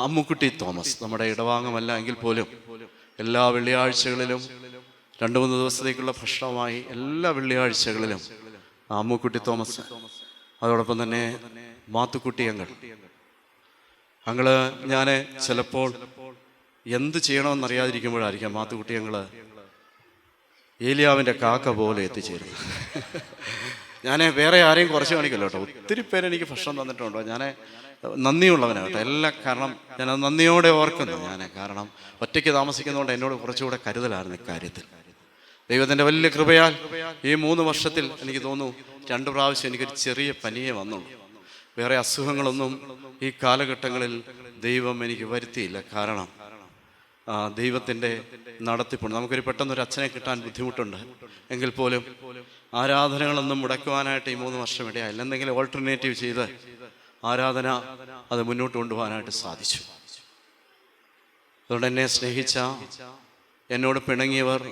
S16: അമ്മുക്കുട്ടി തോമസ്, നമ്മുടെ ഇടവാങ്ങമല്ല എങ്കിൽ പോലും എല്ലാ വെള്ളിയാഴ്ചകളിലും 2-3 ദിവസത്തേക്കുള്ള ഭക്ഷണമായി എല്ലാ വെള്ളിയാഴ്ചകളിലും അമ്മുക്കുട്ടി തോമസ്, അതോടൊപ്പം തന്നെ മാത്തുക്കുട്ടി അങ്ങള് ഞാൻ ചിലപ്പോൾ എന്ത് ചെയ്യണമെന്നറിയാതിരിക്കുമ്പോഴായിരിക്കാം മാത്തുക്കുട്ടി ഏലിയാവിൻ്റെ കാക്ക പോലെ എത്തിച്ചേരുന്നു. ഞാൻ വേറെ ആരെയും കുറച്ച് കാണിക്കല്ലോ കേട്ടോ. ഒത്തിരി പേരെനിക്ക് ഭക്ഷണം തന്നിട്ടുണ്ടോ. ഞാൻ നന്ദിയുള്ളവനാണ് കേട്ടോ. കാരണം ഞാനത് നന്ദിയോടെ ഓർക്കുന്നു. കാരണം ഒറ്റയ്ക്ക് താമസിക്കുന്നതുകൊണ്ട് എന്നോട് കുറച്ചുകൂടെ കരുതലായിരുന്നു ഇക്കാര്യത്തിൽ. ദൈവത്തിൻ്റെ വലിയ കൃപയാൽ ഈ 3 വർഷത്തിൽ എനിക്ക് തോന്നുന്നു 2 പ്രാവശ്യം എനിക്കൊരു ചെറിയ പനിയെ വന്നുള്ളൂ. വേറെ അസുഖങ്ങളൊന്നും ഈ കാലഘട്ടങ്ങളിൽ ദൈവം എനിക്ക് വരുത്തിയില്ല. കാരണം ദൈവത്തിൻ്റെ നടത്തിപ്പുണ്ട്. നമുക്കൊരു പെട്ടെന്നൊരു അച്ഛനെ കിട്ടാൻ ബുദ്ധിമുട്ടുണ്ട് എങ്കിൽ പോലും ആരാധനകളൊന്നും മുടക്കുവാനായിട്ട് ഈ 3 വർഷം ഇടയായില്ല. എന്തെങ്കിലും ഓൾട്ടർനേറ്റീവ് ചെയ്ത് ആരാധന അത് മുന്നോട്ട് കൊണ്ടുപോകാനായിട്ട് സാധിച്ചു. അതുകൊണ്ട് എന്നെ സ്നേഹിച്ച, എന്നോട് പിണങ്ങിയവർ,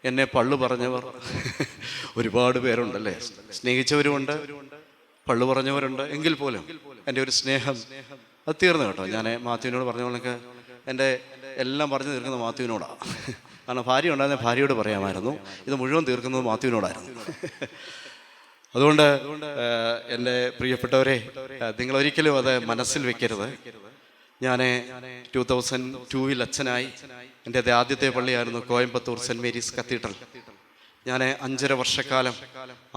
S16: എന്നെ പള്ളു പറഞ്ഞവർ ഒരുപാട് പേരുണ്ടല്ലേ. സ്നേഹിച്ചവരുമുണ്ട്, പള്ളു പറഞ്ഞവരുണ്ട്. എങ്കിൽ പോലും എൻ്റെ ഒരു സ്നേഹം അത് തീർന്നു കേട്ടോ. ഞാൻ മാത്യുവിനോട് പറഞ്ഞ പോലൊക്കെ എൻ്റെ എല്ലാം പറഞ്ഞു തീർക്കുന്നത് മാത്യുവിനോടാണ്. കാരണം ഭാര്യ ഉണ്ടായിരുന്ന ഭാര്യയോട് പറയാമായിരുന്നു. ഇത് മുഴുവൻ തീർക്കുന്നത് മാത്യുവിനോടായിരുന്നു. അതുകൊണ്ട് എൻ്റെ പ്രിയപ്പെട്ടവരെ, നിങ്ങളൊരിക്കലും അത് മനസ്സിൽ വെക്കരുത്. ഞാൻ 2002 അച്ഛനായി. എൻ്റെ ആദ്യത്തെ പള്ളിയായിരുന്നു കോയമ്പത്തൂർ സെൻറ്റ് മേരീസ് കത്തീഡ്രൽ. ഞാൻ 5.5 വർഷക്കാലം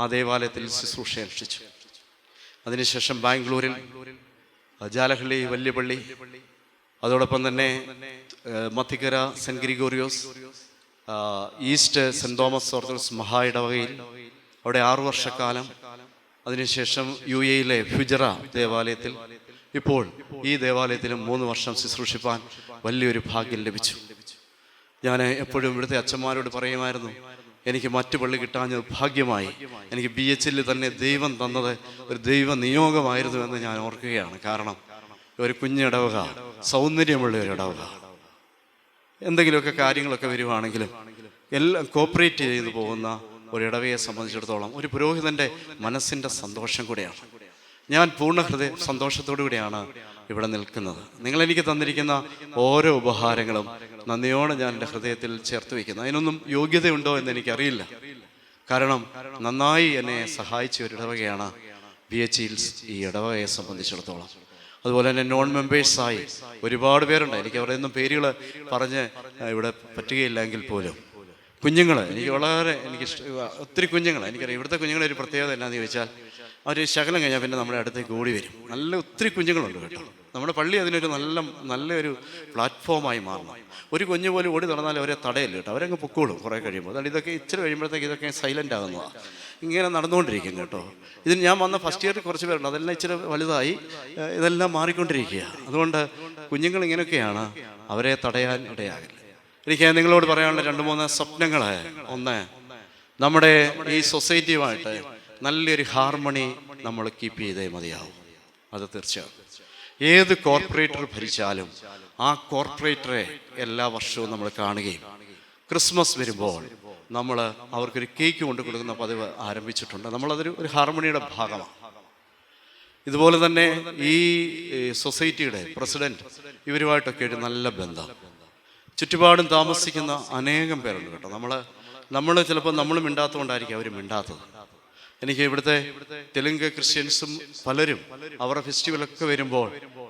S16: ആ ദേവാലയത്തിൽ ശുശ്രൂഷ അനുഷ്ഠിച്ചു. അതിനുശേഷം ബാംഗ്ലൂരിൽ ജാലഹള്ളി വലിയ പള്ളി, അതോടൊപ്പം തന്നെ Mathikkara saint Gregorios, east saint Thomas orthodox മഹാ ഇടവകയിൽ അവിടെ 6 വർഷക്കാലം. അതിനുശേഷം UAE ഫുജറ ദേവാലയത്തിൽ, ഇപ്പോൾ ഈ ദേവാലയത്തിലും 3 വർഷം ശുശ്രൂഷിപ്പാൻ വലിയൊരു ഭാഗ്യം ലഭിച്ചു. ഞാൻ എപ്പോഴും ഇവിടുത്തെ അച്ഛന്മാരോട് പറയുമായിരുന്നു, എനിക്ക് മറ്റു പള്ളി കിട്ടാഞ്ഞത് ഭാഗ്യമായി. എനിക്ക് BHL തന്നെ ദൈവം തന്നത് ഒരു ദൈവ നിയോഗമായിരുന്നു എന്ന് ഞാൻ ഓർക്കുകയാണ്. കാരണം ഒരു കുഞ്ഞിടവക, സൗന്ദര്യമുള്ള ഒരു ഇടവക, എന്തെങ്കിലുമൊക്കെ കാര്യങ്ങളൊക്കെ വരുവാണെങ്കിലും എല്ലാം കോപ്പറേറ്റ് ചെയ്തു പോകുന്ന ഒരു ഇടവയെ സംബന്ധിച്ചിടത്തോളം ഒരു പുരോഹിതൻ്റെ മനസ്സിൻ്റെ സന്തോഷം കൂടെയാണ്. ഞാൻ പൂർണ്ണ ഹൃദയ സന്തോഷത്തോടു കൂടിയാണ് ഇവിടെ നിൽക്കുന്നത്. നിങ്ങളെനിക്ക് തന്നിരിക്കുന്ന ഓരോ ഉപഹാരങ്ങളും നന്ദിയോടെ ഞാൻ എൻ്റെ ഹൃദയത്തിൽ ചേർത്ത് വയ്ക്കുന്നു. അതിനൊന്നും യോഗ്യതയുണ്ടോ എന്ന് എനിക്കറിയില്ല. കാരണം നന്നായി എന്നെ സഹായിച്ച ഒരു ഇടവകയാണ് BHL ഈ ഇടവകയെ സംബന്ധിച്ചിടത്തോളം. അതുപോലെ തന്നെ നോൺ മെമ്പേഴ്സായി ഒരുപാട് പേരുണ്ട്. എനിക്ക് അവരുടെ ഒന്നും പേരുകൾ പറഞ്ഞ് ഇവിടെ പറ്റുകയില്ലെങ്കിൽ പോലും കുഞ്ഞുങ്ങൾ എനിക്ക് ഒത്തിരി കുഞ്ഞുങ്ങൾ എനിക്കറിയാം. ഇവിടുത്തെ കുഞ്ഞുങ്ങളുടെ ഒരു പ്രത്യേകത എന്നാന്ന് ചോദിച്ചാൽ അവർ ശകലം കഴിഞ്ഞാൽ പിന്നെ നമ്മുടെ അടുത്തേക്ക് ഓടി വരും. നല്ല ഒത്തിരി കുഞ്ഞുങ്ങളുണ്ട് കേട്ടോ. നമ്മുടെ പള്ളി അതിനൊരു നല്ലൊരു പ്ലാറ്റ്ഫോമായി മാറണം. ഒരു കുഞ്ഞു പോലും ഓടി നടന്നാൽ അവരെ തടയില്ല കേട്ടോ. അവരങ്ങ് പൊക്കോളും കുറേ കഴിയുമ്പോൾ. അതുകൊണ്ട് ഇതൊക്കെ ഇച്ചിരി കഴിയുമ്പോഴത്തേക്ക് ഇതൊക്കെ സൈലൻ്റ് ആകുന്നതാണ്. ഇങ്ങനെ നടന്നുകൊണ്ടിരിക്കും കേട്ടോ. ഇതിന് ഞാൻ വന്ന ഫസ്റ്റ് ഇയറിൽ കുറച്ച് പേരുണ്ട്. അതെല്ലാം ഇച്ചിരി വലുതായി ഇതെല്ലാം മാറിക്കൊണ്ടിരിക്കുക. അതുകൊണ്ട് കുഞ്ഞുങ്ങൾ ഇങ്ങനെയൊക്കെയാണ്, അവരെ തടയാൻ ഇടയാകില്ല. എനിക്ക് നിങ്ങളോട് പറയാനുള്ള 2-3 സ്വപ്നങ്ങൾ. ഒന്ന്, നമ്മുടെ ഈ സൊസൈറ്റിയുമായിട്ട് നല്ലൊരു ഹാർമണി നമ്മൾ കീപ്പ് ചെയ്തേ മതിയാവും. അത് തീർച്ചയായും. ഏത് കോർപ്പറേറ്റർ ഭരിച്ചാലും ആ കോർപ്പറേറ്ററെ എല്ലാ വർഷവും നമ്മൾ കാണുകയും ക്രിസ്മസ് വരുമ്പോൾ നമ്മൾ അവർക്കൊരു കേക്ക് കൊണ്ട് കൊടുക്കുന്ന പതിവ് ആരംഭിച്ചിട്ടുണ്ട്. നമ്മളതൊരു ഹാർമണിയുടെ ഭാഗമാണ്. ഇതുപോലെ തന്നെ ഈ സൊസൈറ്റിയുടെ പ്രസിഡന്റ് ഇവരുമായിട്ടൊക്കെ ഒരു നല്ല ബന്ധം. ചുറ്റുപാടും താമസിക്കുന്ന അനേകം പേരുണ്ട് കേട്ടോ. നമ്മൾ ചിലപ്പോൾ നമ്മൾ മിണ്ടാത്തതുകൊണ്ടായിരിക്കും അവർ മിണ്ടാത്തത്. എനിക്ക് ഇവിടുത്തെ തെലുങ്ക് ക്രിസ്ത്യൻസും പലരും അവരുടെ ഫെസ്റ്റിവലൊക്കെ വരുമ്പോൾ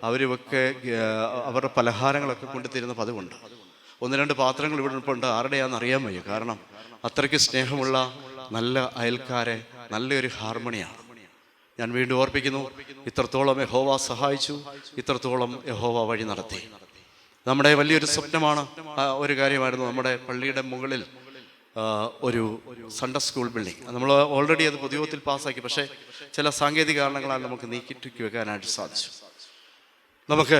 S16: അവരൊക്കെ അവരുടെ പലഹാരങ്ങളൊക്കെ കൊണ്ടുതരുന്ന പതിവുണ്ട്. 1-2 പാത്രങ്ങൾ ഇവിടെ ഉണ്ട്, ആരുടെയാണെന്ന് അറിയാൻ വയ്യ. കാരണം അത്രയ്ക്ക് സ്നേഹമുള്ള നല്ല അയൽക്കാരെ, നല്ലൊരു ഹാർമണിയാണ്. ഞാൻ വീണ്ടും ഓർപ്പിക്കുന്നു, ഇത്രത്തോളം യഹോവ സഹായിച്ചു, ഇത്രത്തോളം യഹോവ വഴി നടത്തി. നമ്മുടെ വലിയൊരു സ്വപ്നമാണ്, ഒരു കാര്യമായിരുന്നു നമ്മുടെ പള്ളിയുടെ മുകളിൽ ഒരു സൺഡേ സ്കൂൾ ബിൽഡിംഗ്. നമ്മൾ ഓൾറെഡി അത് പൊതുയോഗത്തിൽ പാസ്സാക്കി. പക്ഷേ ചില സാങ്കേതിക കാരണങ്ങളാൽ നമുക്ക് നീക്കിട്ടു വെക്കാനായിട്ട് സാധിച്ചു. നമുക്ക്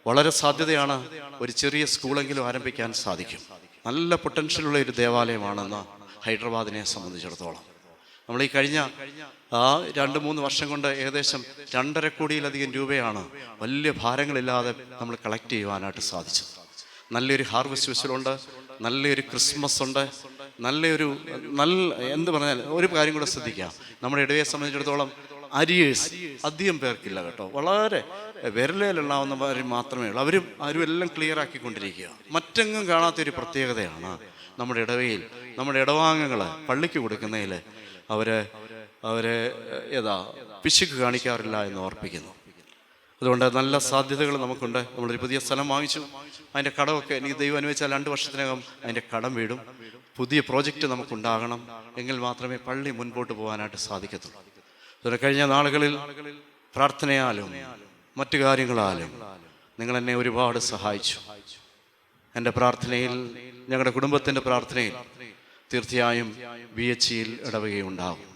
S16: വളരെ സാധ്യതയാണ് ഒരു ചെറിയ സ്കൂളെങ്കിലും ആരംഭിക്കാൻ സാധിക്കും. നല്ല പൊട്ടൻഷ്യലുള്ള ഒരു ദേവാലയമാണെന്ന് ഹൈദരാബാദിനെ സംബന്ധിച്ചിടത്തോളം. നമ്മൾ ഈ കഴിഞ്ഞ 2-3 വർഷം കൊണ്ട് ഏകദേശം 2.5 കോടിയിലധികം രൂപയാണ് വലിയ ഭാരങ്ങളില്ലാതെ നമ്മൾ കളക്ട് ചെയ്യുവാനായിട്ട് സാധിച്ചത്. നല്ലൊരു ഹാർവെസ്റ്റ് ഫെസ്റ്റിവലുണ്ട്, നല്ലൊരു ക്രിസ്മസ് ഉണ്ട്, എന്ത് പറഞ്ഞാൽ ഒരു കാര്യം കൂടെ ശ്രദ്ധിക്കാം. നമ്മുടെ ഇടവയെ സംബന്ധിച്ചിടത്തോളം അരിയേഴ്സ് അധികം പേർക്കില്ല കേട്ടോ. വളരെ വിരലിലുണ്ടാവുന്നവർ മാത്രമേ ഉള്ളൂ. ആരും എല്ലാം ക്ലിയർ ആക്കിക്കൊണ്ടിരിക്കുക. മറ്റെങ്ങും കാണാത്തൊരു പ്രത്യേകതയാണ് നമ്മുടെ ഇടവയിൽ. നമ്മുടെ ഇടവാംഗങ്ങൾ പള്ളിക്ക് കൊടുക്കുന്നതിൽ അവരെ പിശുക്ക് കാണിക്കാറില്ല എന്ന് ഓർപ്പിക്കുന്നു. അതുകൊണ്ട് നല്ല സാധ്യതകൾ നമുക്കുണ്ട്. നമ്മളൊരു പുതിയ സ്ഥലം വാങ്ങിച്ചു. അതിൻ്റെ കടമൊക്കെ എനിക്ക് ദൈവം അനുവദിച്ചാൽ 2 വർഷത്തിനകം അതിൻ്റെ കടം വീടും. പുതിയ പ്രോജക്റ്റ് നമുക്കുണ്ടാകണം. എങ്കിൽ മാത്രമേ പള്ളി മുൻപോട്ട് പോകാനായിട്ട് സാധിക്കത്തുള്ളൂ. അതുകൊണ്ട് കഴിഞ്ഞ നാളുകളിൽ പ്രാർത്ഥനയാലും മറ്റു കാര്യങ്ങളാലും നിങ്ങളെന്നെ ഒരുപാട് സഹായിച്ചു. എൻ്റെ പ്രാർത്ഥനയിൽ, ഞങ്ങളുടെ കുടുംബത്തിൻ്റെ പ്രാർത്ഥനയിൽ തീർച്ചയായും BHEയിൽ ഇടവകയുണ്ടാകും.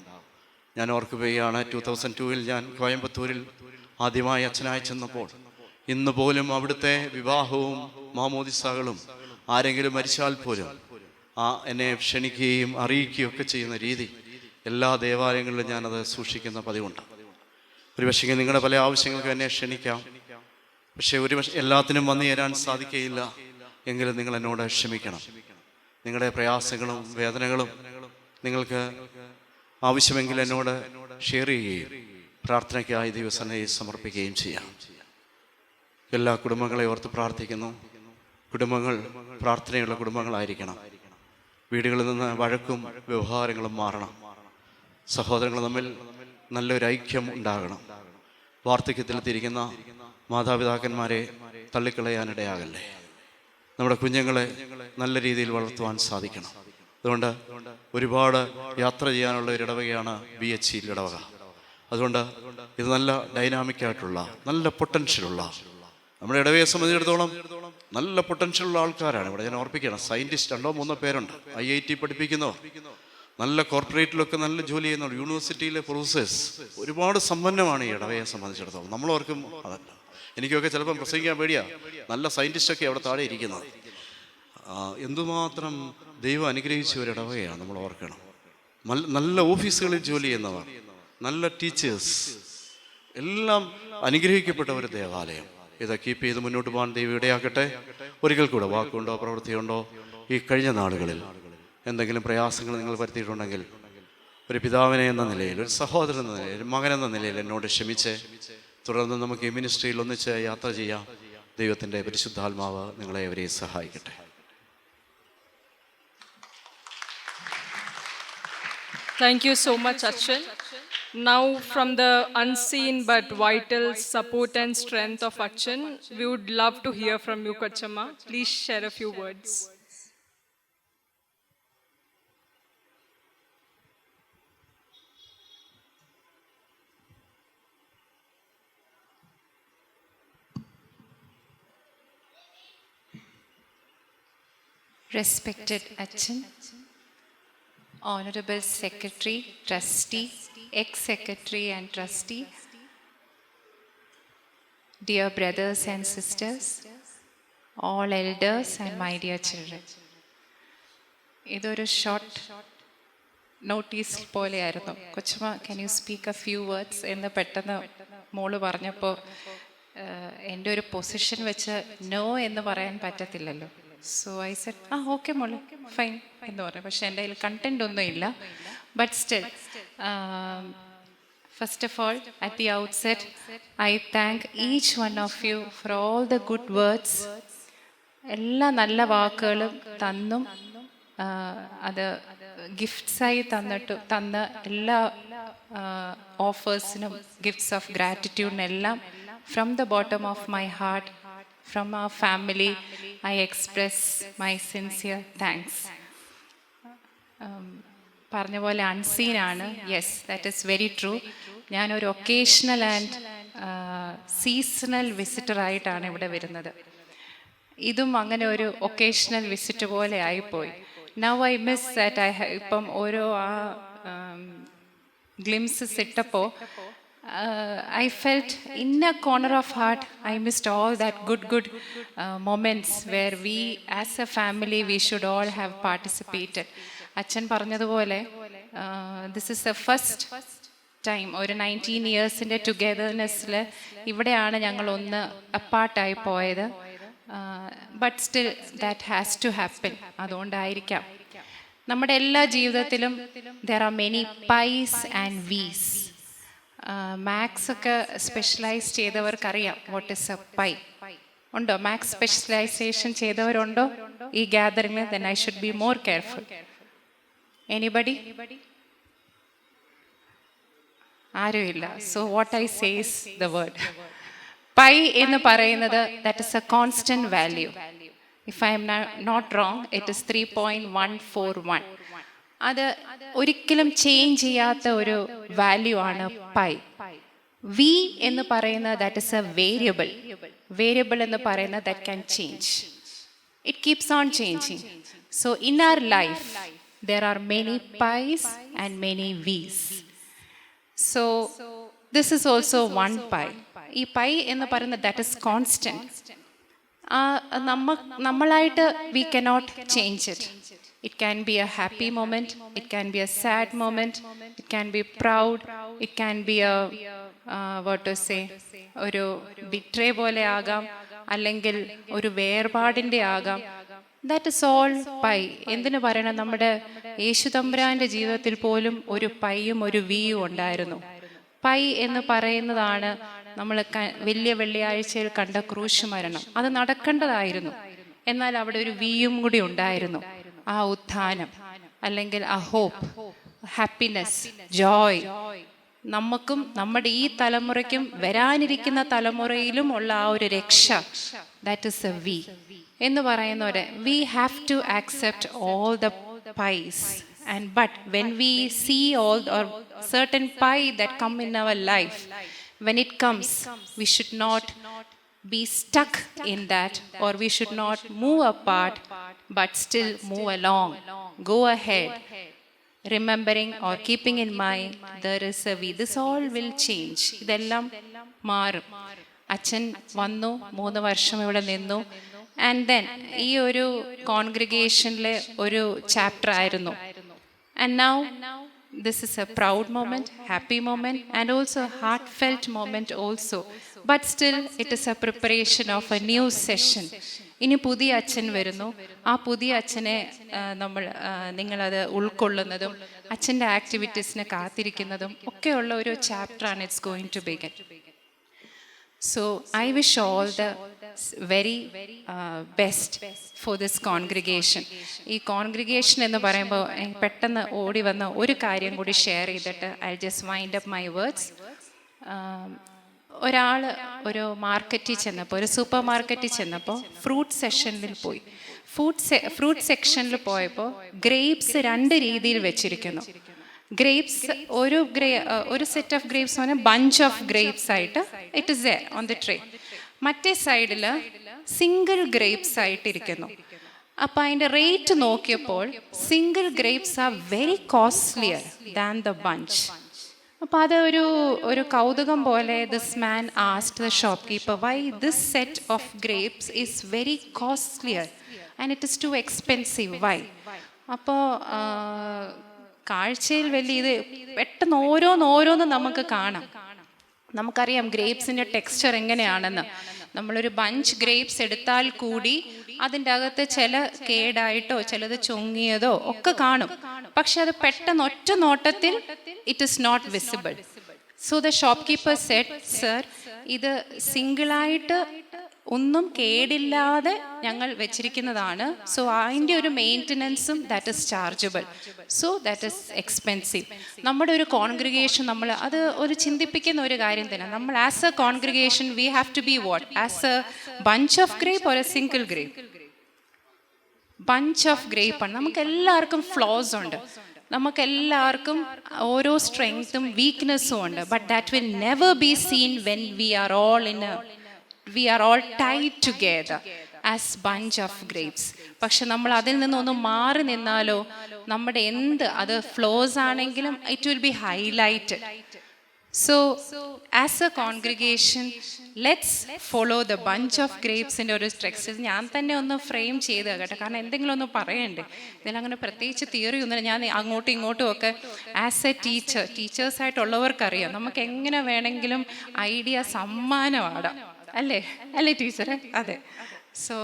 S16: ഞാൻ ഓർക്കുകയാണ്, 2002 ഞാൻ കോയമ്പത്തൂരിൽ ആദ്യമായി അച്ഛനായി ചെന്നപ്പോൾ ഇന്ന് പോലും അവിടുത്തെ വിവാഹവും മാമോദിസകളും ആരെങ്കിലും മരിച്ചാൽ പോലും എന്നെ ക്ഷണിക്കുകയും അറിയിക്കുകയും ഒക്കെ ചെയ്യുന്ന രീതി എല്ലാ ദേവാലയങ്ങളിലും ഞാനത് സൂക്ഷിക്കുന്ന പതിവുണ്ട്. ഒരുപക്ഷെ നിങ്ങളുടെ പല ആവശ്യങ്ങൾക്കും എന്നെ ക്ഷണിക്കാം. പക്ഷേ എല്ലാത്തിനും വന്നു ചേരാൻ സാധിക്കുകയില്ല. എങ്കിലും നിങ്ങൾ എന്നോട് ക്ഷമിക്കണം. നിങ്ങളുടെ പ്രയാസങ്ങളും വേദനകളും നിങ്ങൾക്ക് ആവശ്യമെങ്കിൽ എന്നോട് ഷെയർ ചെയ്യുകയും പ്രാർത്ഥനയ്ക്കായി ദൈവസന്നിധിയിൽ സമർപ്പിക്കുകയും ചെയ്യാം. എല്ലാ കുടുംബങ്ങളെ ഓർത്ത് പ്രാർത്ഥിക്കുന്നു. കുടുംബങ്ങൾ പ്രാർത്ഥനയുള്ള കുടുംബങ്ങളായിരിക്കണം. വീടുകളിൽ നിന്ന് വഴക്കും വ്യവഹാരങ്ങളും മാറണം. സഹോദരങ്ങൾ തമ്മിൽ നല്ലൊരു ഐക്യം ഉണ്ടാകണം. വാർദ്ധക്യത്തിലെത്തിയിരിക്കുന്ന മാതാപിതാക്കന്മാരെ തള്ളിക്കളയാനിടയാകല്ലേ. നമ്മുടെ കുഞ്ഞുങ്ങളെ നല്ല രീതിയിൽ വളർത്തുവാൻ സാധിക്കണം. അതുകൊണ്ട് ഒരുപാട് യാത്ര ചെയ്യാനുള്ള ഒരു ഇടവകയാണ് BHEയിൽ ഇടവക. അതുകൊണ്ട് ഇത് നല്ല ഡൈനാമിക്കായിട്ടുള്ള, നല്ല പൊട്ടൻഷ്യലുള്ള, നമ്മുടെ ഇടവയെ സംബന്ധിച്ചിടത്തോളം നല്ല പൊട്ടൻഷ്യലുള്ള ആൾക്കാരാണ് ഇവിടെ. ഞാൻ ഓർപ്പിക്കണം, സയൻറ്റിസ്റ്റ് 2-3 പേരുണ്ട്. IIT പഠിപ്പിക്കുന്നവർ, നല്ല കോർപ്പറേറ്റിലൊക്കെ നല്ല ജോലി ചെയ്യുന്നവർ, യൂണിവേഴ്സിറ്റിയിലെ പ്രൊഫസേഴ്സ്, ഒരുപാട് സമ്പന്നമാണ് ഈ ഇടവയെ സംബന്ധിച്ചിടത്തോളം. നമ്മളോർക്കും അതല്ല. എനിക്കൊക്കെ ചിലപ്പം പ്രസംഗിക്കാൻ പേടിയാ. നല്ല സയൻറ്റിസ്റ്റൊക്കെ അവിടെ താഴെ ഇരിക്കുന്നത്. എന്തുമാത്രം ദൈവം അനുഗ്രഹിച്ച ഒരു ഇടവകയാണ് നമ്മൾ ഓർക്കണം. നല്ല ഓഫീസുകളിൽ ജോലി ചെയ്യുന്നവർ, നല്ല ടീച്ചേഴ്സ്, എല്ലാം അനുഗ്രഹിക്കപ്പെട്ട ഒരു ദേവാലയം. ഇത് കീപ്പ് ചെയ്ത് മുന്നോട്ട് പോകാൻ ദൈവം ഇടയാക്കട്ടെ. ഒരിക്കൽ കൂടെ വാക്കുകൊണ്ടോ പ്രവൃത്തിയുണ്ടോ ഈ കഴിഞ്ഞ നാളുകളിൽ എന്തെങ്കിലും പ്രയാസങ്ങൾ നിങ്ങൾ വരുത്തിയിട്ടുണ്ടെങ്കിൽ ഒരു പിതാവിനെ എന്ന നിലയിൽ, ഒരു സഹോദരൻ എന്ന നിലയിൽ, ഒരു മകനെന്ന നിലയിൽ എന്നോട് ക്ഷമിച്ച് തുടർന്ന് നമുക്ക് ഈ മിനിസ്ട്രിയിൽ ഒന്നിച്ച് യാത്ര ചെയ്യാം. ദൈവത്തിൻ്റെ പരിശുദ്ധാത്മാവ് നിങ്ങളെ അവരെ സഹായിക്കട്ടെ.
S1: Thank you so much, Achan. Now, from the unseen but vital support and strength of Achan, we would love to hear from you, Kochama. Please share a few words.
S17: Respected Achan, Honorable Secretary, Trustee, Ex-Secretary and Trustee, dear brothers and sisters, all elders and my dear children. ഇതൊരു short notice പോലെയായിരുന്നു. കൊച്ചമ്മ can you speak A few words എന്ന് പെട്ടെന്ന് മോള് പറഞ്ഞപ്പോൾ എൻ്റെ ഒരു position വെച്ച് നോ എന്ന് പറയാൻ പറ്റത്തില്ലല്ലോ. സോ ഐ സെഡ് ഓക്കെ മോള് ഫൈൻ എന്ന് പറഞ്ഞു. പക്ഷേ എൻ്റെ കയ്യിൽ കണ്ടൻറ് ഒന്നും ഇല്ല. But still first of all, at the outset, I thank each one of you for all the good words. എല്ലാ നല്ല വാക്കുകളും തന്നും അത് ഗിഫ്റ്റ്സായി തന്ന എല്ലാ ഓഫേഴ്സിനും ഗിഫ്റ്റ്സ് ഓഫ് ഗ്രാറ്റിറ്റ്യൂഡിനെല്ലാം from the bottom of my heart, from our family, I express my sincere thanks. പറഞ്ഞ പോലെ അൺസീൻ ആണ്. Yes, that is very true. ഞാനൊരു ഒക്കേഷണൽ ആൻഡ് സീസണൽ വിസിറ്ററായിട്ടാണ് ഇവിടെ വരുന്നത്. ഇതും അങ്ങനെ ഒരു ഒക്കേഷണൽ വിസിറ്റ് പോലെ ആയിപ്പോയി. നൗ ഐ മിസ് ദാറ്റ് ഇപ്പം ഓരോ ആ ഗ്ലിംസസ് ഇട്ടപ്പോൾ I felt in a corner of heart I missed all that good moments where we as a family we should all have participated. അച്ഛൻ പറഞ്ഞതുപോലെ this is the first time ഒരു 19 ഇയേഴ്സിൻ്റെ ടുഗെദർനെസ്സിൽ ഇവിടെയാണ് ഞങ്ങൾ ഒന്ന് അപ്പാർട്ടായി പോയത്. But still that has to happen. അതുകൊണ്ടായിരിക്കാം നമ്മുടെ എല്ലാ ജീവിതത്തിലും there are many pies and we's. Maths ഒക്കെ സ്പെഷ്യലൈസ് ചെയ്തവർക്കറിയാം വാട്ട് ഇസ് എ പൈ. ഉണ്ടോ മാത്സ് സ്പെഷ്യലൈസേഷൻ ചെയ്തവരുണ്ടോ ഈ ഗ്യാതറിംഗിൽ? Then I should be more careful. Anybody? ആരുമില്ല. So what I say is the word pi എന്ന് പറയുന്നത് that is a constant value. If I'm not wrong it is 3.141. അത് ഒരിക്കലും change ചെയ്യാത്ത ഒരു വാല്യൂ ആണ് പൈ. വി എന്ന് പറയുന്നത് that is a variable. Variable എന്ന് പറയുന്നത് that can change. It keeps on changing. So in our life there are many pies and many we's. So this is also one pie. ഈ pi എന്ന് പറയുന്നത് that is constant. നമ്മളായിട്ട് we cannot change it. It can be a happy moment, it can be a sad moment, it can be proud, it can be a what to say ഒരു betray പോലെ ആകാം, അല്ലെങ്കിൽ ഒരു വേർപാടിൻ്റെ ആകാം. That is all pi. എന്തിനു പറയണം, നമ്മുടെ യേശുതമ്പുരാൻ്റെ ജീവിതത്തിൽ പോലും ഒരു പൈയും ഒരു വിയും ഉണ്ടായിരുന്നു. പൈ എന്ന് പറയുന്നതാണ് നമ്മൾ വലിയ വെള്ളിയാഴ്ചയിൽ കണ്ട ക്രൂശ് മരണം. അത് നടക്കേണ്ടതായിരുന്നു. എന്നാൽ അവിടെ ഒരു വിയും കൂടി ഉണ്ടായിരുന്നു. ആ ഉത്ഥാനം, അല്ലെങ്കിൽ ആ ഹോപ്പ്, ഹാപ്പിനെസ്, ജോയ് നമുക്കും നമ്മുടെ ഈ തലമുറയ്ക്കും വരാനിരിക്കുന്ന തലമുറയിലും ഉള്ള ആ ഒരു രക്ഷ, ദാറ്റ് ഇസ് എ വി എന്ന് പറയുന്നവരെ we have to accept all the pies. And but when we see all or certain pie that come in our life, when it comes we should not be stuck in that, or we should not move apart but still move along, go ahead, remembering or keeping in mind there is a way. This all will change. ഇതെല്ലാം മാറും. അച്ഛൻ വന്നു, 3 വർഷം ഇവിടെ നിന്നു. And then ഈ ഒരു കോൺഗ്രിഗേഷനിലെ ഒരു ചാപ്റ്റർ ആയിരുന്നു. And now this is a proud moment, happy moment, and also a heartfelt moment also. But still it is a preparation of a new session. ഇനി പുതിയ അച്ഛൻ വരുന്നു. ആ പുതിയ അച്ഛനെ നിങ്ങളത് ഉൾക്കൊള്ളുന്നതും അച്ഛൻ്റെ ആക്ടിവിറ്റീസിനെ കാത്തിരിക്കുന്നതും ഒക്കെയുള്ള ഒരു ചാപ്റ്ററാണ് it's going to begin. So I wish all the very best for this congregation. ഈ കോൺഗ്രിഗേഷൻ എന്ന് പറയുമ്പോൾ പെട്ടെന്ന് ഓടി വന്ന ഒരു കാര്യം കൂടി ഷെയർ ചെയ്തിട്ട് I'll just wind up my words. ഒരാൾ ഒരു മാർക്കറ്റിൽ ചെന്നപ്പോൾ, ഒരു സൂപ്പർ മാർക്കറ്റിൽ ചെന്നപ്പോൾ ഫ്രൂട്ട് സെക്ഷനിൽ പോയി. ഫ്രൂട്ട് സെക്ഷനിൽ പോയപ്പോൾ ഗ്രേപ്സ് 2 രീതിയിൽ വെച്ചിരിക്കുന്നു. ഗ്രേപ്സ് ഒരു സെറ്റ് ഓഫ് ഗ്രേപ്സ് പറഞ്ഞാൽ ബഞ്ച് ഓഫ് ഗ്രേപ്സ് ആയിട്ട് it is there on the tray. മറ്റേ സൈഡിൽ സിംഗിൾ ഗ്രേപ്സ് ആയിട്ടിരിക്കുന്നു. അപ്പം അതിൻ്റെ റേറ്റ് നോക്കിയപ്പോൾ single grapes are very costlier than the bunch. അപ്പോൾ അത് ഒരു കൗതുകം പോലെ this man asked the shopkeeper why this set of grapes is very costlier and it is too expensive, why? അപ്പോൾ കാഴ്ചയിൽ വലിയ ഇത് പെട്ടെന്ന് ഓരോന്ന് നമുക്ക് കാണാം. നമുക്കറിയാം ഗ്രേപ്സിൻ്റെ ടെക്സ്ചർ എങ്ങനെയാണെന്ന്. നമ്മളൊരു ബഞ്ച് ഗ്രേപ്സ് എടുത്താൽ കൂടി അതിൻ്റെ അകത്ത് ചില കേടായിട്ടോ ചിലത് ചുങ്ങിയതോ ഒക്കെ കാണും. പക്ഷെ അത് പെട്ടെന്ന് ഒറ്റ നോട്ടത്തിൽ it is not visible. So the shopkeeper said, sir, ഇത് സിംഗിളായിട്ട് ഒന്നും കേടില്ലാതെ ഞങ്ങൾ വെച്ചിരിക്കുന്നതാണ്. സോ അതിൻ്റെ ഒരു മെയിൻ്റനൻസും that is chargeable. So that is expensive. നമ്മുടെ ഒരു കോൺഗ്രിഗേഷൻ നമ്മൾ അത് ഒരു ചിന്തിപ്പിക്കുന്ന ഒരു കാര്യം തന്നെ. നമ്മൾ as a congregation we have to be what? As a bunch of grape or a single grape? Bunch of ഗ്രേപ്പാണ്. നമുക്ക് എല്ലാവർക്കും ഫ്ലോസ് ഉണ്ട്, നമുക്കെല്ലാവർക്കും ഓരോ സ്ട്രെങ്ത്തും വീക്ക്നെസ്സും ഉണ്ട്. But that will never be seen when we are all tied together as bunch of grapes. പക്ഷെ നമ്മൾ അതിൽ നിന്നൊന്ന് മാറി നിന്നാലോ നമ്മുടെ അത് ഫ്ലോസ് ആണെങ്കിലും it will be highlighted. So as a congregation let's follow the bunch of ഗ്രേപ്സിൻ്റെ ഒരു ടെക്സ്റ്റ്. ഞാൻ തന്നെ ഒന്ന് ഫ്രെയിം ചെയ്ത് കേട്ടോ, കാരണം എന്തെങ്കിലും ഒന്ന് പറയണ്ടേ. ഇതിലങ്ങനെ പ്രത്യേകിച്ച് തിയറി ഒന്നുമില്ല. ഞാൻ അങ്ങോട്ടും ഇങ്ങോട്ടും ഒക്കെ ആസ് എ ടീച്ചേഴ്സായിട്ടുള്ളവർക്കറിയാം നമുക്ക് എങ്ങനെ വേണമെങ്കിലും ഐഡിയ സമ്മാനമാടാം, അല്ലേ ടീച്ചറെ? അതെ. സോ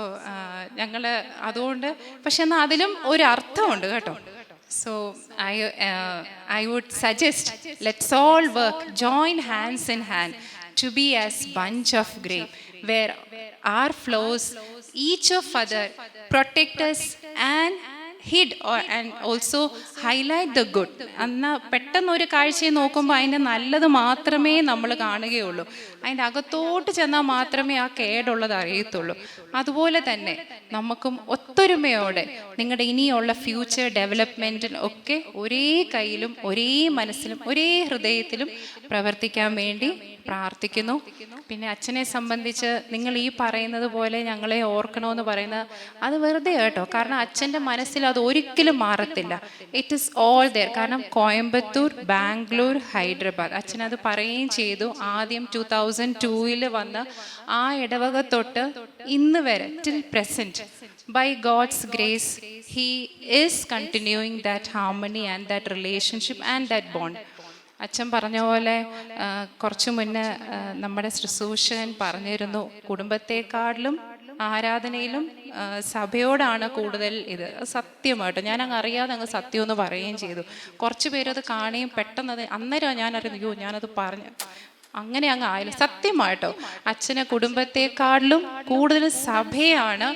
S17: ഞങ്ങൾ അതുകൊണ്ട് പക്ഷെ എന്നാൽ അതിലും ഒരു അർത്ഥമുണ്ട് കേട്ടോ. So I would suggest, let's all work, join hands in hand to be as bunch of grape, where our flows, each of other, protect us and hid and also highlight the good. എന്നാൽ പെട്ടെന്ന് ഒരു കാഴ്ചയെ നോക്കുമ്പോൾ അതിൻ്റെ നല്ലത് മാത്രമേ നമ്മൾ കാണുകയുള്ളൂ. അതിൻ്റെ അകത്തോട്ട് ചെന്നാൽ മാത്രമേ ആ കേടുള്ളത് അറിയത്തുള്ളൂ. അതുപോലെ തന്നെ നമുക്കും ഒത്തൊരുമയോടെ നിങ്ങളുടെ ഇനിയുള്ള ഫ്യൂച്ചർ ഡെവലപ്മെൻറ്റിൽ ഒക്കെ ഒരേ കയ്യിലും ഒരേ മനസ്സിലും ഒരേ ഹൃദയത്തിലും പ്രവർത്തിക്കാൻ വേണ്ടി പ്രാർത്ഥിക്കുന്നു. പിന്നെ അച്ഛനെ സംബന്ധിച്ച് നിങ്ങൾ ഈ പറയുന്നത് പോലെ ഞങ്ങളെ ഓർക്കണമെന്ന് പറയുന്നത് അത് വെറുതെ കേട്ടോ, കാരണം അച്ഛൻ്റെ മനസ്സിൽ അത് ഒരിക്കലും മാറത്തില്ല. It is all there. കാരണം കോയമ്പത്തൂർ, ബാംഗ്ലൂർ, ഹൈദരാബാദ് അച്ഛനത് പറയുകയും ചെയ്തു. ആദ്യം 2002 വന്ന് ആ ഇടവക തൊട്ട് ഇന്ന് വരെ till present by God's grace he is continuing that harmony and that relationship and that bond. അച്ഛൻ പറഞ്ഞ പോലെ കുറച്ചു മുന്നേ നമ്മുടെ ശുശ്രൂഷകൻ പറഞ്ഞിരുന്നു, കുടുംബത്തെക്കാളിലും ആരാധനയിലും സഭയോടാണ് കൂടുതൽ ഇത്. സത്യമായിട്ട് ഞാൻ അറിയാതെ സത്യം എന്ന് പറയുകയും ചെയ്തു. കുറച്ച് പേരത് കാണുകയും പെട്ടെന്ന് അന്നേരം ഞാൻ അറിയുന്നു, അയ്യോ ഞാനത് പറഞ്ഞു അങ്ങനെ ആയാലും. സത്യമായിട്ടോ അച്ഛന് കുടുംബത്തെക്കാളിലും കൂടുതൽ സഭയാണ്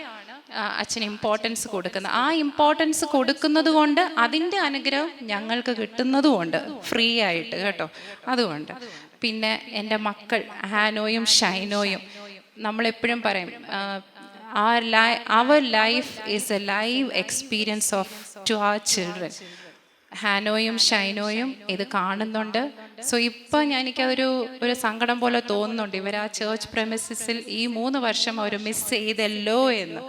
S17: അച്ഛന് ഇമ്പോർട്ടൻസ് കൊടുക്കുന്നത്. ആ ഇമ്പോർട്ടൻസ് കൊടുക്കുന്നത് കൊണ്ട് അതിൻ്റെ അനുഗ്രഹം ഞങ്ങൾക്ക് കിട്ടുന്നതുമുണ്ട് ഫ്രീ ആയിട്ട് കേട്ടോ. അതുകൊണ്ട് പിന്നെ എൻ്റെ മക്കൾ ഹാനോയും ഷൈനോയും നമ്മളെപ്പോഴും പറയും, our life is a live experience to our children. ഹാനോയും ഷൈനോയും ഇത് കാണുന്നുണ്ട്. സോ ഇപ്പം എനിക്കതൊരു സങ്കടം പോലെ തോന്നുന്നുണ്ട്. ഇവർ ആ ചേർച്ച് പ്രമിസസിൽ ഈ 3 വർഷം അവർ മിസ് ചെയ്തല്ലോ എന്ന്.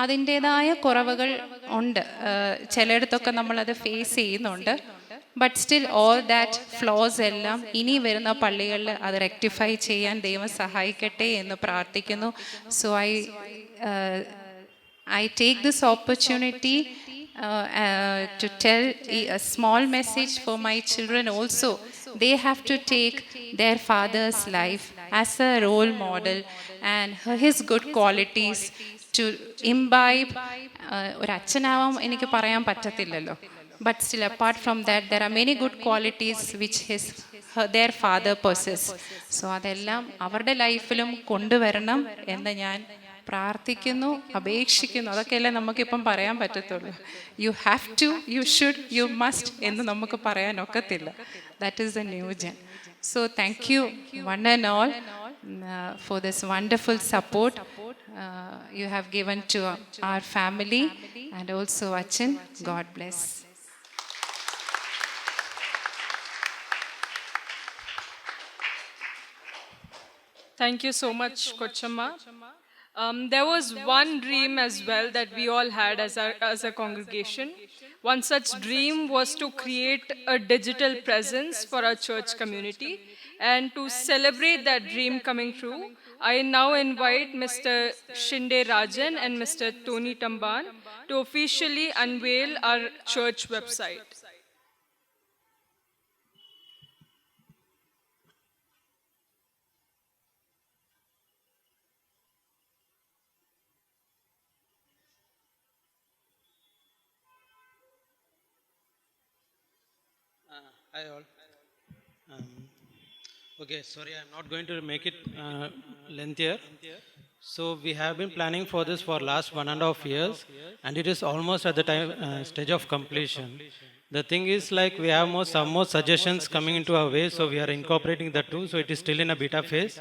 S17: അതിൻ്റേതായ കുറവുകൾ ഉണ്ട്, ചിലയിടത്തൊക്കെ നമ്മളത് ഫേസ് ചെയ്യുന്നുണ്ട്. But still all that flows എല്ലാം ഇനി വരുന്ന പള്ളികളിൽ അത് റെക്ടിഫൈ ചെയ്യാൻ ദൈവം സഹായിക്കട്ടെ എന്ന് പ്രാർത്ഥിക്കുന്നു. So I take this opportunity to tell a small message for my children also. They have to take their father's life as a role model and his good qualities to imbibe. ഒരു അച്ഛനാവാൻ എനിക്ക് പറയാൻ പറ്റത്തില്ലല്ലോ, but still apart from that there are many good qualities which their father possess. So അതെല്ലാം അവരുടെ ലൈഫിലും കൊണ്ടുവരണം എന്ന് ഞാൻ പ്രാർത്ഥിക്കുന്നു, അപേക്ഷിക്കുന്നു. അതൊക്കെയല്ലേ നമുക്കിപ്പം പറയാൻ പറ്റത്തുള്ളൂ. You have to, you should, you must എന്ന് നമുക്ക് പറയാൻ ഒക്കത്തില്ല. That is a new gen. So thank you one and all for this wonderful support you have given to our family and also Achan. God bless.
S1: Thank you so much, Kochama. There was one dream as well that we all had as a congregation. One such dream was to create a digital presence for our church community. And to celebrate that dream coming true, I now invite Mr. Shinde Rajan and Mr. Tony Tamban to officially unveil our church website.
S18: Hi all. Okay, sorry, I'm not going to make it lengthier. So we have been planning for this for last 1.5 years, and it is almost at the stage of completion. The thing is, like, we have some more suggestions coming into our way, so we are incorporating that too. So it is still in a beta phase.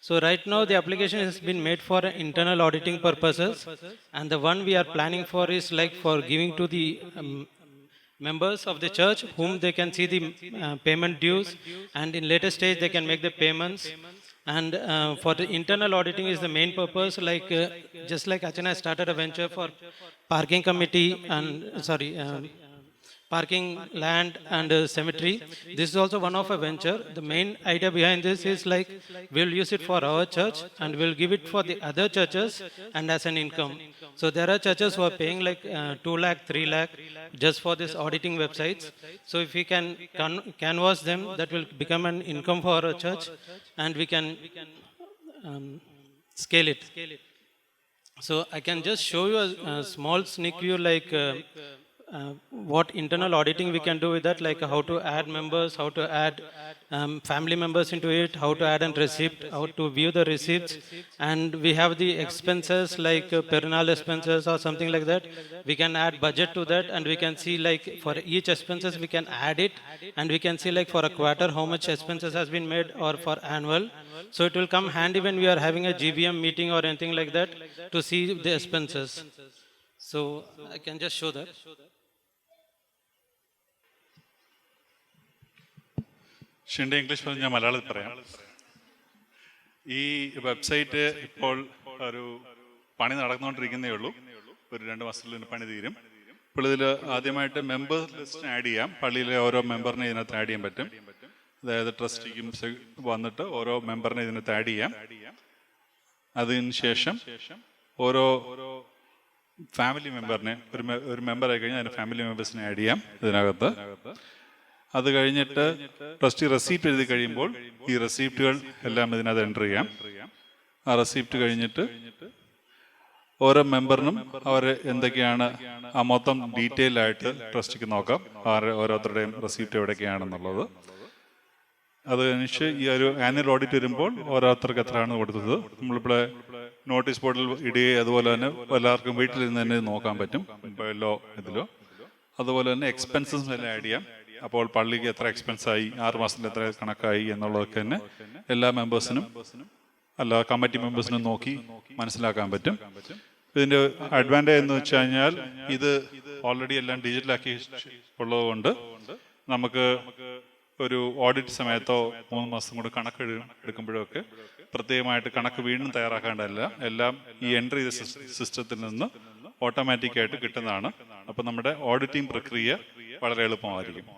S18: So right now the application has been made for internal auditing purposes, and the one we are planning for is like for giving to the members of the church whom they can see the payment dues, and in later stage they can make the payments. And for the internal auditing is the main purpose, like just like Achana started a venture for parking committee and parking land and cemetery. This is also one of a venture. The main idea behind this is like we'll use it for our church and we'll give it for the other churches and as an income. So there are churches who are paying like 2 lakh, 3 lakh just for this auditing websites. So if we can canvas them, that will become an income for our church, and we can scale it. So I can just show you a small sneak view, like what internal auditing we can do with that, like how to add members, how to add family members into it, how to add a receipt, how to view the receipts, and we have the expenses like perennial expenses or something like that. We can add budget to that, and we can see like for each expenses we can add it, and we can see like for a quarter how much expenses has been made, or for annual. So it will come handy when we are having a GBM meeting or anything like that to see the expenses. So I can just show that.
S12: ഷിൻ്റെ English പറഞ്ഞ് ഞാൻ മലയാളത്തിൽ പറയാം. ഈ website ഇപ്പോൾ ഒരു പണി നടന്നുകൊണ്ടിരിക്കുന്നേ ഉള്ളൂ. ഒരു 2 മാസത്തിൽ പണി തീരും. ഇപ്പോൾ ഇതിൽ ആദ്യമായിട്ട് മെമ്പർ ലിസ്റ്റ് ആഡ് ചെയ്യാം. പള്ളിയിലെ ഓരോ മെമ്പറിനെ ഇതിനകത്ത് ആഡ് ചെയ്യാൻ പറ്റും. അതായത് ട്രസ്റ്റിക്കും വന്നിട്ട് ഓരോ മെമ്പറിനെ ഇതിനകത്ത് ആഡ് ചെയ്യാം. അതിന് ശേഷം ഓരോ ഫാമിലി മെമ്പറിനെ ഒരു മെമ്പറായി കഴിഞ്ഞാൽ അതിന് ഫാമിലി മെമ്പേഴ്സിനെ ആഡ് ചെയ്യാം ഇതിനകത്ത്. അത് കഴിഞ്ഞിട്ട് ട്രസ്റ്റി റെസീപ്റ്റ് എഴുതി കഴിയുമ്പോൾ ഈ റെസീപ്റ്റുകൾ എല്ലാം ഇതിനകത്ത് എൻ്റർ ചെയ്യാം. ആ റെസീപ്റ്റ് കഴിഞ്ഞിട്ട് ഓരോ മെമ്പറിനും അവർ എന്തൊക്കെയാണ് ആ മൊത്തം ഡീറ്റെയിൽ ആയിട്ട് ട്രസ്റ്റിക്ക് നോക്കാം, ഓരോരുത്തരുടെയും റെസീപ്റ്റ് എവിടെയൊക്കെയാണെന്നുള്ളത്. അത് കഴിഞ്ഞിട്ട് ഈ ഒരു ആനുവൽ ഓഡിറ്റ് വരുമ്പോൾ ഓരോരുത്തർക്ക് എത്രയാണ് കൊടുത്തത് നമ്മളിവിടെ നോട്ടീസ് ബോർഡിൽ ഇടുകയും അതുപോലെ തന്നെ എല്ലാവർക്കും വീട്ടിൽ നിന്ന് തന്നെ നോക്കാൻ പറ്റും, മൊബൈലിലോ ഇതിലോ. അതുപോലെ തന്നെ എക്സ്പെൻസസ് എല്ലാം ആഡ് ചെയ്യാം. അപ്പോൾ പള്ളിക്ക് എത്ര എക്സ്പെൻസായി, 6 മാസത്തിൽ എത്ര കണക്കായി എന്നുള്ളതൊക്കെ തന്നെ എല്ലാ മെമ്പേഴ്സിനും അല്ല കമ്മിറ്റി മെമ്പേഴ്സിനും നോക്കി മനസ്സിലാക്കാൻ പറ്റും. ഇതിൻ്റെ അഡ്വാൻറ്റേജ് എന്ന് വെച്ച് കഴിഞ്ഞാൽ ഇത് ഓൾറെഡി എല്ലാം ഡിജിറ്റലാക്കി ഉള്ളതുകൊണ്ട് നമുക്ക് ഒരു ഓഡിറ്റ് സമയത്തോ 3 മാസം കൂടെ കണക്ക് എടുക്കുമ്പോഴൊക്കെ പ്രത്യേകമായിട്ട് കണക്ക് വീണ്ടും തയ്യാറാക്കേണ്ടതല്ല. എല്ലാം ഈ എൻട്രി ചെയ്ത സിസ്റ്റത്തിൽ നിന്ന് ഓട്ടോമാറ്റിക്കായിട്ട് കിട്ടുന്നതാണ്. അപ്പം നമ്മുടെ ഓഡിറ്റിംഗ് പ്രക്രിയ വളരെ എളുപ്പമായിരിക്കും.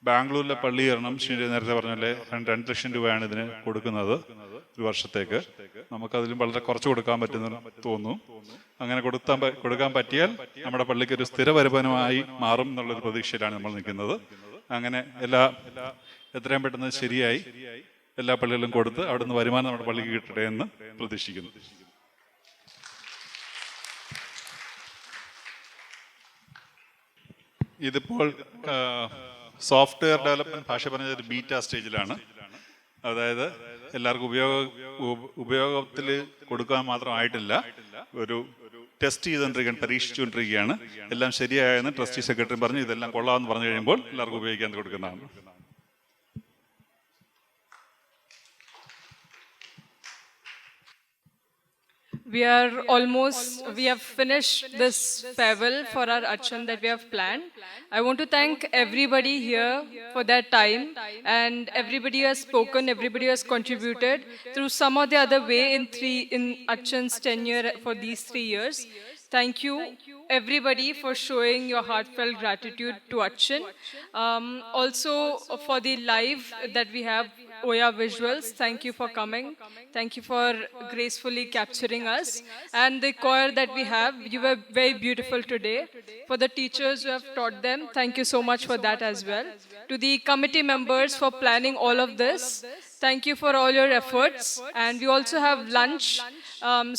S12: ബാംഗ്ലൂരിലെ പള്ളി കാരണം നേരത്തെ പറഞ്ഞാലേ 2 ലക്ഷം രൂപയാണ് ഇതിന് കൊടുക്കുന്നത് ഒരു വർഷത്തേക്ക്. നമുക്കതിലും വളരെ കുറച്ച് കൊടുക്കാൻ പറ്റുന്ന തോന്നുന്നു. അങ്ങനെ കൊടുക്കാൻ പറ്റിയാൽ നമ്മുടെ പള്ളിക്ക് ഒരു സ്ഥിര വരുമാനമായി മാറും എന്നുള്ളൊരു പ്രതീക്ഷയിലാണ് നമ്മൾ നിൽക്കുന്നത്. അങ്ങനെ എത്രയും പെട്ടെന്ന് ശരിയായി എല്ലാ പള്ളികളിലും കൊടുത്ത് അവിടുന്ന് വരുമാനം നമ്മുടെ പള്ളിക്ക് കിട്ടട്ടെ എന്ന് പ്രതീക്ഷിക്കുന്നു. ഇതിപ്പോൾ സോഫ്റ്റ്വെയർ ഡെവലപ്മെന്റ് ഭാഷ പറഞ്ഞ ഒരു ബീറ്റ സ്റ്റേജിലാണ്. അതായത് എല്ലാവർക്കും ഉപയോഗത്തിൽ കൊടുക്കാൻ മാത്രമായിട്ടില്ല, ഒരു ടെസ്റ്റ് ചെയ്തുകൊണ്ടിരിക്കുകയാണ്, പരീക്ഷിച്ചുകൊണ്ടിരിക്കുകയാണ്. എല്ലാം ശരിയായെന്ന് ട്രസ്റ്റി സെക്രട്ടറി പറഞ്ഞു ഇതെല്ലാം കൊള്ളാമെന്ന് പറഞ്ഞു കഴിയുമ്പോൾ എല്ലാവർക്കും ഉപയോഗിക്കാൻ കൊടുക്കുന്നതാണ്.
S1: We have finished this farewell for our Achan that we have planned. I want to thank everybody here for their time, and everybody has spoken, everybody has contributed through some or the other way in Achan's tenure for these 3 years. Thank you everybody for showing your heartfelt gratitude to Achan. Also for the live that we have, Oya Visuals, thank you for coming. Thank you for gracefully capturing us. And the choir that we have, you were very beautiful today. For the teachers who have taught them, thank you so much for that as well. To the committee members for planning all of this, thank you for all your efforts. And we also have lunch,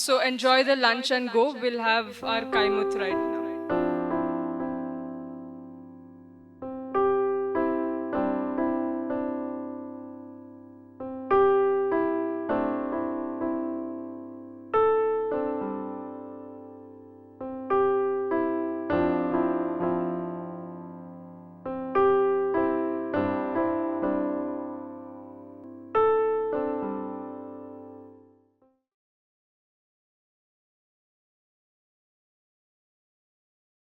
S1: so enjoy the lunch and go. We'll have our Kaimuth right now.